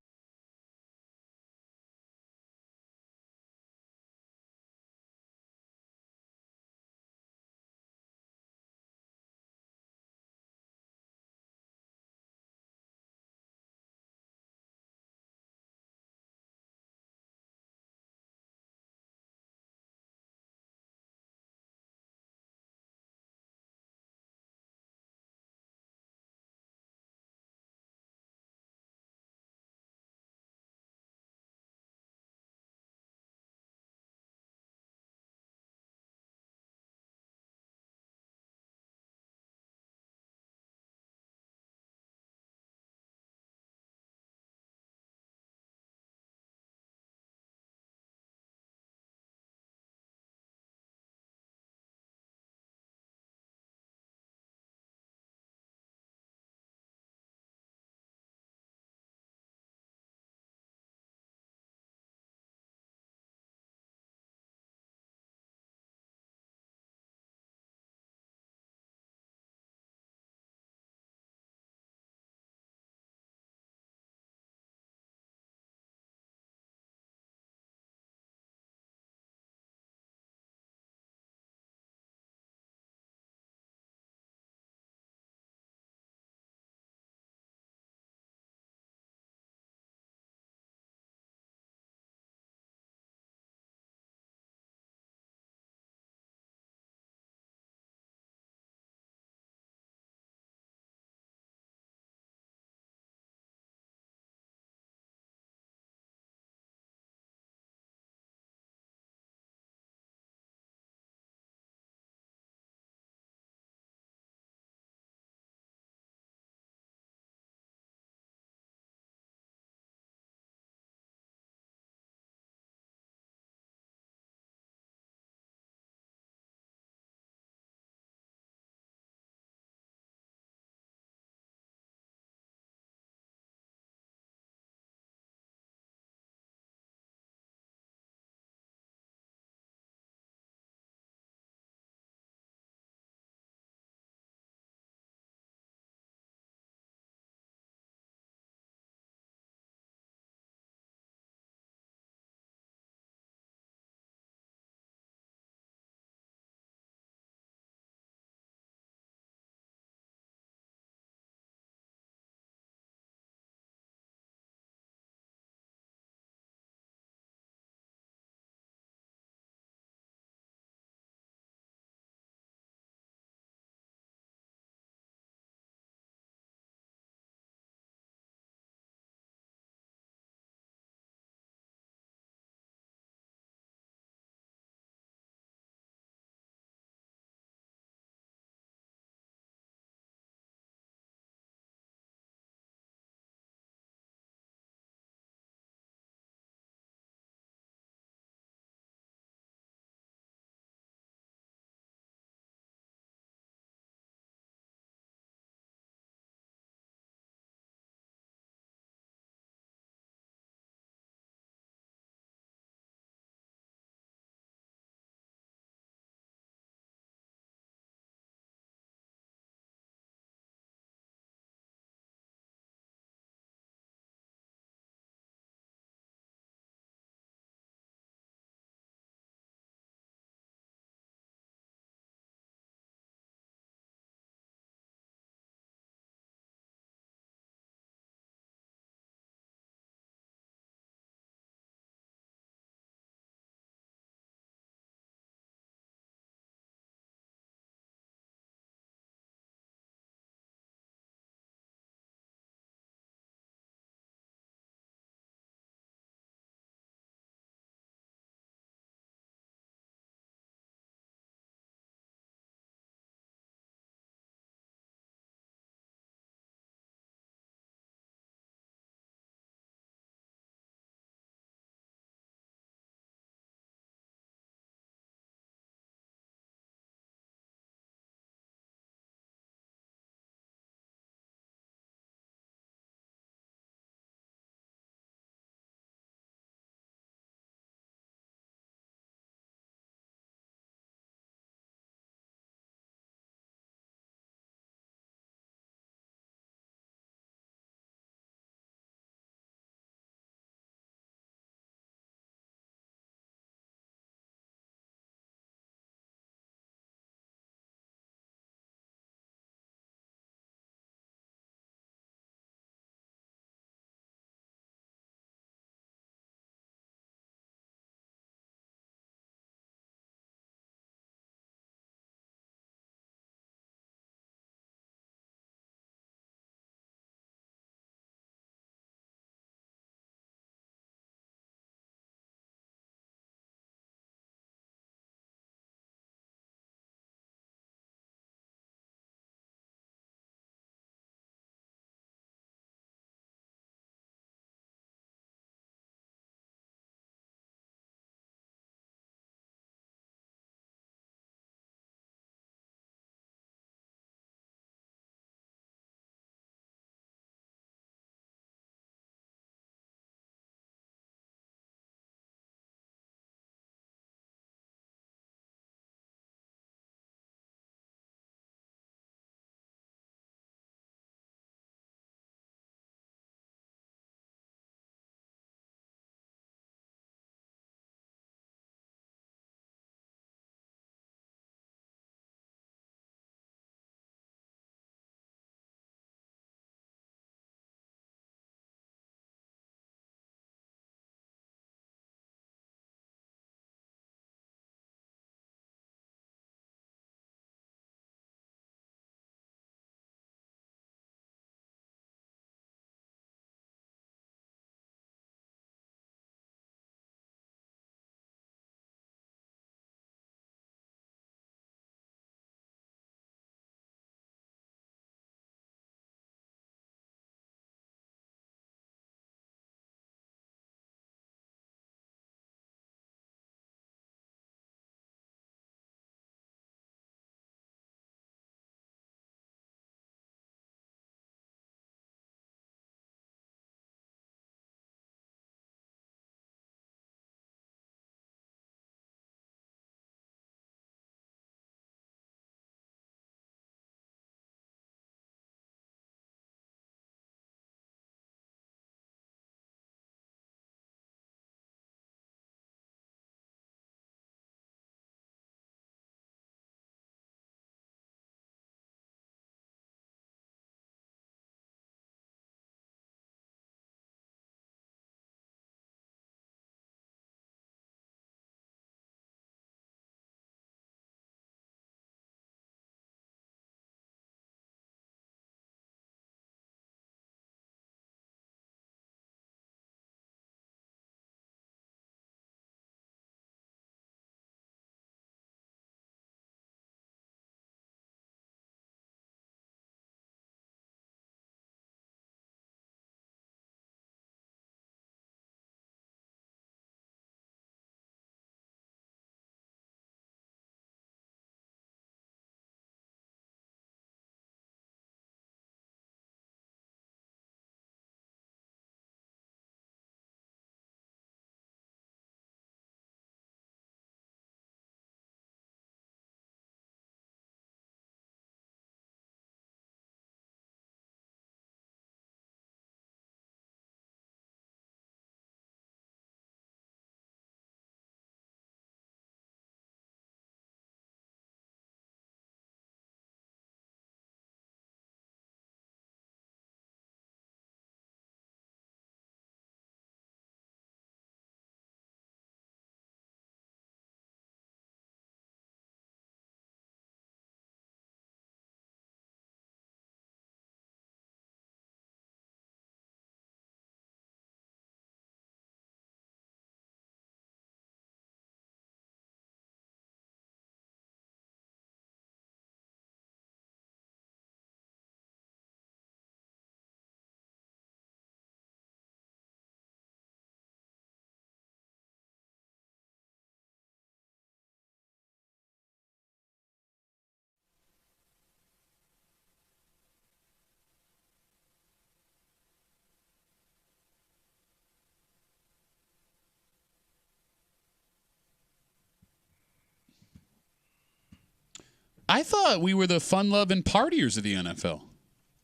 I thought we were the fun-loving partiers of the NFL.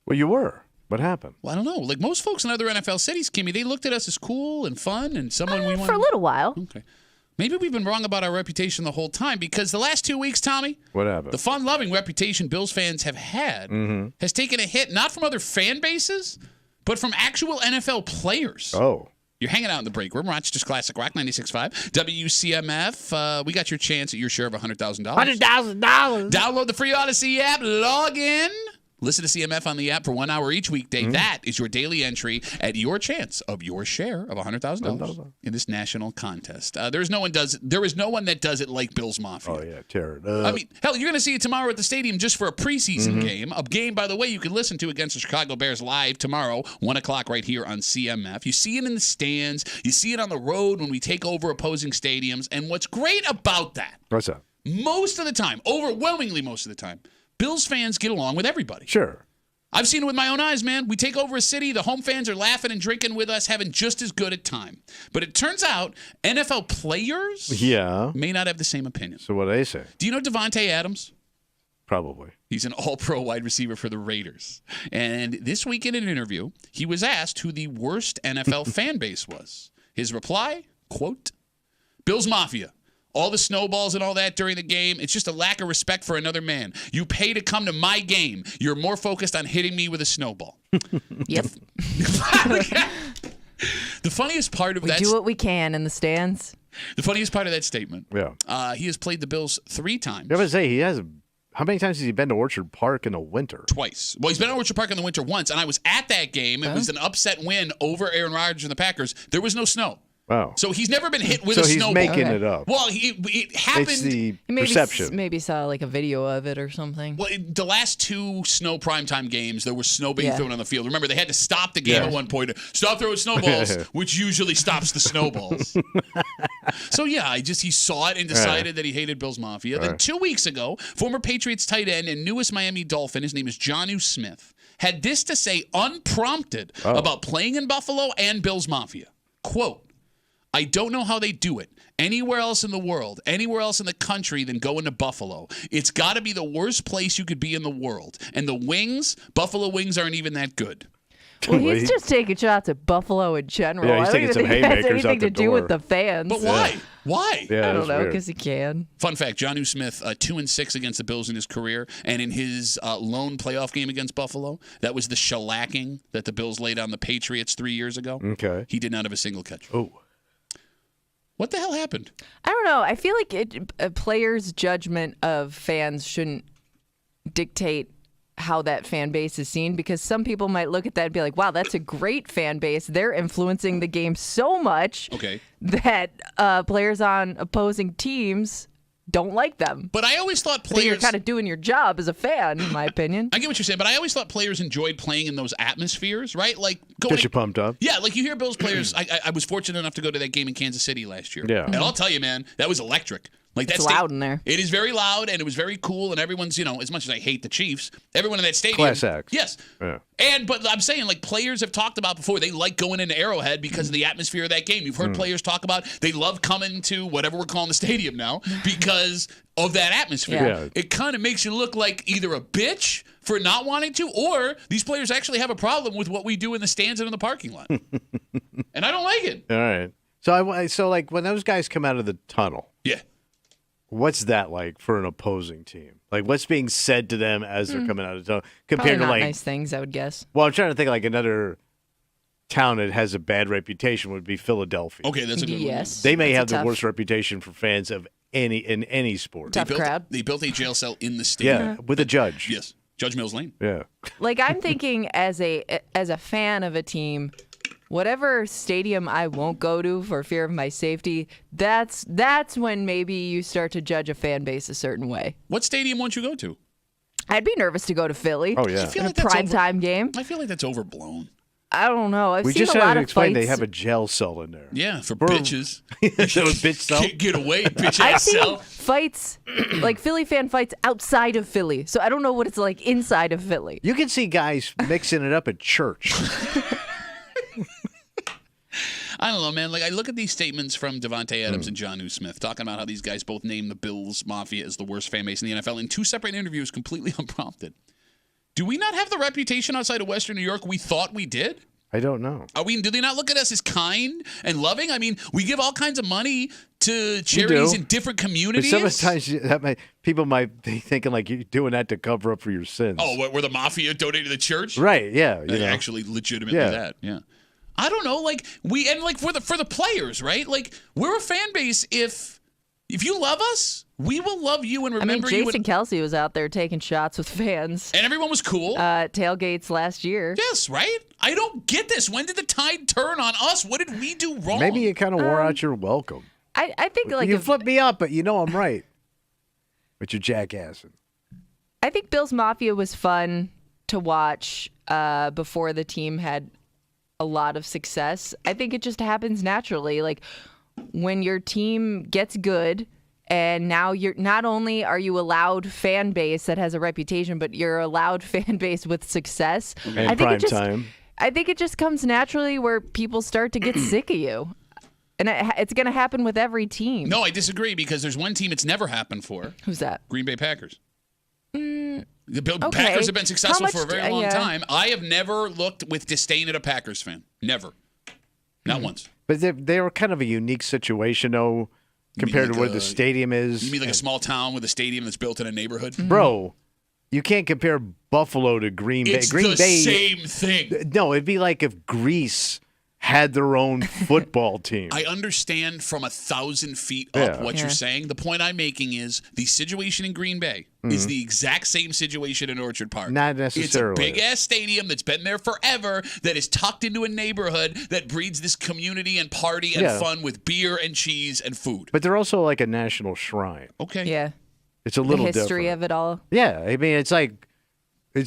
Well, you were. What happened? Well, I don't know. Like most folks in other NFL cities, Kimmy, they looked at us as cool and fun and someone we wanted. For a little while. Okay. Maybe we've been wrong about our reputation the whole time because the last 2 weeks, Tommy, what happened? The fun-loving reputation Bills fans have had has taken a hit not from other fan bases, but from actual NFL players. Oh. You're hanging out in the break room. Rochester's Classic Rock 96.5. WCMF. We got your chance at your share of $100,000. $100,000. Download the free Odyssey app. Log in. Listen to CMF on the app for 1 hour each weekday. That is your daily entry at your chance of your share of $100,000 in this national contest. There is no one that does it like Bills Mafia. Oh, yeah. Tear it up. I mean, hell, you're going to see it tomorrow at the stadium just for a preseason game. A game, by the way, you can listen to against the Chicago Bears live tomorrow, 1 o'clock right here on CMF. You see it in the stands. You see it on the road when we take over opposing stadiums. And what's great about that, what's that? Most of the time, overwhelmingly most of the time, Bills fans get along with everybody. Sure. I've seen it with my own eyes, man. We take over a city. The home fans are laughing and drinking with us, having just as good a time. But it turns out NFL players may not have the same opinion. So what do they say? Do you know Devontae Adams? Probably. He's an all-pro wide receiver for the Raiders. And this week in an interview, he was asked who the worst NFL fan base was. His reply, quote, Bills Mafia. All the snowballs and all that during the game, it's just a lack of respect for another man. You pay to come to my game. You're more focused on hitting me with a snowball. Yep. The funniest part of we that... do what we can in the stands. The funniest part of that statement, yeah. He has played the Bills 3 times. I was say, he has... How many times has he been to Orchard Park in the winter? Twice. Well, he's been at Orchard Park in the winter once, and I was at that game. It was an upset win over Aaron Rodgers and the Packers. There was no snow. Wow. So he's never been hit with a snowball. So he's making it up. Well, it happened. It's the perception. Maybe saw like a video of it or something. Well, the last 2 snow primetime games, there was snow being thrown on the field. Remember, they had to stop the game at one point. Stop throwing snowballs, which usually stops the snowballs. So, yeah, he saw it and decided that he hated Bills Mafia. Then 2 weeks ago, former Patriots tight end and newest Miami Dolphin, his name is Jonnu Smith, had this to say unprompted about playing in Buffalo and Bills Mafia. Quote, I don't know how they do it anywhere else in the world, anywhere else in the country than going to Buffalo. It's got to be the worst place you could be in the world. And the wings, Buffalo wings aren't even that good. Well, he's just taking shots at Buffalo in general. Yeah, he's taking some haymakers out the door. I don't think it has anything to do with the fans. But why? Why? Yeah, I don't know, because he can. Fun fact, Jonnu Smith, 2-6 against the Bills in his career. And in his lone playoff game against Buffalo, that was the shellacking that the Bills laid on the Patriots 3 years ago. Okay. He did not have a single catch. Oh. What the hell happened? I don't know. I feel like a player's judgment of fans shouldn't dictate how that fan base is seen, because some people might look at that and be like, wow, that's a great fan base. They're influencing the game so much that players on opposing teams don't like them. But I always thought players... You're kind of doing your job as a fan, in my opinion. I get what you're saying, but I always thought players enjoyed playing in those atmospheres, right? Like Get you pumped up. Yeah, like you hear Bills players. I was fortunate enough to go to that game in Kansas City last year. Yeah. And I'll tell you, man, that was electric. Like it's loud in there. It is very loud, and it was very cool, and everyone's, as much as I hate the Chiefs, everyone in that stadium. Class act. Yes. Yeah. But I'm saying, like, players have talked about before, they like going into Arrowhead because of the atmosphere of that game. You've heard players talk about they love coming to whatever we're calling the stadium now because of that atmosphere. Yeah. It kind of makes you look like either a bitch for not wanting to, or these players actually have a problem with what we do in the stands and in the parking lot. And I don't like it. All right. So like when those guys come out of the tunnel. Yeah. What's that like for an opposing team? Like, what's being said to them as they're coming out of the tunnel compared Probably to not nice things, I would guess. Well, I'm trying to think like another town that has a bad reputation would be Philadelphia. Okay, that's a good one. Yes. They may have the worst reputation for fans of any sport. Tough crowd. They built a jail cell in the stadium. Yeah, with a judge. Yes, Judge Mills Lane. Yeah. Like, I'm thinking as a fan of a team, whatever stadium I won't go to for fear of my safety, that's when maybe you start to judge a fan base a certain way. What stadium won't you go to? I'd be nervous to go to Philly. Oh, yeah. I feel In like a that's primetime game. I feel like that's overblown. I don't know. I've We seen just a had lot to of explain fights. they have a jail cell in there. Yeah, for bitches. Is that a bitch cell? Can't get away, bitch I've ass seen cell. fights, like Philly fan fights outside of Philly. So I don't know what it's like inside of Philly. You can see guys mixing it up at church. I don't know, man. Like, I look at these statements from Davante Adams and Jonnu Smith talking about how these guys both named the Bills Mafia as the worst fan base in the NFL in 2 separate interviews, completely unprompted. Do we not have the reputation outside of Western New York we thought we did? I don't know. Do they not look at us as kind and loving? I mean, we give all kinds of money to charities in different communities. But sometimes people might be thinking like you're doing that to cover up for your sins. Oh, where the mafia donated to the church? Right, yeah. Actually, legitimately that, yeah. I don't know, like, for the players, right? Like, we're a fan base. If you love us, we will love you and remember you. Jason Kelsey was out there taking shots with fans. And everyone was cool. Tailgates last year. Yes, right? I don't get this. When did the tide turn on us? What did we do wrong? Maybe you kind of wore out your welcome. I think like you flip me up, but you know I'm right. But you're jackassing. I think Bills Mafia was fun to watch before the team had a lot of success. I think it just happens naturally. Like when your team gets good, and now you're not only are you a loud fan base that has a reputation, but you're a loud fan base with success. And time. I think it just comes naturally where people start to get sick of you. And it's going to happen with every team. No, I disagree because there's one team it's never happened for. Who's that? Green Bay Packers. The Packers have been successful for a very long time. I have never looked with disdain at a Packers fan. Never. Not once. But they were kind of a unique situation, though, compared to where the stadium is. You mean like a small town with a stadium that's built in a neighborhood? Bro, you can't compare Buffalo to Green Bay. It's the same thing. No, it'd be like if Greece had their own football team. I understand from 1,000 feet up what you're saying. The point I'm making is the situation in Green Bay is the exact same situation in Orchard Park. Not necessarily. It's a big-ass stadium that's been there forever, that is tucked into a neighborhood that breeds this community and party and fun with beer and cheese and food. But they're also like a national shrine. Okay. Yeah. It's a little the history different. of it all. Yeah. I mean, it's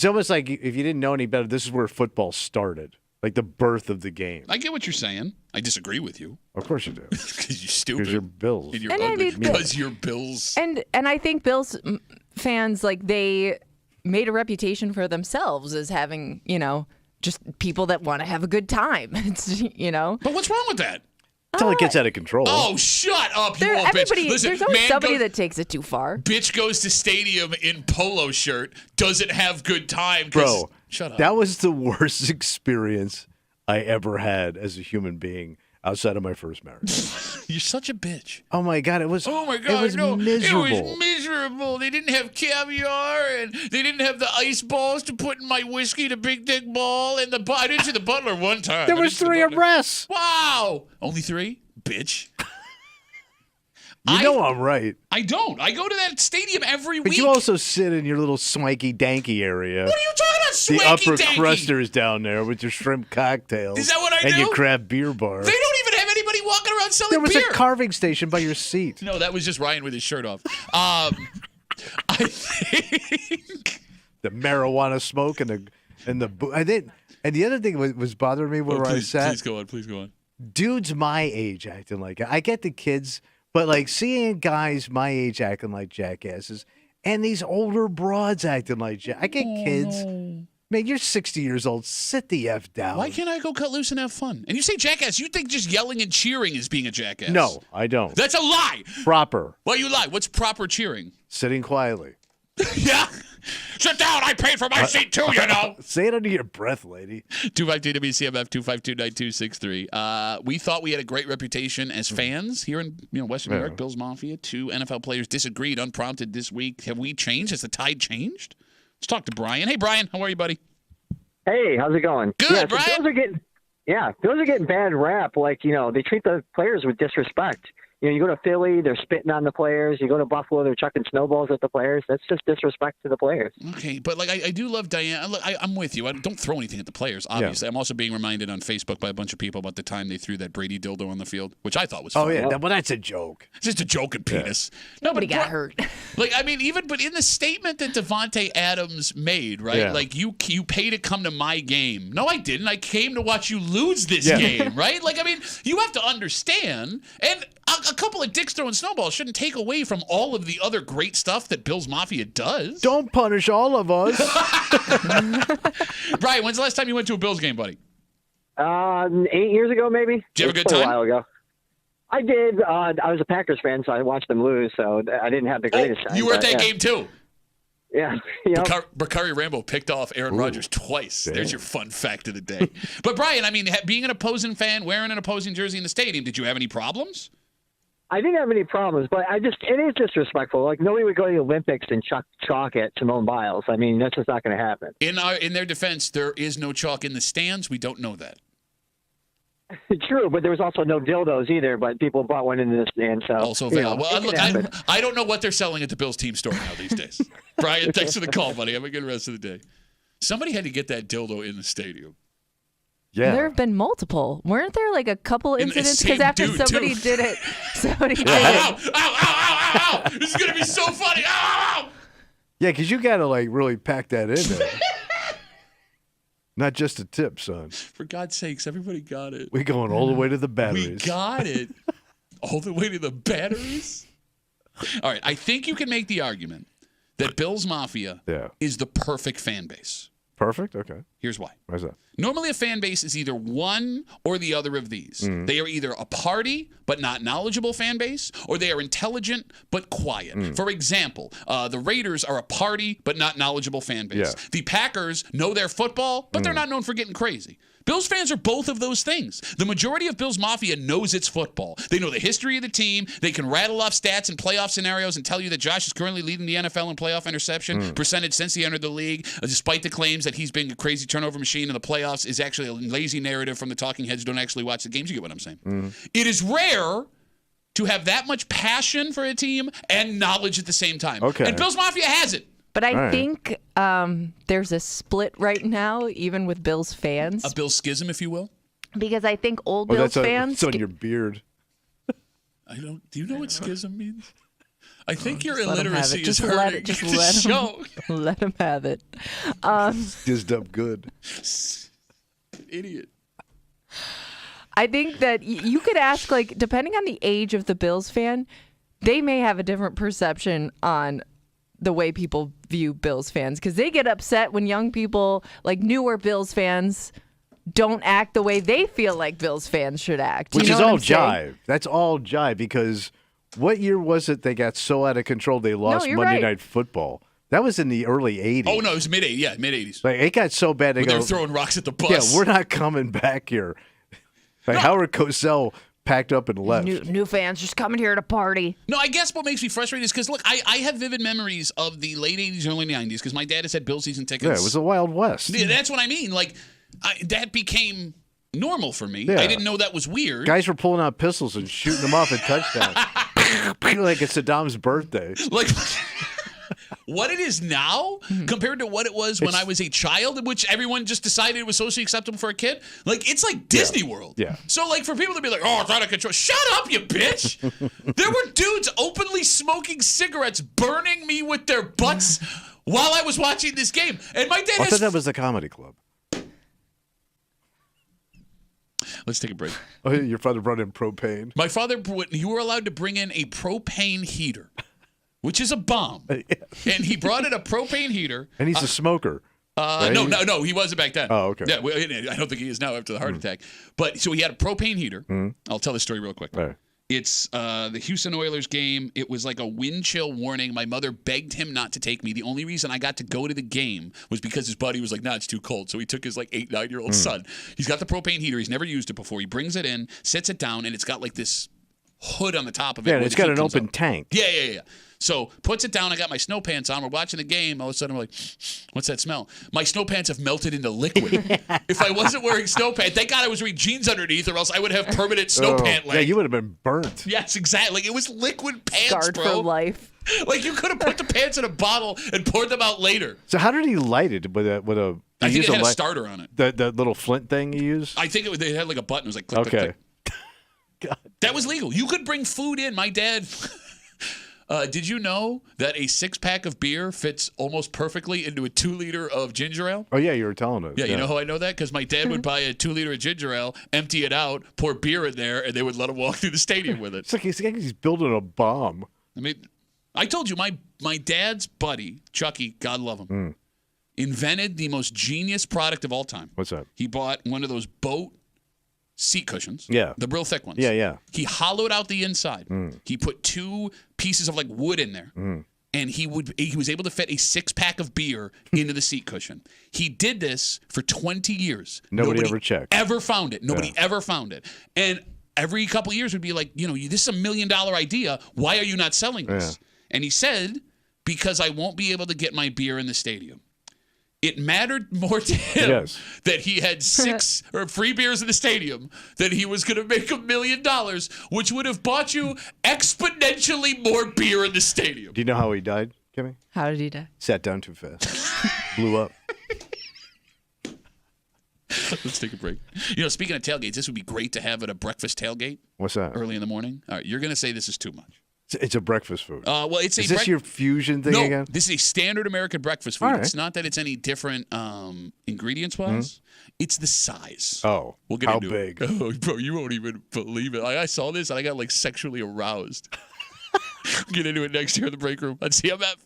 almost like if you didn't know any better, this is where football started. Like the birth of the game. I get what you're saying. I disagree with you. Of course you do. Because you're stupid. Because you're Bills. And you're ugly. Because you're Bills. And I think Bills fans, like, they made a reputation for themselves as having, just people that want to have a good time. It's, But what's wrong with that? Until it gets out of control. Oh, shut up, you old bitch. Listen, there's always somebody that takes it too far. Bitch goes to stadium in polo shirt, doesn't have good time. Bro, shut up. That was the worst experience I ever had as a human being outside of my first marriage. You're such a bitch. Oh, my God. It was miserable. It was miserable. They didn't have caviar, and they didn't have the ice balls to put in my whiskey, the big dick ball, and I didn't see the butler one time. There was 3 abreasts. Wow. Only 3? Bitch. You know I'm right. I don't. I go to that stadium every week. But you also sit in your little swanky danky area. What are you talking about, swanky danky? The upper danky? crusters down there with your shrimp cocktails. Is that what I do? And your craft beer bar. They don't even have anybody walking around selling beer. There was beer. a carving station by your seat. No, that was just Ryan with his shirt off. I think the marijuana smoke and the other thing was bothering me where I sat. Please go on. Dudes my age acting like it. I get the kids, but like seeing guys my age acting like jackasses and these older broads acting like I get kids. No. Man, you're 60 years old. Sit the F down. Why can't I go cut loose and have fun? And you say jackass, you think just yelling and cheering is being a jackass. No, I don't. That's a lie. Proper. Why you lie? What's proper cheering? Sitting quietly. Yeah. Sit down. I paid for my seat too, you know. Say it under your breath, lady. 252 WCMF 252-9263. We thought we had a great reputation as fans here in Western New York. Bills Mafia. 2 NFL players disagreed unprompted this week. Have we changed? Has the tide changed? Let's talk to Brian. Hey, Brian. How are you, buddy? Hey, how's it going? Good, Brian. Bills are getting bad rap. Like, they treat the players with disrespect. You go to Philly, they're spitting on the players. You go to Buffalo, they're chucking snowballs at the players. That's just disrespect to the players. Okay, but I do love Diane. I'm with you. I don't throw anything at the players, obviously. Yeah. I'm also being reminded on Facebook by a bunch of people about the time they threw that Brady dildo on the field, which I thought was funny. Oh, yeah. Well, that's a joke. It's just a joking penis. Yeah. Nobody got hurt. But in the statement that Davante Adams made, right? Yeah. Like, you pay to come to my game. No, I didn't. I came to watch you lose this game, right? You have to understand, and a couple of dicks throwing snowballs shouldn't take away from all of the other great stuff that Bills Mafia does. Don't punish all of us. Brian, when's the last time you went to a Bills game, buddy? 8 years ago, maybe. Did you have a good It was time? a while ago. I did. I was a Packers fan, so I watched them lose, so I didn't have the greatest time. You were at but, that yeah. game too. Yeah. Yep. Bakari Rambo picked off Aaron Rodgers twice. There's your fun fact of the day. But Brian, I mean, being an opposing fan, wearing an opposing jersey in the stadium, did you have any problems? I didn't have any problems, but it is disrespectful. Like, nobody would go to the Olympics and chuck chalk at Simone Biles. I mean, that's just not going to happen. In their defense, there is no chalk in the stands. We don't know that. True, but there was also no dildos either, but people bought one in the stand. So, Also available. Well, look, I don't know what they're selling at the Bills team store now these days. Brian, thanks for the call, buddy. Have a good rest of the day. Somebody had to get that dildo in the stadium. Yeah. There have been multiple. Weren't there like a couple And the incidents? same Because after dude, somebody too. did it, somebody did Ow, it. ow, ow, ow, ow, ow. This is going to be so funny. Ow, ow. Yeah, because you got to like really pack that in there. Not just a tip, son. For God's sakes, everybody got it. We going all the way to the We batteries. got it. All the way to the batteries? All right, I think you can make the argument that Bills Mafia is the perfect fan base. Perfect? Okay. Here's why. Why's that? Normally, a fan base is either one or the other of these. They are either a party but not knowledgeable fan base, or they are intelligent but quiet. For example, the Raiders are a party but not knowledgeable fan base. Yeah. The Packers know their football, but they're not known for getting crazy. Bills fans are both of those things. The majority of Bills Mafia knows its football. They know the history of the team. They can rattle off stats and playoff scenarios and tell you that Josh is currently leading the NFL in playoff interception percentage since he entered the league, despite the claims that he's been a crazy turnover machine in the playoffs is actually a lazy narrative from the talking heads who don't actually watch the games. You get what I'm saying? It is rare to have that much passion for a team and knowledge at the same time. Okay. And Bills Mafia has it. But I right. think there's a split right now, even with Bills fans, A Bill schism, if you will. because I think old Oh, Bills that's fans. it's on your beard. Do you know what schism means? I think your let 'em have illiteracy it. is Just let hurting it. Just the let 'em- show. Let them have it. Jizzed up good. Idiot. I think that you could ask, like, depending on the age of the Bills fan, they may have a different perception on the way people view Bills fans, because they get upset when young people, like newer Bills fans, don't act the way they feel like Bills fans should act. Which you know is what all I'm saying? jive. That's all jive because what year was it they got so out of control they lost you're Monday right. Night Football? That was in the early 80s. Oh, no, it was mid-80s. Yeah, mid-80s. Like, it got so bad they When they go, were throwing rocks at the bus. yeah, we're not coming back here. Like Howard Cosell packed up and left. New fans just coming here to party. No, I guess what makes me frustrated is because, look, I have vivid memories of the late 80s, early 90s because my dad has had Bill season tickets. Yeah, it was the Wild West. Yeah, that's what I mean. Like, that became normal for me. Yeah. I didn't know that was weird. Guys were pulling out pistols and shooting them off at touchdown. Like it's Saddam's birthday. Like, what it is now compared to what it was when I was a child, in which everyone just decided it was socially acceptable for a kid. Like, it's like Disney World. Yeah. So, like, for people to be like, oh, it's out of control. Shut up, you bitch. There were dudes openly smoking cigarettes, burning me with their butts while I was watching this game. And my dad I has... thought that was the comedy club. Let's take a break. Oh, your father brought in propane. My father, you were allowed to bring in a propane heater, which is a bomb. And he brought in a propane heater. And he's a smoker. Right? No, he wasn't back then. Oh, okay. Yeah, I don't think he is now after the heart attack. But so he had a propane heater. I'll tell the story real quick. All right. It's the Houston Oilers game. It was like a wind chill warning. My mother begged him not to take me. The only reason I got to go to the game was because his buddy was like, nah, it's too cold. So he took his like 8-9-year-old son. He's got the propane heater. He's never used it before. He brings it in, sets it down, and it's got like this hood on the top of it. Yeah, where and it's the got heat an comes open up. tank. Yeah. So puts it down. I got my snow pants on. We're watching the game. All of a sudden, I'm like, what's that smell? My snow pants have melted into liquid. If I wasn't wearing snow pants, thank God I was wearing jeans underneath, or else I would have permanent snow pant leg. Yeah, you would have been burnt. Yes, exactly. Like, it was liquid pants, Scarred bro. for life. Like, you could have put the pants in a bottle and poured them out later. So how did he light it with a? I think it had a light- starter on it. The little flint thing you use. I think they had like a button. It was like click, click, Okay. click. That was legal. You could bring food in. My dad. Did you know that a 6-pack of beer fits almost perfectly into a 2-liter of ginger ale? Oh yeah, you were telling us. Yeah, you know how I know that? Because my dad would buy a 2-liter of ginger ale, empty it out, pour beer in there, and they would let him walk through the stadium with it. It's like he's building a bomb. I mean, I told you, my dad's buddy, Chucky, God love him, invented the most genius product of all time. What's that? He bought one of those boat seat cushions. Yeah. The real thick ones. Yeah, yeah. He hollowed out the inside. He put 2 pieces of like wood in there. And he was able to fit a 6-pack of beer into the seat cushion. He did this for 20 years. Nobody ever checked. Ever found it. Nobody ever found it. And every couple of years would be like, this is $1 million idea. Why are you not selling this? Yeah. And he said, because I won't be able to get my beer in the stadium. It mattered more to him that he had 6 or free beers in the stadium than he was going to make $1 million, which would have bought you exponentially more beer in the stadium. Do you know how he died, Kimmy? How did he die? Sat down too fast. Blew up. Let's take a break. Speaking of tailgates, this would be great to have at a breakfast tailgate. What's that? Early in the morning. All right, you're going to say this is too much. It's a breakfast food. Well, it's Is this your fusion thing again? This is a standard American breakfast food. Right. It's not that it's any different ingredients-wise. It's the size. Oh, we'll get how into big? It. Oh, bro, you won't even believe it. I saw this and I got like sexually aroused. We'll get into it next year in the break room on CMF.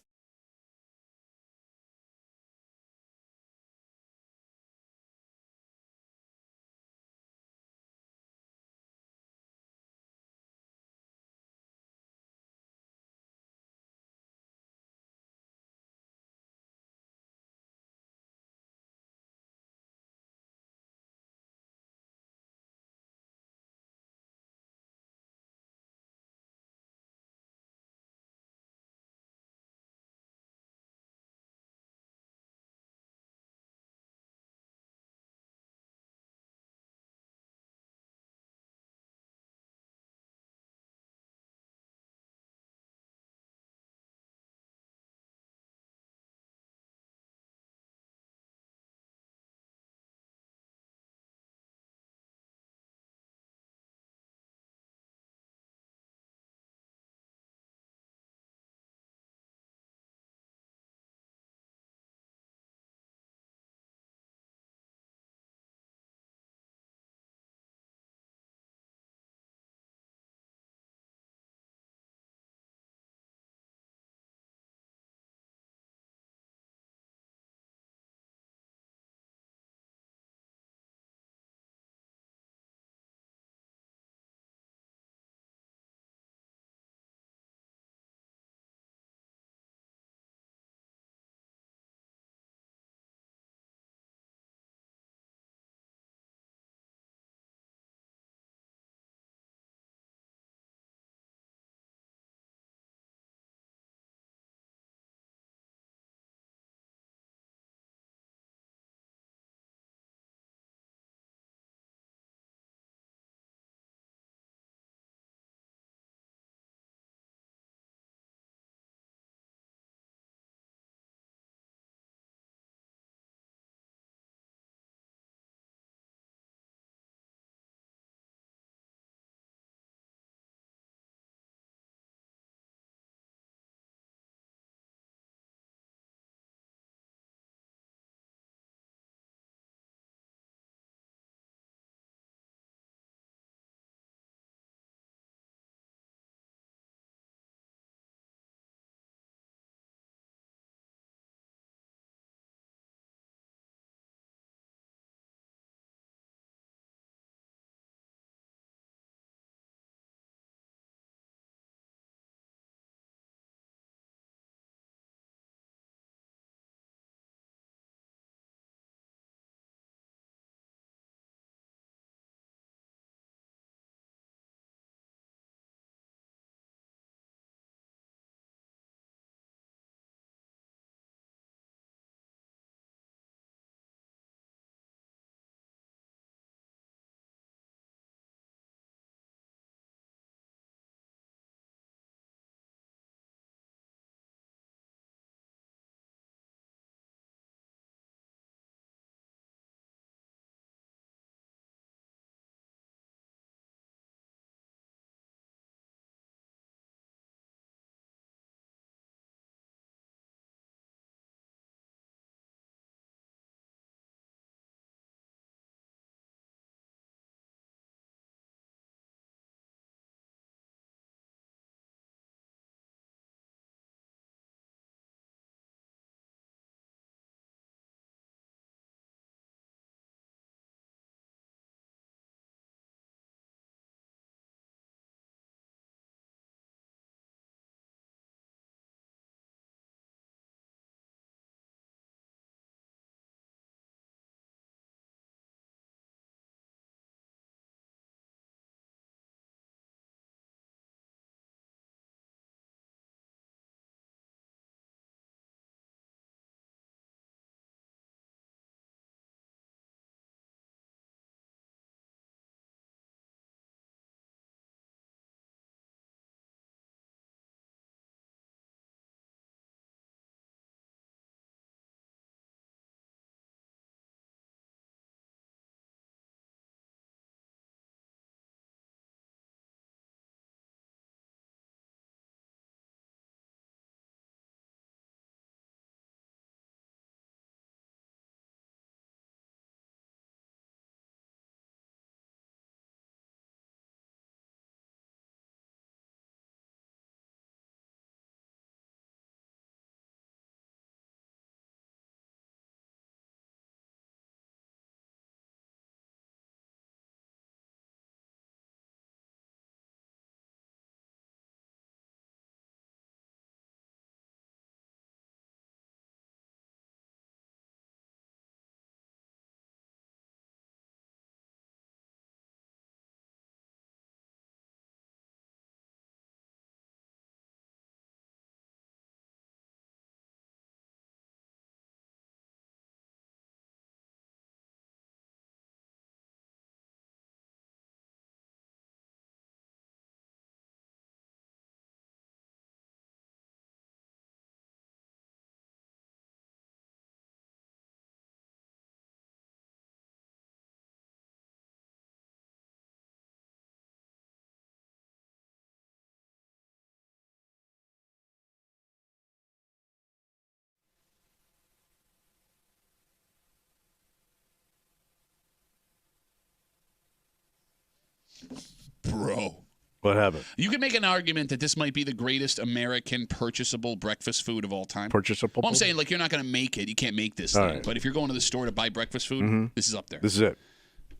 Bro. What happened? You can make an argument that this might be the greatest American purchasable breakfast food of all time. Purchasable? Well, I'm saying, like, you're not going to make it. You can't make this All thing. right. But if you're going to the store to buy breakfast food, this is up there. This is it.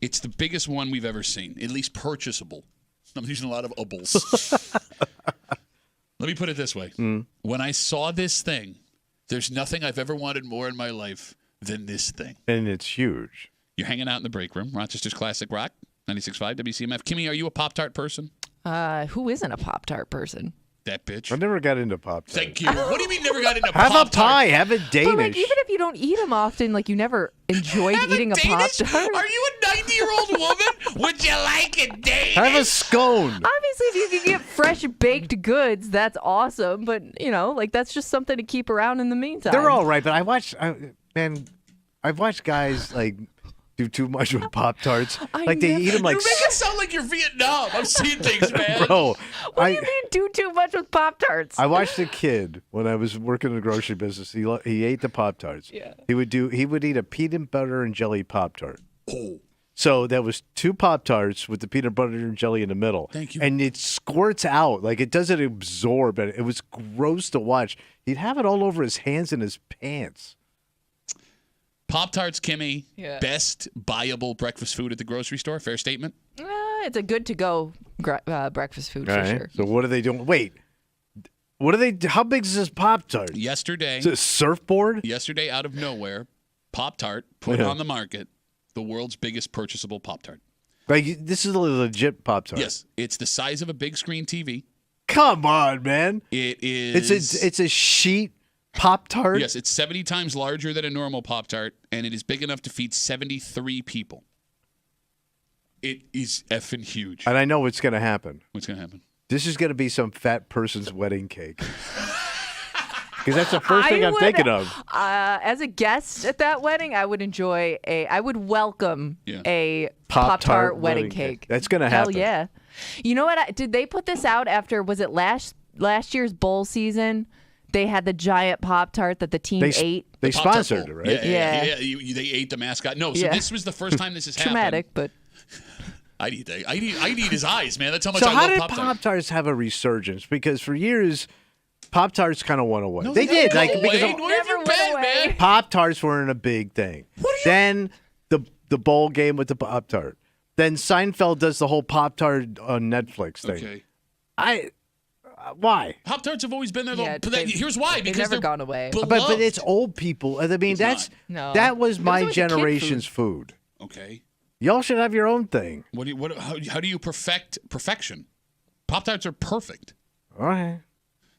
It's the biggest one we've ever seen, at least purchasable. I'm using a lot of ubbles. Let me put it this way. When I saw this thing, there's nothing I've ever wanted more in my life than this thing. And it's huge. You're hanging out in the break room, Rochester's Classic Rock, 96.5 WCMF. Kimmy, are you a Pop-Tart person? Who isn't a Pop-Tart person? That bitch. I never got into Pop-Tart. Thank you. What do you mean never got into Have Pop-Tart? a pie. Have it Danish. But like, even if you don't eat them often, like you never enjoyed eating a Danish? Pop-Tart. Are you a 90-year-old woman? Would you like it Danish? Have a scone. Obviously, if you can get fresh baked goods, that's awesome. But like that's just something to keep around in the meantime. They're all right, but I've watched guys like do too much with Pop-Tarts. Like they eat them like. You make it sound like you're Vietnam. I'm seeing things, man. Bro, What do you mean do too much with Pop-Tarts? I watched a kid when I was working in the grocery business. He ate the Pop-Tarts. Yeah. He would eat a peanut butter and jelly Pop-Tart. Oh. So that was 2 Pop-Tarts with the peanut butter and jelly in the middle. Thank you. And it squirts out. Like it doesn't absorb. And it was gross to watch. He'd have it all over his hands and his pants. Pop-Tarts, Kimmy, Yeah. best buyable breakfast food at the grocery store. Fair statement? It's a good to go breakfast food All for right. sure. So what are they doing? Wait. What are they? How big is this Pop-Tart? Yesterday, Is it a surfboard? yesterday out of nowhere, Pop-Tart put Yeah. on the market the world's biggest purchasable Pop-Tart. Like this is a legit Pop-Tart. Yes, it's the size of a big screen TV. Come on, man. It is. It's a sheet Pop-Tart. Yes, it's 70 times larger than a normal Pop-Tart, and it is big enough to feed 73 people. It is effing huge. And I know what's going to happen. What's going to happen? This is going to be some fat person's wedding cake. Because that's the first thing I'm thinking of. As a guest at that wedding, I would welcome Yeah. a Pop-Tart Pop-Tart wedding wedding cake. cake. That's gonna Hell happen. yeah. You know what? Did they put this out after, was it last year's bowl season? They had the giant Pop-Tart that the team ate. They The Pop-Tart sponsored it, Bowl. right? Yeah. They ate the mascot. No, so Yeah. this was the first time this has happened. Traumatic, but I need his eyes, man. That's how much So I how love did Pop-Tart. Pop-Tarts have a resurgence? Because for years, Pop-Tarts kind of went away. No, they did. never Like went because away. Where have you Never went been, away. man? Pop-Tarts weren't a big thing. Then the bowl game with the Pop-Tart. Then Seinfeld does the whole Pop-Tart on Netflix thing. Okay. Why? Pop-Tarts have always been there. Yeah, Here's why. they've Because never they're gone away. beloved. But it's old people. I mean, It's that's not. No. that was It was my always a kid generation's food. Okay. Y'all should have your own thing. How do you perfect perfection? Pop-Tarts are perfect. All right.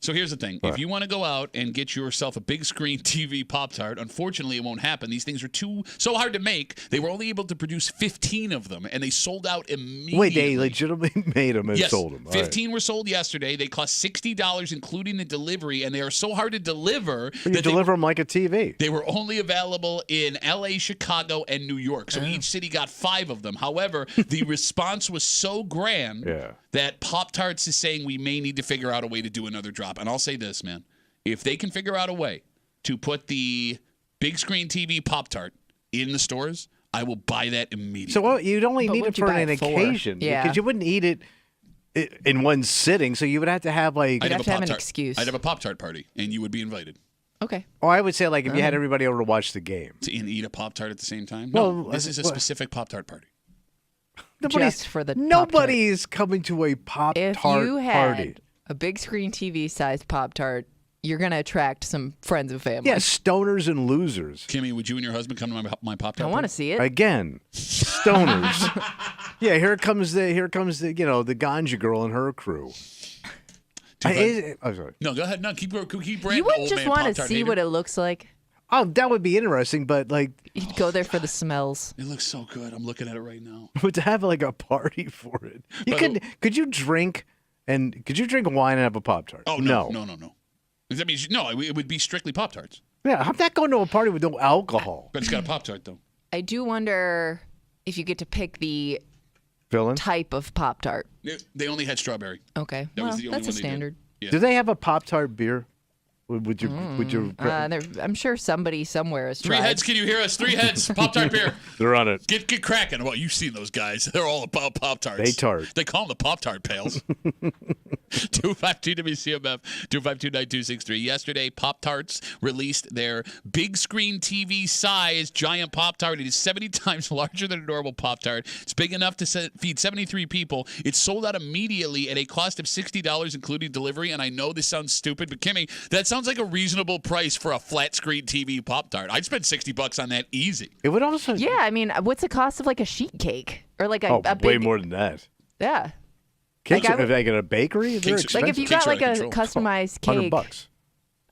So here's the thing. If you want to go out and get yourself a big screen TV Pop-Tart, unfortunately it won't happen. These things are so hard to make. They were only able to produce 15 of them, and they sold out immediately. Wait, they legitimately made them and Yes, sold them. All 15 were sold yesterday. They cost $60, including the delivery, and they are so hard to deliver right. You deliver them like a TV. they were only available in L.A., Chicago, and New York. So each city got 5 of them. However, the response was so grand that Pop-Tarts is saying we may need to figure out a way to do another drop. And I'll say this, man. If they can figure out a way to put the big screen TV Pop-Tart in the stores, I will buy that immediately. So you'd only But need it what'd you for buy an it for? occasion. Yeah. Because you wouldn't eat it in one sitting. So you would have to have like. I'd have to have an Pop-Tart. excuse. I'd have a Pop-Tart party, and you would be invited. okay. Oh, I would say like if you had everybody over to watch the game. To eat a Pop-Tart at the same time? Well, No, this is a specific Pop-Tart party. Just for the Nobody is coming to a Pop-Tart If you had party. a big screen TV sized Pop-Tart, you're going to attract some friends and family. Yeah, stoners and losers. Kimmy, would you and your husband come to my Pop-Tart I want party? to see it. Again, stoners. Yeah, here comes the the ganja girl and her crew. I'm sorry. No, go ahead. No, keep ranting, You old wouldn't just man want to Pop-Tart see hater. what it looks like. Oh, that would be interesting, but like, You'd go there for the smells. It looks so good. I'm looking at it right now. but to have like a party for it, could you drink wine and have a Pop-Tart? Oh, no. That means, no, it would be strictly Pop-Tarts. Yeah, I'm not going to a party with no alcohol. But it's got a Pop-Tart, though. I do wonder if you get to pick the Villain? type of Pop-Tart. They only had strawberry. Okay. That well, was the only that's a one they did. standard. Yeah. Do they have a Pop-Tart beer? Would you? I'm sure somebody somewhere has Three tried. heads, can you hear us? Three heads, Pop-Tart beer. They're on it. Get cracking. Well, you've seen those guys. They're all about Pop-Tarts. They tart. They call them the Pop-Tart pails. 252 WCMF, 252-9263. Yesterday, Pop-Tarts released their big screen TV size giant Pop-Tart. It is 70 times larger than a normal Pop-Tart. It's big enough to feed 73 people. It's sold out immediately at a cost of $60, including delivery. And I know this sounds stupid, but Kimmy, that sounds like a reasonable price for a flat screen TV Pop-Tart. I'd spend $60 on that easy. It would also. Yeah, I mean, what's the cost of like a sheet cake or like a big? Way more than that. Yeah. Cakes Like, are like in a bakery. They're expensive. Like if you got like a customized cake,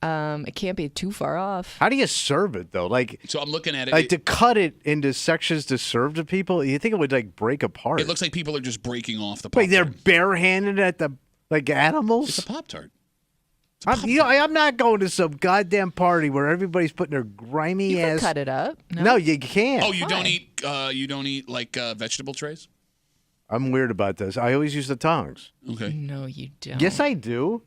$100. it can't be too far off. How do you serve it though? Like, so I'm looking at it. Like to cut it into sections to serve to people. You think it would like break apart? It looks like people are just breaking off the Pop-Tart. Wait, they're barehanded at the like animals. It's a Pop-Tart. I'm not going to some goddamn party where everybody's putting their grimy You ass. can cut it up. No, you can't. Oh, you don't eat. You don't eat like vegetable trays. I'm weird about this. I always use the tongs. Okay. No, you don't. Yes, I do.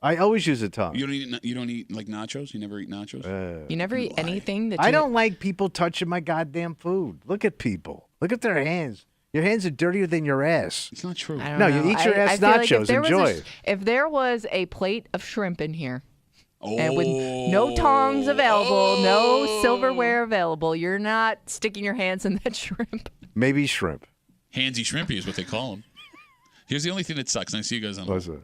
I always use the tongs. You don't eat like nachos. You never eat nachos. You never eat anything that I don't like people touching my goddamn food. Look at people. Look at their hands. Your hands are dirtier than your ass. It's not true. I don't No, know. you eat your ass I feel like nachos. Enjoy it. if there was a plate of shrimp in here, and with no tongs available, no silverware available, you're not sticking your hands in that shrimp. Maybe shrimp. Handsy shrimpy is what they call them. Here's the only thing that sucks, and I see you guys on. What's it?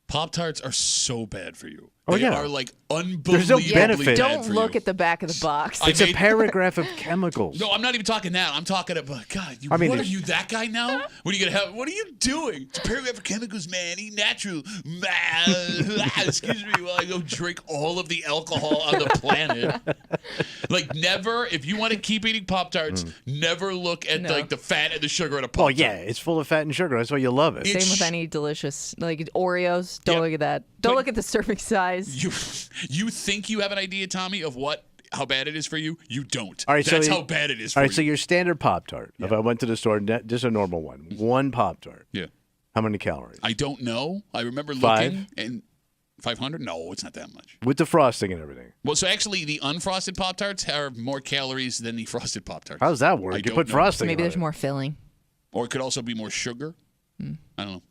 Pop-Tarts are so bad for you. Oh, They yeah. are like There's unbelievably no benefit. bad Don't for look you. at the back of the box. It's a paragraph of chemicals. No, I'm not even talking that. I'm talking about God. I mean, what are you, that guy now? What are you gonna have? What are you doing? It's a paragraph of chemicals, man. Eat natural. Excuse me while I go drink all of the alcohol on the planet. Like never. If you want to keep eating Pop-Tarts, never look at like the fat and the sugar in a Oh Pop-Tart. yeah, it's full of fat and sugar. That's why you love it. Same with any delicious, like Oreos. Don't look at that. Don't look at the serving size. You think you have an idea, Tommy, of how bad it is for you? You don't. All right, That's so how bad it is for all you. right, so your standard Pop-Tart. If I went to the store, just a normal one Pop-Tart. Yeah. How many calories? I don't know. I remember 5? looking and 500. No, it's not that much. With the frosting and everything. Well, so actually, the unfrosted Pop-Tarts have more calories than the frosted Pop-Tarts. How does that work? I You don't put know. frosting Maybe on there's it. more filling. Or it could also be more sugar. I don't know.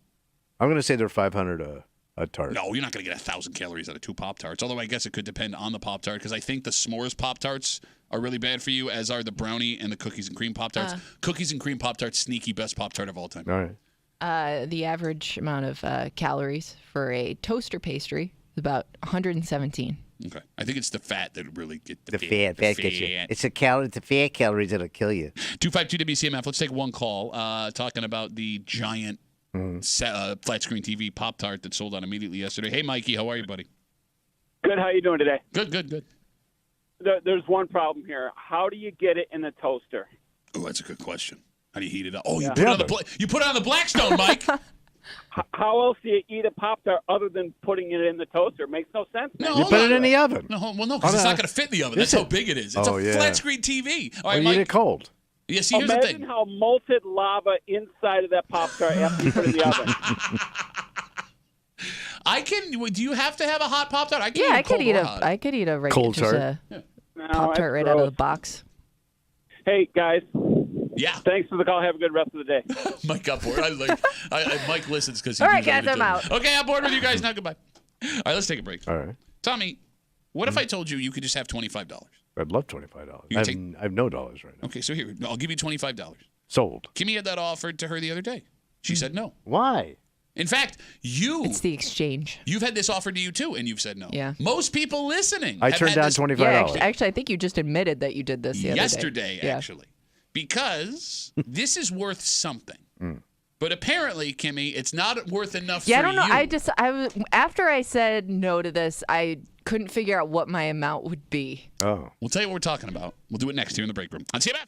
I'm going to say they're 500 a tart. No, you're not going to get 1,000 calories out of 2 Pop-Tarts. Although I guess it could depend on the Pop-Tart because I think the s'mores Pop-Tarts are really bad for you, as are the brownie and the cookies and cream Pop-Tarts. Cookies and cream Pop-Tarts, sneaky best Pop-Tart of all time. All right. The average amount of calories for a toaster pastry is about 117. Okay. I think it's the fat that really get The fat gets you. It's the fat calories that'll kill you. 252 WCMF. Let's take one call. Talking about the giant flat screen TV Pop-Tart that sold out immediately yesterday. Hey, Mikey, how are you, buddy? Good. How you doing today? Good. There's one problem here. How do you get it in the toaster? Oh, that's a good question. How do you heat it up? Oh, Yeah. you put it on the Blackstone, Mike. How else do you eat a Pop-Tart other than putting it in the toaster? It makes no sense. No, You hold put on. it in the oven. No, because it's not going to fit in the oven. That's how big it is. It's a flat screen TV. All right, Or Mike. eat it cold. Yeah, see, here's the Imagine thing. how molten lava inside of that Pop-Tart after you put it in the oven. Do you have to have a hot Pop-Tart? I can Yeah, eat I could eat hot. a regular Cold just tart. a No, Pop-Tart that's right out of gross. the box. Hey, guys. Yeah. Thanks for the call. Have a good rest of the day. Mike got bored. Mike listens because All right, guys, I'm out. Okay, I'm bored with you guys now. Goodbye. All right, let's take a break. All right. Tommy, what if I told you could just have $25? I'd love $25. You I have no dollars right now. Okay, so here, I'll give you $25. Sold. Kimmy had that offered to her the other day. She said no. Why? In fact, It's the exchange. you've had this offered to you too, and you've said no. Yeah. Most people listening I have turned had down this $25. Yeah, actually, I think you just admitted that you did this the other day. yesterday, Yeah. actually, because this is worth something. But apparently, Kimmy, it's not worth enough Yeah, for I don't know. you. After I said no to this, I couldn't figure out what my amount would be. Oh. We'll tell you what we're talking about. We'll do it next here in the break room on CMF.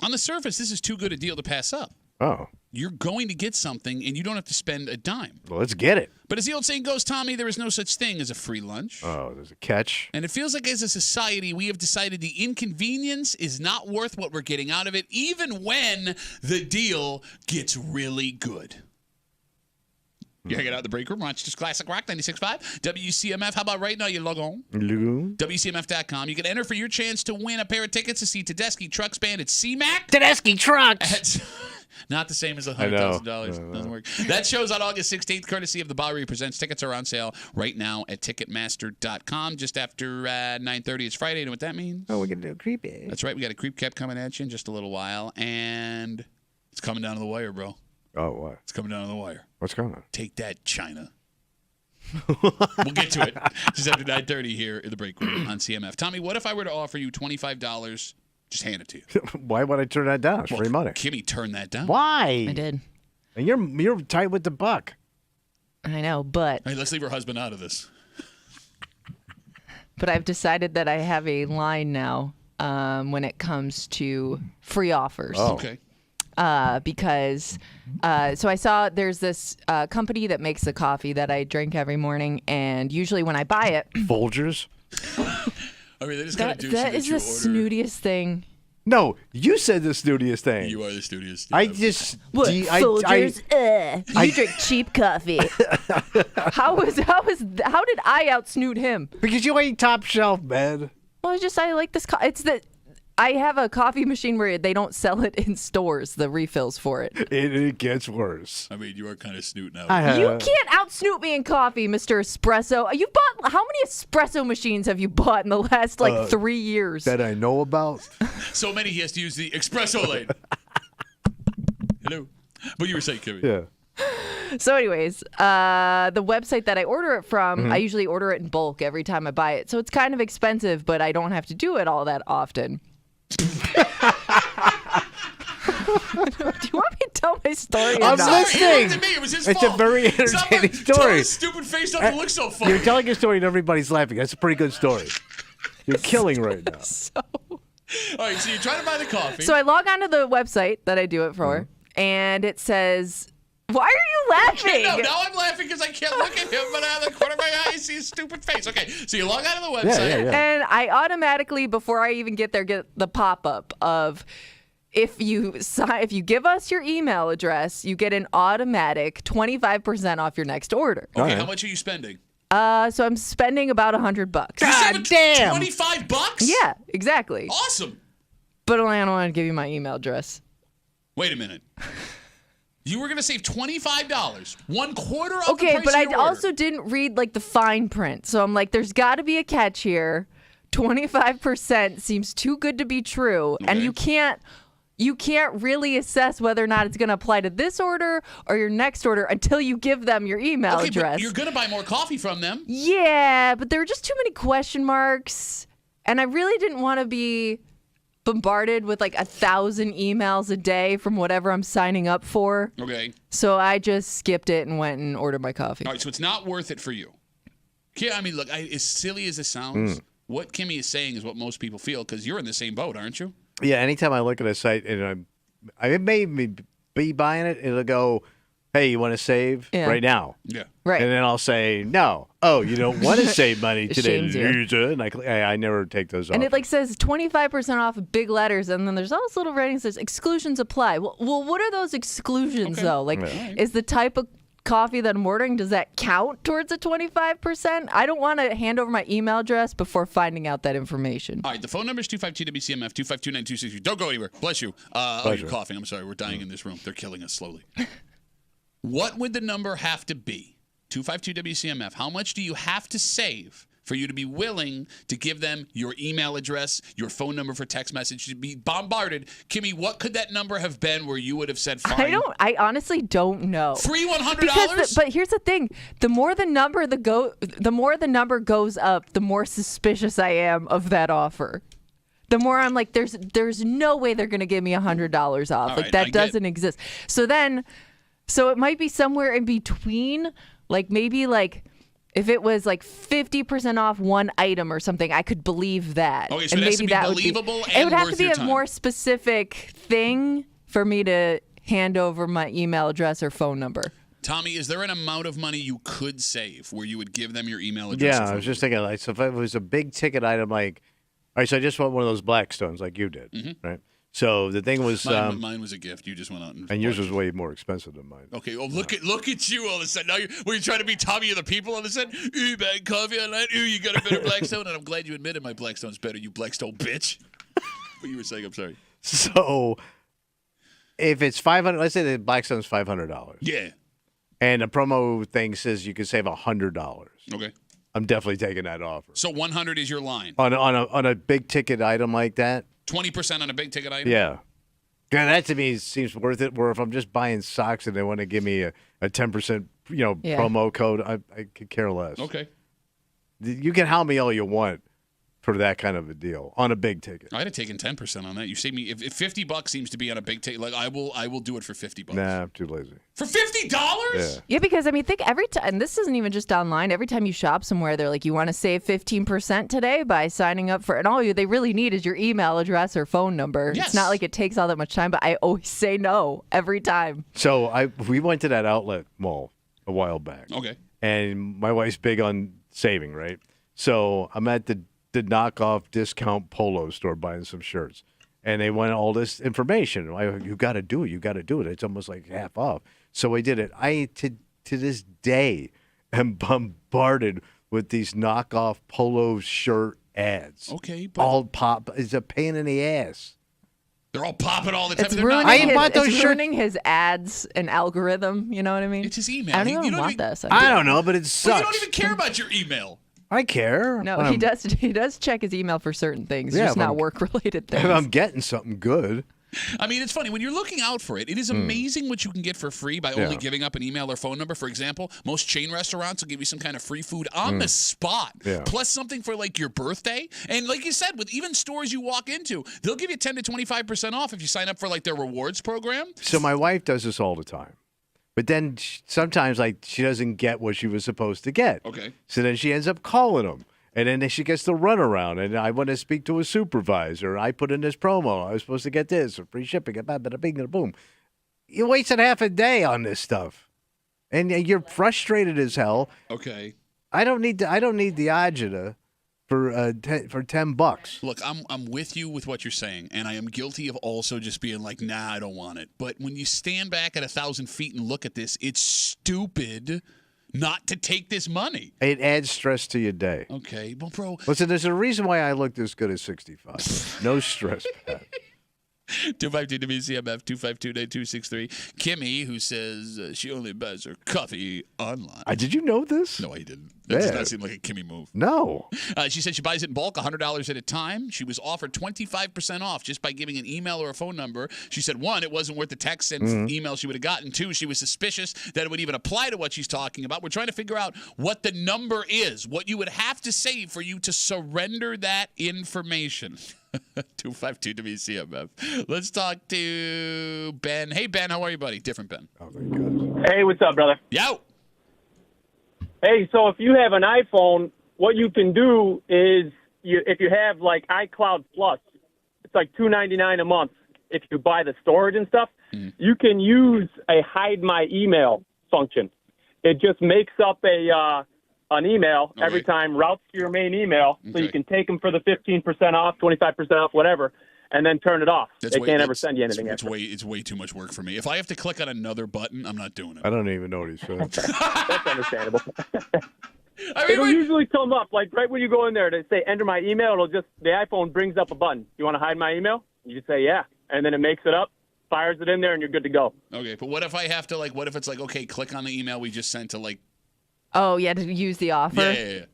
On the surface, this is too good a deal to pass up. Oh. You're going to get something, and you don't have to spend a dime. Well, let's get it. But as the old saying goes, Tommy, there is no such thing as a free lunch. Oh, there's a catch. And it feels like as a society, we have decided the inconvenience is not worth what we're getting out of it, even when the deal gets really good. You hang out in the break room, Rochester's Classic Rock 96.5, WCMF. How about right now you log on? WCMF.com. You can enter for your chance to win a pair of tickets to see Tedeschi Trucks Band at CMAC. Tedeschi Trucks! Not the same as $100,000. Doesn't work. That show's on August 16th, courtesy of the Bowery Presents. Tickets are on sale right now at Ticketmaster.com. Just after 9:30, it's Friday. You know what that means? Oh, we're going to do a creepy. That's right. We got a creep cap coming at you in just a little while. And it's coming down to the wire, bro. Oh, what? It's coming down to the wire. What's going on? Take that, China. We'll get to it just after 9:30 here in the break room on CMF. Tommy, what if I were to offer you $25? Just hand it to you. Why would I turn that down? It's free money. Kimmy turned that down. Why? I did. And you're tight with the buck. I know, but Hey, let's leave her husband out of this. But I've decided that I have a line now when it comes to free offers. Oh. Okay. Because so I saw there's this company that makes the coffee that I drink every morning, and usually when I buy it, Folgers? I mean, they just kind of do that is the snootiest thing. No, you said the snootiest thing. You are the snootiest. I just... What, Folgers? You drink cheap coffee. How did I outsnoot him? Because you ain't top shelf, man. Well, I like this. It's that I have a coffee machine where they don't sell it in stores, the refills for it. It gets worse. I mean, you are kind of snooting out. You can't outsnoot me in coffee, Mr. Espresso. You bought how many espresso machines have you bought in the last 3 years? That I know about. So many he has to use the espresso lane. Hello. But you were saying, Kimmy. Yeah. So anyways, the website that I order it from, I usually order it in bulk every time I buy it. So it's kind of expensive, but I don't have to do it all that often. Do you want me to tell my story? I'm sorry, listening. he looked at me. It was his It's fault. a very Stop entertaining Tell story. his stupid face doesn't look so funny. You're telling a story and everybody's laughing. That's a pretty good story. You're killing right now. All right, so you're trying to buy the coffee. So I log onto the website that I do it for, and it says, "Why are you laughing?" No, now I'm laughing because I can't look at him, but out of the corner of my eye, I see his stupid face. Okay, so you log out of the website. Yeah. And I automatically, before I even get there, get the pop-up of if you give us your email address, you get an automatic 25% off your next order. Okay, how much are you spending? So I'm spending about $100. God damn! $25? Yeah, exactly. Awesome. But I don't want to give you my email address. Wait a minute. You were going to save $25, 1/4 of the Okay, price but of I your order. also didn't read the fine print. So I'm like, there's got to be a catch here. 25% seems too good to be true. And you can't really assess whether or not it's going to apply to this order or your next order until you give them your email address. But you're going to buy more coffee from them. Yeah, but there were just too many question marks. And I really didn't want to be bombarded with 1,000 emails a day from whatever I'm signing up for. Okay. So I just skipped it and went and ordered my coffee. All right, so it's not worth it for you. Yeah, I mean, look, as silly as it sounds, what Kimmy is saying is what most people feel because you're in the same boat, aren't you? Yeah, anytime I look at a site and it may be buying it, it'll go, hey, you want to save right now? Yeah. Right. And then I'll say, no. Oh, you don't want to save money today, Shames you. loser. And I never take those off. And it says 25% off in big letters, and then there's all this little writing that says exclusions apply. Well, what are those exclusions though? Is the type of coffee that I'm ordering, does that count towards a 25%? I don't want to hand over my email address before finding out that information. All right, the phone number is 252-WCMF, 252-9263. Don't go anywhere. Bless you. You're coughing. I'm sorry. We're dying in this room. They're killing us slowly. What would the number have to be? 252-WCMF. How much do you have to save for you to be willing to give them your email address, your phone number for text message, to be bombarded? Kimmy, what could that number have been where you would have said fine? I honestly don't know. $100? But here's the thing: the more the number goes up, the more suspicious I am of that offer. The more I'm like, there's no way they're gonna give me $100 off. That doesn't exist. So it might be somewhere in between, maybe If it was like 50% off one item or something, I could believe that. Okay, so and it has maybe to be that believable would be, and it would have worth to be your a time. more specific thing for me to hand over my email address or phone number. Tommy, is there an amount of money you could save where you would give them your email address? Yeah, I was just thinking, like, so if it was a big ticket item, like, all right, so I just want one of those Blackstones like you did, right? So the thing was, mine was a gift. You just went out and yours was way more expensive than mine. Okay, well, look at you all of a sudden. Now were you trying to be Tommy of the people all of a sudden? Ooh, bad coffee on that. Ooh, you got a better Blackstone. And I'm glad you admitted my Blackstone's better, you Blackstone bitch. What you were saying, I'm sorry. So if it's $500, let's say the Blackstone's $500. Yeah. And the promo thing says you can save $100. Okay. I'm definitely taking that offer. So 100 is your line. On a big ticket item like that? 20% on a big ticket item? Yeah. Yeah, that to me seems worth it. Where if I'm just buying socks and they want to give me a 10% promo code, I could care less. Okay. You can hound me all you want for that kind of a deal on a big ticket. I'd have taken 10% on that. You saved me if $50 seems to be on a big ticket. Like I will do it for $50. Nah, I'm too lazy. For $50? Yeah, because I mean, think every time, and this isn't even just online. Every time you shop somewhere, they're like, you want to save 15% today by signing up for, and all they really need is your email address or phone number. Yes. It's not like it takes all that much time, but I always say no every time. So we went to that outlet mall a while back. Okay. And my wife's big on saving, right? So I'm at the knockoff discount polo store buying some shirts. And they want all this information. You got to do it. You got to do it. It's almost like half off. So I did it. I, to this day, am bombarded with these knockoff polo shirt ads. Okay. But All pop. It's a pain in the ass. they're all popping all the time. It's They're not. ruining his ads and algorithm. You know what I mean? It's his email. I don't You even don't want even- this. I don't know, but it But sucks. you don't even care about your email. I care. No, he does. He does check his email for certain things, Yeah, just if not I'm- work-related things. If I'm getting something good. I mean, it's funny. When you're looking out for it, it is amazing what you can get for free by only Yeah. giving up an email or phone number. For example, most chain restaurants will give you some kind of free food on the spot, Yeah. plus something for like your birthday. And like you said, with even stores you walk into, they'll give you 10 to 25% off if you sign up for like their rewards program. So my wife does this all the time. But then sometimes like she doesn't get what she was supposed to get. Okay. So then she ends up calling them. And then she gets the runaround. And I want to speak to a supervisor. I put in this promo. I was supposed to get this or free shipping. Bada bing, bada boom. You wasted half a day on this stuff. And you're frustrated as hell. Okay. I don't need the agita for $10. Look, I'm with you with what you're saying, and I am guilty of also just being like, nah, I don't want it. But when you stand back at 1,000 feet and look at this, it's stupid not to take this money. It adds stress to your day. Okay, well, bro. Listen, there's a reason why I look this good at 65. No stress, Pat. 252 WCMF 252-9263. Kimmy, who says she only buys her coffee online. Did you know this? No, I didn't. That does Yeah. not seem like a Kimmy move. No. She said she buys it in bulk, $100 at a time. She was offered 25% off just by giving an email or a phone number. She said, one, it wasn't worth the text and email she would have gotten. Two, she was suspicious that it would even apply to what she's talking about. We're trying to figure out what the number is, what you would have to say for you to surrender that information. 252 WCMF. Let's talk to Ben. Hey, Ben, how are you, buddy? Different Ben. Oh, my God. Hey, what's up, brother? Yo. Hey, so if you have an iPhone, what you can do is, if you have like iCloud Plus, it's like $2.99 a month. If you buy the storage and stuff, you can use a hide my email function. It just makes up an email every time, routes to your main email, so you can take them for the 15% off, 25% off, whatever, and then turn it off. They can't ever send you anything it's extra. It's way too much work for me. If I have to click on another button, I'm not doing it. I don't even know what he said. That's understandable. I mean, It'll usually come up, like right when you go in there to say enter my email, the iPhone brings up a button. You want to hide my email? You just say yeah, and then it makes it up, fires it in there, and you're good to go. Okay, but what if I have to, like, what if it's like, okay, click on the email we just sent to, like... Oh, yeah, to use the offer? Yeah.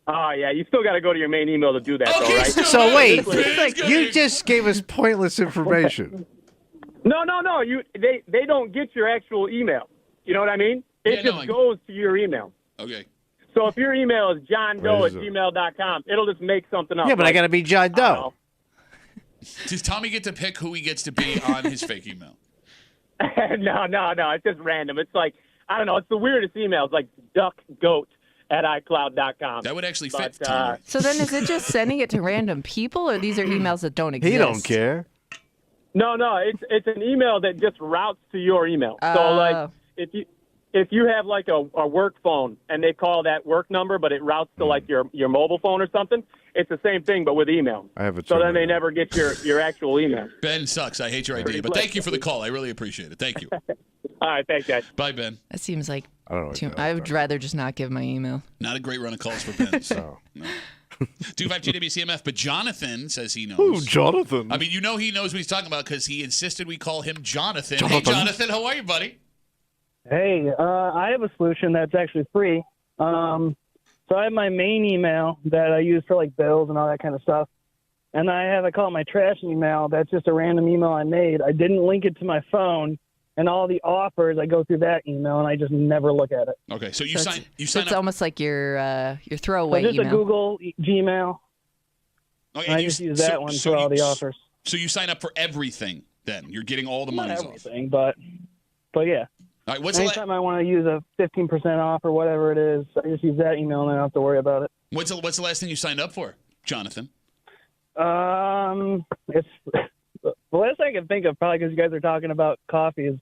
Oh, yeah, you still got to go to your main email to do that, though, right? So wait, you just gave us pointless information. No. They don't get your actual email. You know what I mean? It just goes to your email. Okay. So if your email is johndoe@gmail.com, it'll just make something up. Yeah, but I got to be John Doe. Does Tommy get to pick who he gets to be on his fake email? No. It's just random. It's like, I don't know. It's the weirdest email. It's like duck, goat, at iCloud.com. That would actually fit, Tommy. So then is it just sending it to random people, or these are emails that don't exist? He don't care. No, it's an email that just routes to your email. So like if you have like a work phone and they call that work number, but it routes to like your mobile phone or something, it's the same thing but with email. I have it. So then they never get your actual email. Ben sucks. I hate your idea, but thank you for the call. I really appreciate it. Thank you. All right, thanks, guys. Bye, Ben. That seems like I don't know. too. I would rather just not give my email. Not a great run of calls for Ben. So. No. 252 WCMF, but Jonathan says he knows. Who, Jonathan? I mean, you know he knows what he's talking about because he insisted we call him Jonathan. Hey, Jonathan, how are you, buddy? Hey, I have a solution that's actually free. So I have my main email that I use for like bills and all that kind of stuff. And I call it my trash email. That's just a random email I made. I didn't link it to my phone. And all the offers, I go through that email, and I just never look at it. Okay, so you sign It's up. almost like your throwaway so just email. a Google Gmail. Okay, I just use that one for all the offers. So you sign up for everything then? You're getting all the money Not off. everything, but yeah. All right, Anytime I want to use a 15% off or whatever it is, I just use that email, and I don't have to worry about it. What's the last thing you signed up for, Jonathan? It's the last thing I can think of, probably because you guys are talking about coffee, is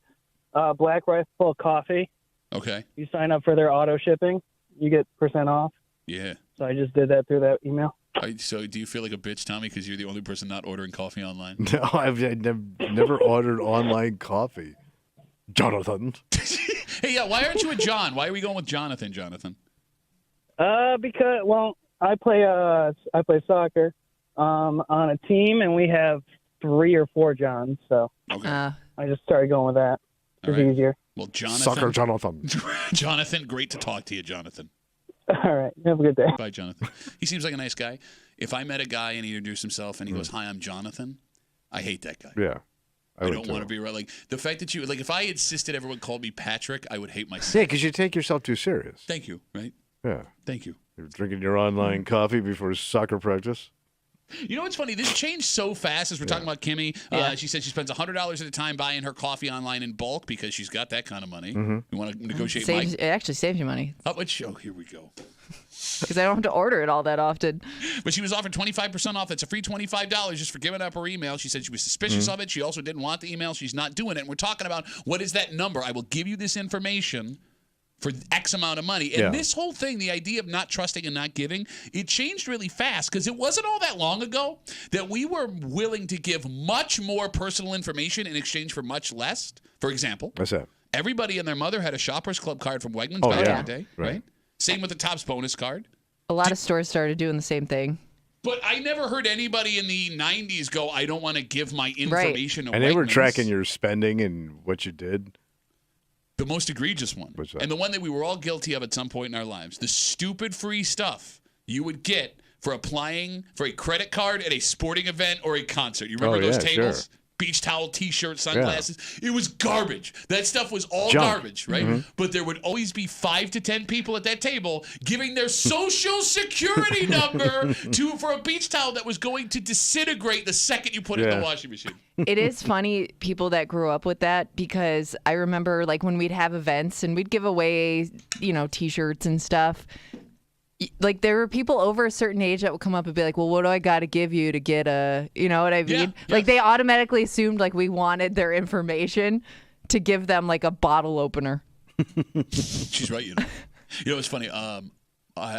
Black Rifle Coffee. Okay. You sign up for their auto shipping, you get % off. Yeah. So I just did that through that email. So do you feel like a bitch, Tommy, because you're the only person not ordering coffee online? No, I've never ordered online coffee. Jonathan. Hey, yeah, why aren't you a John? Why are we going with Jonathan, Jonathan? Because I play soccer on a team, and we have 3 or 4 Johns, so I just started going with that. It's easier. Well, Jonathan. Soccer Jonathan. Jonathan, great to talk to you, Jonathan. All right. Have a good day. Bye, Jonathan. He seems like a nice guy. If I met a guy and he introduced himself and he goes, "Hi, I'm Jonathan," I hate that guy. Yeah. I don't want to be right. Like the fact that if I insisted everyone called me Patrick, I would hate myself. Yeah, because you take yourself too serious. Thank you. Right? Yeah. Thank you. You're drinking your online coffee before soccer practice. You know what's funny? This changed so fast as we're talking about Kimmy. She said she spends $100 at a time buying her coffee online in bulk because she's got that kind of money. Mm-hmm. You want to negotiate It actually saves you money. How much? Oh, here we go. Because I don't have to order it all that often. But she was offered 25% off. That's a free $25 just for giving up her email. She said she was suspicious of it. She also didn't want the email. She's not doing it. And we're talking about what is that number? I will give you this information for X amount of money. And this whole thing, the idea of not trusting and not giving, it changed really fast because it wasn't all that long ago that we were willing to give much more personal information in exchange for much less. For example, what's that? Everybody and their mother had a Shoppers Club card from Wegmans back in the day, right? Same with the Topps bonus card. A lot of stores started doing the same thing. But I never heard anybody in the 90s go, "I don't want to give my information to And Wegmans." they were tracking your spending and what you did. The most egregious one. And the one that we were all guilty of at some point in our lives. The stupid free stuff you would get for applying for a credit card at a sporting event or a concert. You remember those tables? Sure. Beach towel, T-shirt, sunglasses. It was garbage. That stuff was all Junk. garbage, right? Mm-hmm. But there would always be 5 to 10 people at that table giving their social security number for a beach towel that was going to disintegrate the second you put it in the washing machine. It is funny, people that grew up with that, because I remember like when we'd have events and we'd give away, T-shirts and stuff. Like there were people over a certain age that would come up and be like, "Well, what do I got to give you to get a?" You know what I mean? Like they automatically assumed like we wanted their information to give them like a bottle opener. She's right, You know, it's funny.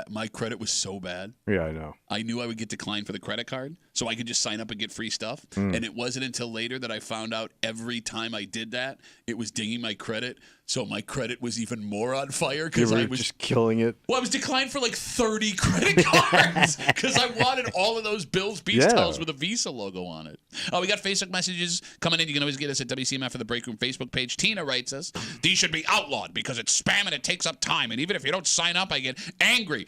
My credit was so bad. Yeah, I know. I knew I would get declined for the credit card, so I could just sign up and get free stuff. And it wasn't until later that I found out every time I did that, it was dinging my credit. So my credit was even more on fire because I was just killing it. Well, I was declined for like 30 credit cards because I wanted all of those Bills Beach towels with a Visa logo on it. Oh, we got Facebook messages coming in. You can always get us at WCMF for the Break Room Facebook page. Tina writes us, "These should be outlawed because it's spam and it takes up time. And even if you don't sign up, I get angry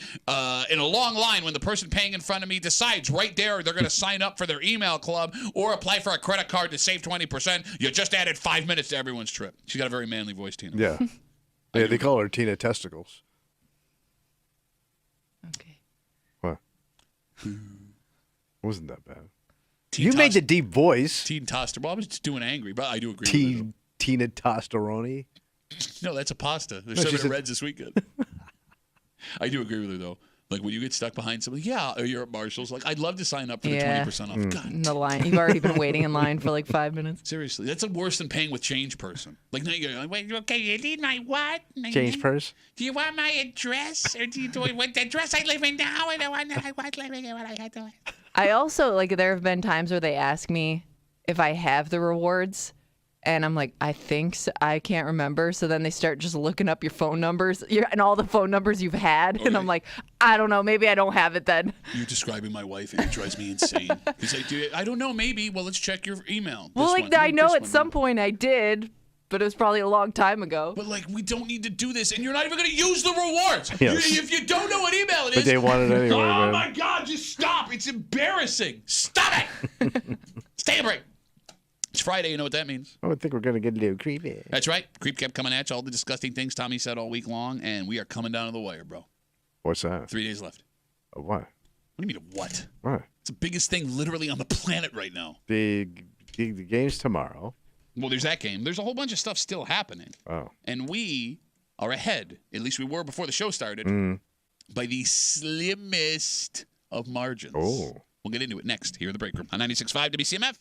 in a long line when the person paying in front of me decides right there they're going to sign up for their email club or apply for a credit card to save 20%. You just added 5 minutes to everyone's trip." She's got a very manly voice, Tina. Yeah. They call her Tina Testicles. Okay. What? Wasn't that bad. You made the deep voice. Teen Toster. Well, I was just doing angry, but I do agree with Tina Tosteroni. No, that's a pasta. They're No, serving she at said- Reds this weekend. I do agree with her though. Like when you get stuck behind somebody, or you're at Marshall's. Like I'd love to sign up for the 20% off. God, in the line. You've already been waiting in line for like 5 minutes. seriously, that's worse than paying with change person. Like now you're like, wait, okay, you need my what? Change purse? Do you want my address, or do you want the address I live in now? I don't want I was living in what I had to. I also like there have been times where they ask me if I have the rewards. And I'm like, I think so. I can't remember. So then they start just looking up your phone numbers and all the phone numbers you've had. Okay. And I'm like, I don't know. Maybe I don't have it then. You're describing my wife, and it drives me insane. He's like, I don't know. Maybe. Well, let's check your email. Well, like I know at some point I did, but it was probably a long time ago. But like, we don't need to do this, and you're not even going to use the rewards. Yes. If you don't know what email it is, but they want it anyway. Oh my God! Just stop. It's embarrassing. Stop it. Stay a break. It's Friday. You know what that means? Oh, I think we're going to get a little creepy. That's right. Creep kept coming at you. All the disgusting things Tommy said all week long, and we are coming down to the wire, bro. What's that? 3 days left. A what? What do you mean a what? What? It's the biggest thing literally on the planet right now. The game's tomorrow. Well, there's that game. There's a whole bunch of stuff still happening. Oh. And we are ahead. At least we were before the show started. By the slimmest of margins. Oh. We'll get into it next here in the break room on 96.5 WCMF.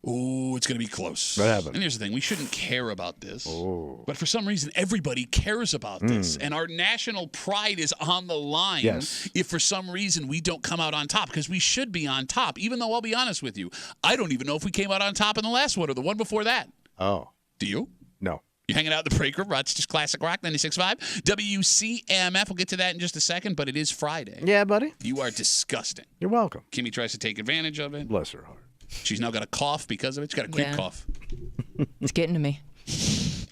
Ooh, it's going to be close. What happened? And here's the thing. We shouldn't care about this. Oh. But for some reason, everybody cares about this. And our national pride is on the line if for some reason we don't come out on top, because we should be on top, even though I'll be honest with you, I don't even know if we came out on top in the last one or the one before that. Oh. Do you? No. You're hanging out in the break room. It's just Classic Rock 96.5. WCMF. We'll get to that in just a second, but it is Friday. Yeah, buddy. You are disgusting. You're welcome. Kimmy tries to take advantage of it. Bless her heart. She's now got a cough because of it. She's got a creep cough. It's getting to me.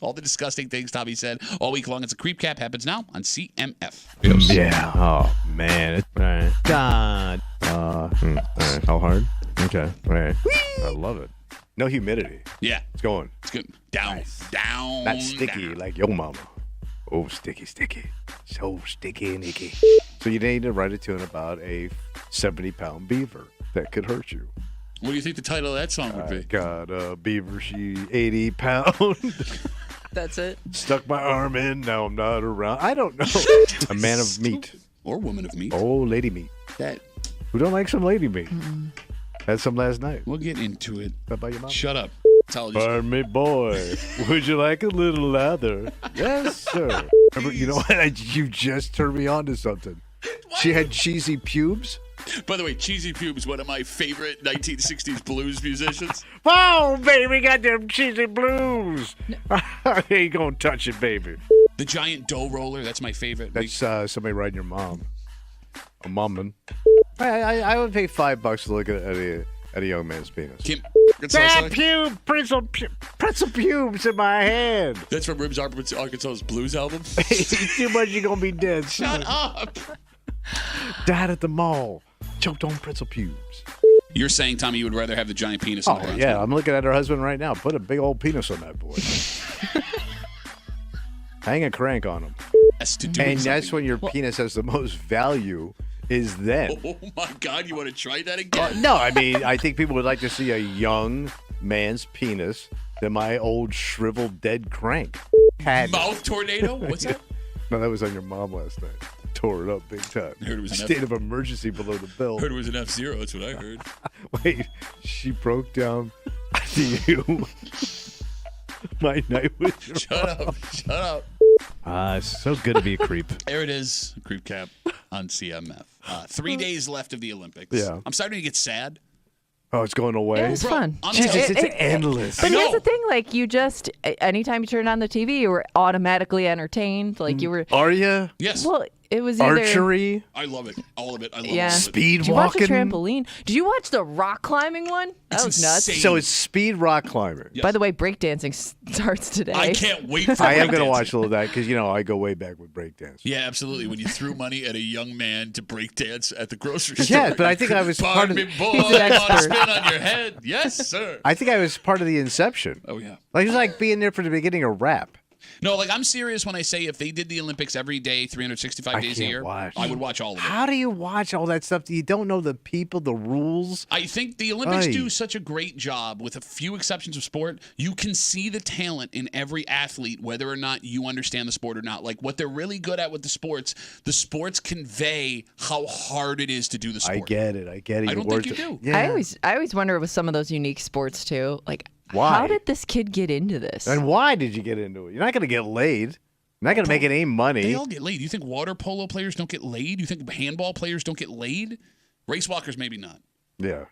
All the disgusting things Tommy said all week long. It's a creep cap. Happens now on CMF. Yeah. Oh, man. All right. God. All right. How hard? Okay. All right. I love it. No humidity. Yeah. It's going. It's good. Down. Down. Not sticky down. like your mama. Oh, sticky. So sticky and icky. So you need to write a tune about a 70-pound beaver that could hurt you. What do you think the title of that song would be? I got a beaver, she 80 pounds. That's it. Stuck my arm in, now I'm not around. I don't know. A man of meat. Or woman of meat. Oh, lady meat. That. Who don't like some lady meat? Had some last night. We'll get into it. How about your mom? Shut up. Pardon me, boy. Would you like a little lather? Yes, sir. Remember, you know what? You just turned me on to something. She had cheesy pubes. By the way, Cheesy Pubes, one of my favorite 1960s blues musicians. Wow, baby, got them cheesy blues. Ain't gonna touch it, baby. The Giant Dough Roller, that's my favorite. That's somebody riding your mom. A momman. I would pay $5 to look at a young man's penis. Kim, that pretzel pubes in my hand. That's from Ribs Arkansas's blues album. Eat too much, you're gonna be dead. Shut up. Died at the mall. Choked on pretzel pubes. You're saying, Tommy, you would rather have the giant penis in the Oh, yeah. I'm looking at her husband right now. Put a big old penis on that boy. Hang a crank on him. And that's when your penis has the most value is then. Oh, my God. You want to try that again? No, I mean, I think people would like to see a young man's penis than my old shriveled dead crank. Mouth tornado? What's that? No, that was on your mom last night. Tore it up big time. I heard it was an state of emergency below the belt. Heard it was an F-Zero. That's what I heard. Wait, she broke down to you. My night with your Shut up. It's so good to be a creep. There it is. Creep cap on CMF. 3 days left of the Olympics. Yeah. I'm starting to get sad. Oh, it's going away? It was fun. Jesus, it's endless. But here's the thing, like, you just, anytime you turn on the TV, you were automatically entertained. Like, you were. Are you? Yes. Well, it was either. Archery? I love it. All of it. I love Yeah. it. Speed Did you watch walking? the trampoline? Did you watch the rock climbing one? That was nuts. insane. So it's speed rock climbing. Yes. By the way, breakdancing starts today. I can't wait for I am going to breakdancing. watch a little of that because, I go way back with breakdance. Yeah, absolutely. When you threw money at a young man to break dance at the grocery store. Yeah, but I think I was part of Pardon the... me, boy, you want to spin on your head? Yes, sir. I think I was part of the inception. Oh, yeah. Like, it was like being there for the beginning of rap. No, like, I'm serious when I say if they did the Olympics every day, 365 days a year, I would watch all of it. How do you watch all that stuff? You don't know the people, the rules? I think the Olympics do such a great job, with a few exceptions of sport. You can see the talent in every athlete, whether or not you understand the sport or not. Like, what they're really good at with the sports convey how hard it is to do the sport. I get it. I don't think you do. Yeah. I always wonder with some of those unique sports too, like, Why? how did this kid get into this? And why did you get into it? You're not going to get laid. You're not going to make any money. They all get laid. You think water polo players don't get laid? You think handball players don't get laid? Race walkers, maybe not. Yeah.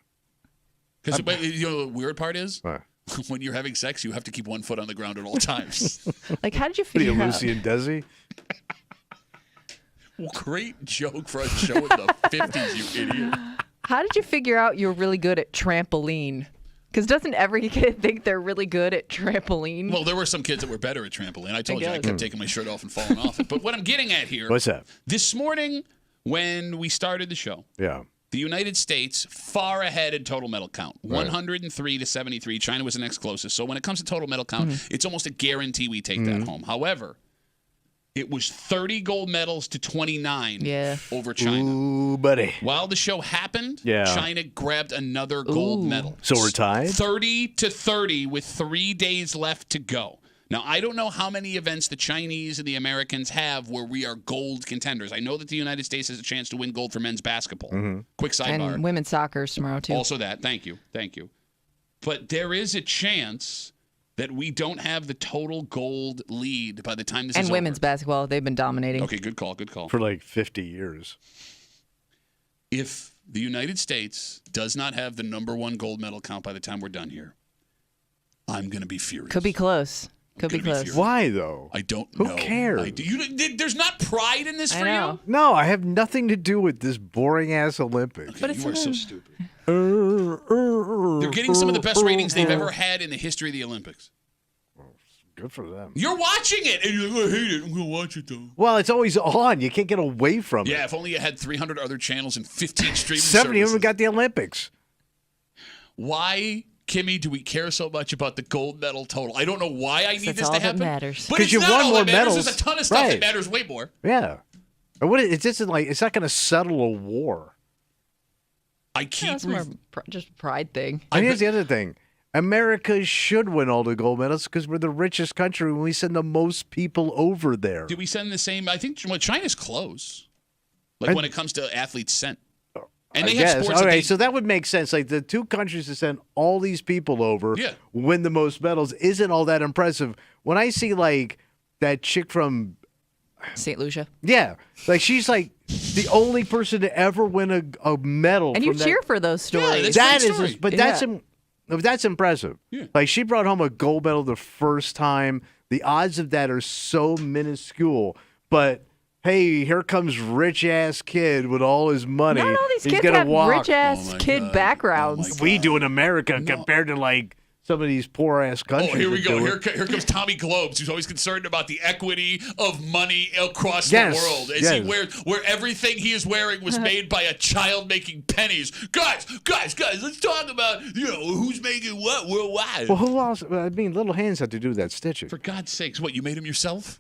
Because you know the weird part is? What? When you're having sex, you have to keep one foot on the ground at all times. Like, how did you What are figure you, out? Lucy and Desi? Well, great joke for a show in the 50s, you idiot. How did you figure out you're really good at trampoline? Because doesn't every kid think they're really good at trampoline? Well, there were some kids that were better at trampoline. I told you I guess. kept taking my shirt off and falling off it. But what I'm getting at here. What's that? This morning, when we started the show, Yeah. the United States far ahead in total medal count, Right. 103 to 73. China was the next closest. So when it comes to total medal count, it's almost a guarantee we take that home. However, it was 30 gold medals to 29 over China. Ooh, buddy. While the show happened, Yeah. China grabbed another gold medal. So we're tied? 30 to 30 with 3 days left to go. Now, I don't know how many events the Chinese and the Americans have where we are gold contenders. I know that the United States has a chance to win gold for men's basketball. Quick sidebar. And women's soccer is tomorrow too. Also that. Thank you. But there is a chance that we don't have the total gold lead by the time this is And over. women's basketball, they've been dominating. Okay, good call, good call. For like 50 years. If the United States does not have the number one gold medal count by the time we're done here, I'm going to be furious. Could be close. Could be close. Why, though? I don't know. Who cares? There's not pride in this for you? No, I have nothing to do with this boring-ass Olympics. But you are so stupid. They're getting some of the best ratings they've ever had in the history of the Olympics. Good for them. You're watching it, and you're like, I hate it. I'm going to watch it, though. Well, it's always on. You can't get away from it. Yeah, if only you had 300 other channels and 15 streaming 70 of services. them got the Olympics. Why, Kimmy, do we care so much about the gold medal total? I don't know why I need That's this all to that happen. matters. But 'Cause it's you not won all more that matters. medals. There's a ton of stuff Right. that matters way more. Yeah. And what it's just like it's not going to settle a war. I keep It's more just pride thing. And here's the other thing. America should win all the gold medals because we're the richest country and we send the most people over there. Do we send the same? I think China's close. Like when it comes to athletes sent. And I they guess. have sports. Okay, so that would make sense. Like the two countries that send all these people over win the most medals isn't all that impressive. When I see like that chick from St. Lucia. Yeah. Like she's like the only person to ever win a medal. And you from that. cheer for those stories. That is, but that's Yeah. that's impressive. Yeah. Like she brought home a gold medal the first time. The odds of that are so minuscule. But hey, here comes rich ass kid with all his money. Not all these He's kids gonna have walk. rich ass kid backgrounds. We do in America compared to like some of these poor ass countries. Oh, here we that go. do Here, it. here comes Tommy Globes, who's always concerned about the equity of money across Yes, the world. As yes. he wears, where everything he is wearing was made by a child making pennies. Guys, let's talk about who's making what worldwide. Well, who else? I mean, little hands had to do that stitching. For God's sakes, what, you made him yourself?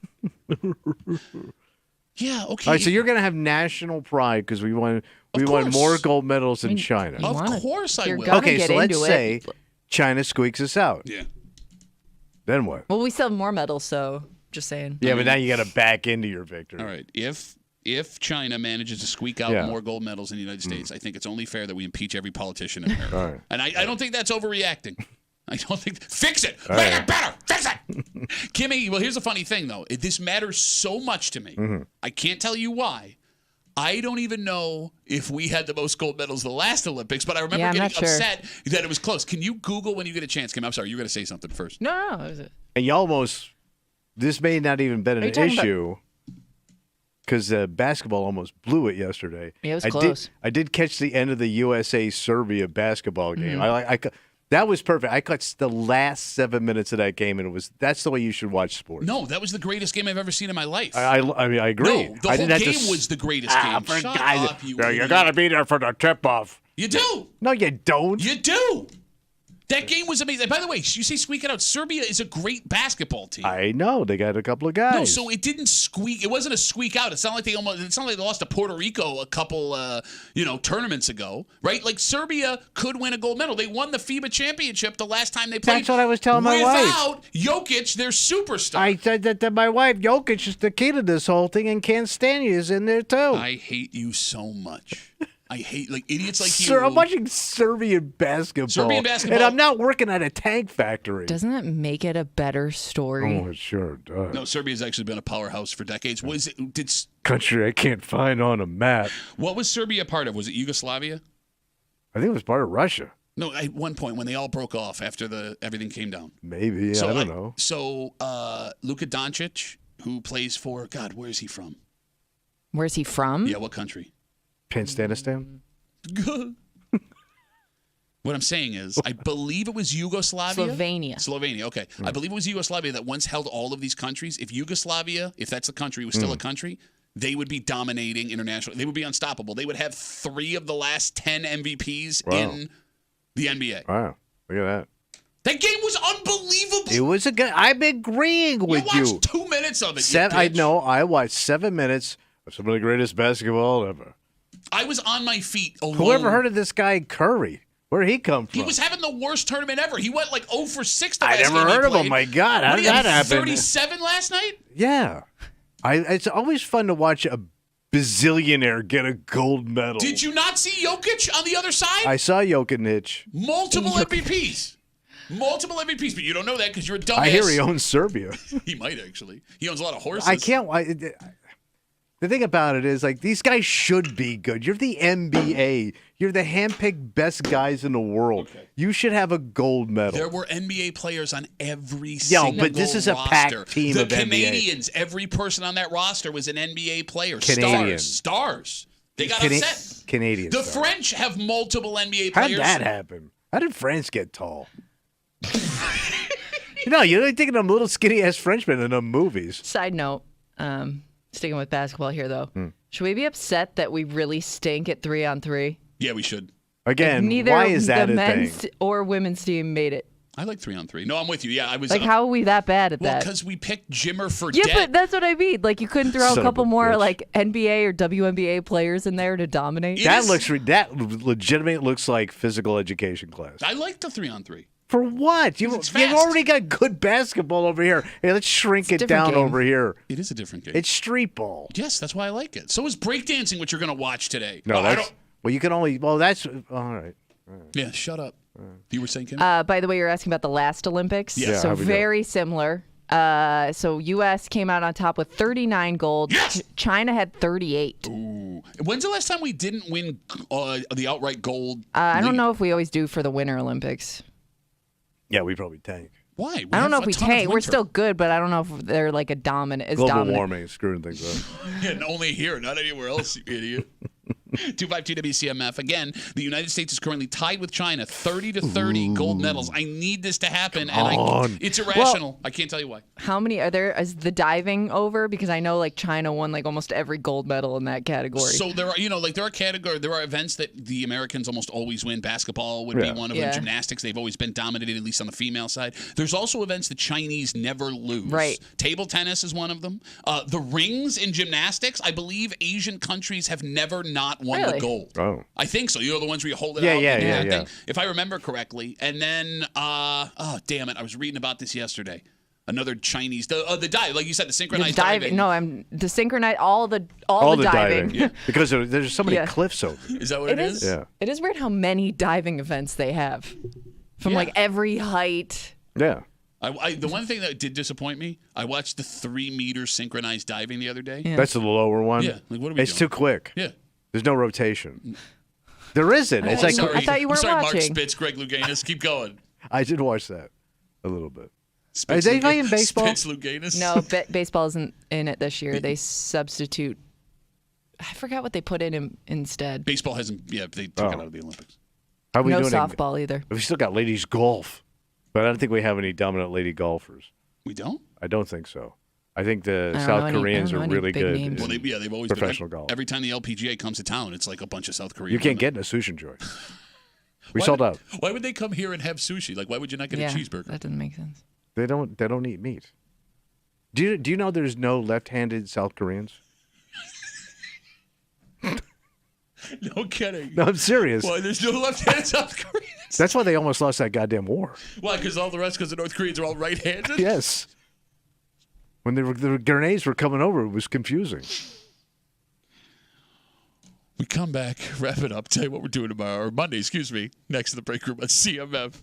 Yeah, okay. All right, so you're gonna have national pride because we won course. more gold medals than China. Of course I will. Okay, so let's say China squeaks us out. Yeah. Then what? Well, we still have more medals, so just saying. Yeah, but now you got to back into your victory. All right. If China manages to squeak out Yeah. more gold medals in the United States, I think it's only fair that we impeach every politician in America. All right. And I don't think that's overreacting. I don't think. Fix it. All Make right. it better. Fix it. Kimmy, well, here's the funny thing, though. This matters so much to me. Mm-hmm. I can't tell you why. I don't even know if we had the most gold medals the last Olympics, but I remember Yeah, I'm getting not sure. upset that it was close. Can you Google when you get a chance, Kim? I'm sorry, you were going to say something first. No. And you almost, this may not even been Are you an talking about- issue because basketball almost blew it yesterday. Yeah, it was I close. I did catch the end of the USA-Serbia basketball game. Mhm. That was perfect. I caught the last 7 minutes of that game, and that's the way you should watch sports. No, that was the greatest game I've ever seen in my life. I mean, I agree. No, the I whole didn't have game to was the greatest game. for Shut guys- up, you you idiot. got to be there for the tip-off. You do. No, you don't. You do. That game was amazing. By the way, you say squeak it out. Serbia is a great basketball team. I know. They got a couple of guys. No, so it didn't squeak. It wasn't a squeak out. It's not like they lost to Puerto Rico a couple tournaments ago, right? Like Serbia could win a gold medal. They won the FIBA championship the last time they played. That's what I was telling my wife. Without Jokic, their superstar. I said that to my wife. Jokic is the key to this whole thing, and Canstania is in there too. I hate you so much. I hate idiots like Sir, you. I'm watching Serbian basketball. Serbian basketball. And I'm not working at a tank factory. Doesn't that make it a better story? Oh, it sure does. No, Serbia's actually been a powerhouse for decades. Country I can't find on a map. What was Serbia part of? Was it Yugoslavia? I think it was part of Russia. No, at one point when they all broke off after everything came down. Maybe. I don't know. So Luka Doncic, who plays for God, where is he from? Where's he from? Yeah, what country? Panstanistan? What I'm saying is, I believe it was Yugoslavia. Slovenia, okay. I believe it was Yugoslavia that once held all of these countries. If Yugoslavia, if that's a country, was still a country, they would be dominating internationally. They would be unstoppable. They would have 3 of the last 10 MVPs in the NBA. Wow. Look at that. That game was unbelievable. It was a good. I'm agreeing with you. You watched 2 minutes of it. I know. I watched 7 minutes of some of the greatest basketball ever. I was on my feet alone. Whoever heard of this guy Curry? Where'd he come from? He was having the worst tournament ever. He went 0 for 6 the I last never game he heard of him. played. My God, how What, did he had that happen? 37 last night? Yeah. It's always fun to watch a bazillionaire get a gold medal. Did you not see Jokic on the other side? I saw Jokic. Multiple MVPs. Multiple MVPs, but you don't know that because you're a dumbass. I hear he owns Serbia. He might actually. He owns a lot of horses. I can't. The thing about it is, like, these guys should be good. You're the NBA. You're the handpicked best guys in the world. Okay. You should have a gold medal. There were NBA players on every single roster. But this is a packed team of NBA. The Canadians, every person on that roster was an NBA player. Canadian. Stars. They got upset. Canadians. The French have multiple NBA players. How did that happen? How did France get tall? You're only thinking of little skinny-ass Frenchmen in the movies. Side note, sticking with basketball here, though. Should we be upset that we really stink at 3-on-3? Yeah, we should. Again, neither why is that the a men's thing? or women's team made it. I like 3-on-3. No, I'm with you. Yeah, I was like, how are we that bad at that? Well, because we picked Jimmer for Yeah, but that's what I mean. Like, you couldn't throw a couple more like NBA or WNBA players in there to dominate. That legitimately looks like physical education class. I like the 3-on-3. For what? You've already got good basketball over here. Hey, let's shrink it down over here. It is a different game. It's street ball. Yes, that's why I like it. So is breakdancing, what you're going to watch today. No, well, you can only. Well, that's all right. Yeah, shut up. You were saying, Kim? By the way, you're asking about the last Olympics. Yeah. So very similar. So U.S. came out on top with 39 gold. Yes! China had 38. Ooh. When's the last time we didn't win the outright gold? I don't know if we always do for the Winter Olympics. Yeah, we probably tank. Why? I don't know if we tank. We're still good, but I don't know if they're like a dominant. Global warming is screwing things up. And only here, not anywhere else, you idiot. 252 WCMF. Again, the United States is currently tied with China, 30-30 gold medals. I need this to happen, it's irrational. Well, I can't tell you why. How many are there? Is the diving over? Because I know like China won like almost every gold medal in that category. So there are events that the Americans almost always win. Basketball would be one of them. Gymnastics, they've always been dominated, at least on the female side. There's also events the Chinese never lose. Right. Table tennis is one of them. The rings in gymnastics, I believe Asian countries have never not won the gold. Oh. I think so. You know the ones where you hold it out and do that thing? If I remember correctly. And then, oh, damn it, I was reading about this yesterday. Another Chinese, the dive, like you said, the synchronized diving. No, I'm the synchronized, all the diving. Yeah. Because there's so many cliffs over. Is that what it is? Yeah. It is weird how many diving events they have from like every height. Yeah. The one thing that did disappoint me, I watched the 3-meter synchronized diving the other day. Yeah. That's the lower one? Yeah. Like, what are we It's doing? too quick. Yeah. There's no rotation. There isn't. It's like sorry. I thought you weren't Mark watching. Spitz, Greg Louganis. Keep going. I did watch that a little bit. Spitz, is anybody in baseball? Spitz Louganis? No, baseball isn't in it this year. They substitute. I forgot what they put in instead. Baseball hasn't. Yeah, they took it out of the Olympics. How are we no doing softball either. We still got ladies golf, but I don't think we have any dominant lady golfers. We don't? I don't think so. I think the South Koreans are really good. Well, they've always professional been. golf. Every time the LPGA comes to town, it's like a bunch of South Koreans. You can't get in a sushi joy. We sold out. Why would they come here and have sushi? Like, why would you not get a cheeseburger? That doesn't make sense. They don't eat meat. Do you know there's no left-handed South Koreans? No kidding. No, I'm serious. Why there's no left-handed South Koreans? That's why they almost lost that goddamn war. Why? Because the North Koreans are all right-handed? Yes. When the grenades were coming over, it was confusing. We come back, wrap it up, tell you what we're doing tomorrow, or Monday, next to the break room on CMF.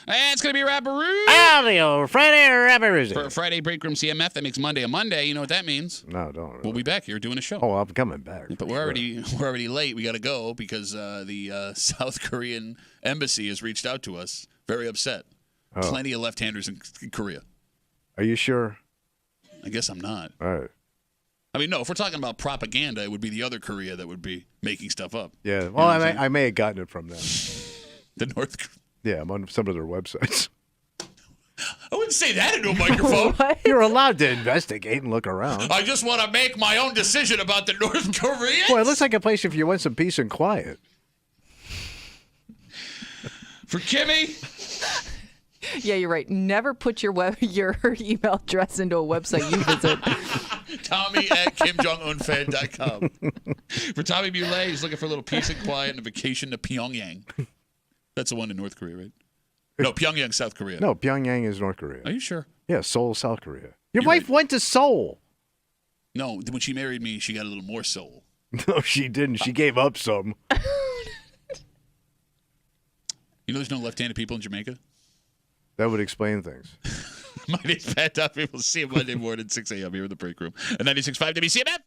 And it's going to be Rapperoo. Audio Friday Rapperoo. For Friday Break Room CMF, that makes Monday a Monday. You know what that means? No, don't. Really. We'll be back here doing a show. Oh, I'm coming back. But we're already late. We got to go because the South Korean embassy has reached out to us. Very upset. Oh. Plenty of left-handers in Korea. Are you sure? I guess I'm not. All right. I mean, no, if we're talking about propaganda, it would be the other Korea that would be making stuff up. Yeah. Well, I may have gotten it from them. The North Korea. Yeah, I'm on some of their websites. I wouldn't say that into a microphone. You're allowed to investigate and look around. I just want to make my own decision about the North Koreans. Boy, it looks like a place if you want some peace and quiet. For Kimmy. Yeah, you're right. Never put your email address into a website you visit. Tommy at KimJongUnFan.com. For Tommy Muley, he's looking for a little peace and quiet and a vacation to Pyongyang. That's the one in North Korea, right? No, Pyongyang, South Korea. No, Pyongyang is North Korea. Are you sure? Yeah, Seoul, South Korea. Your wife went to Seoul. No, when she married me, she got a little more soul. No, she didn't. She gave up some. You know there's no left-handed people in Jamaica? That would explain things. My name's Pat Duffy. We'll see you Monday morning, 6 a.m. here in the break room. And 96.5 WCMF.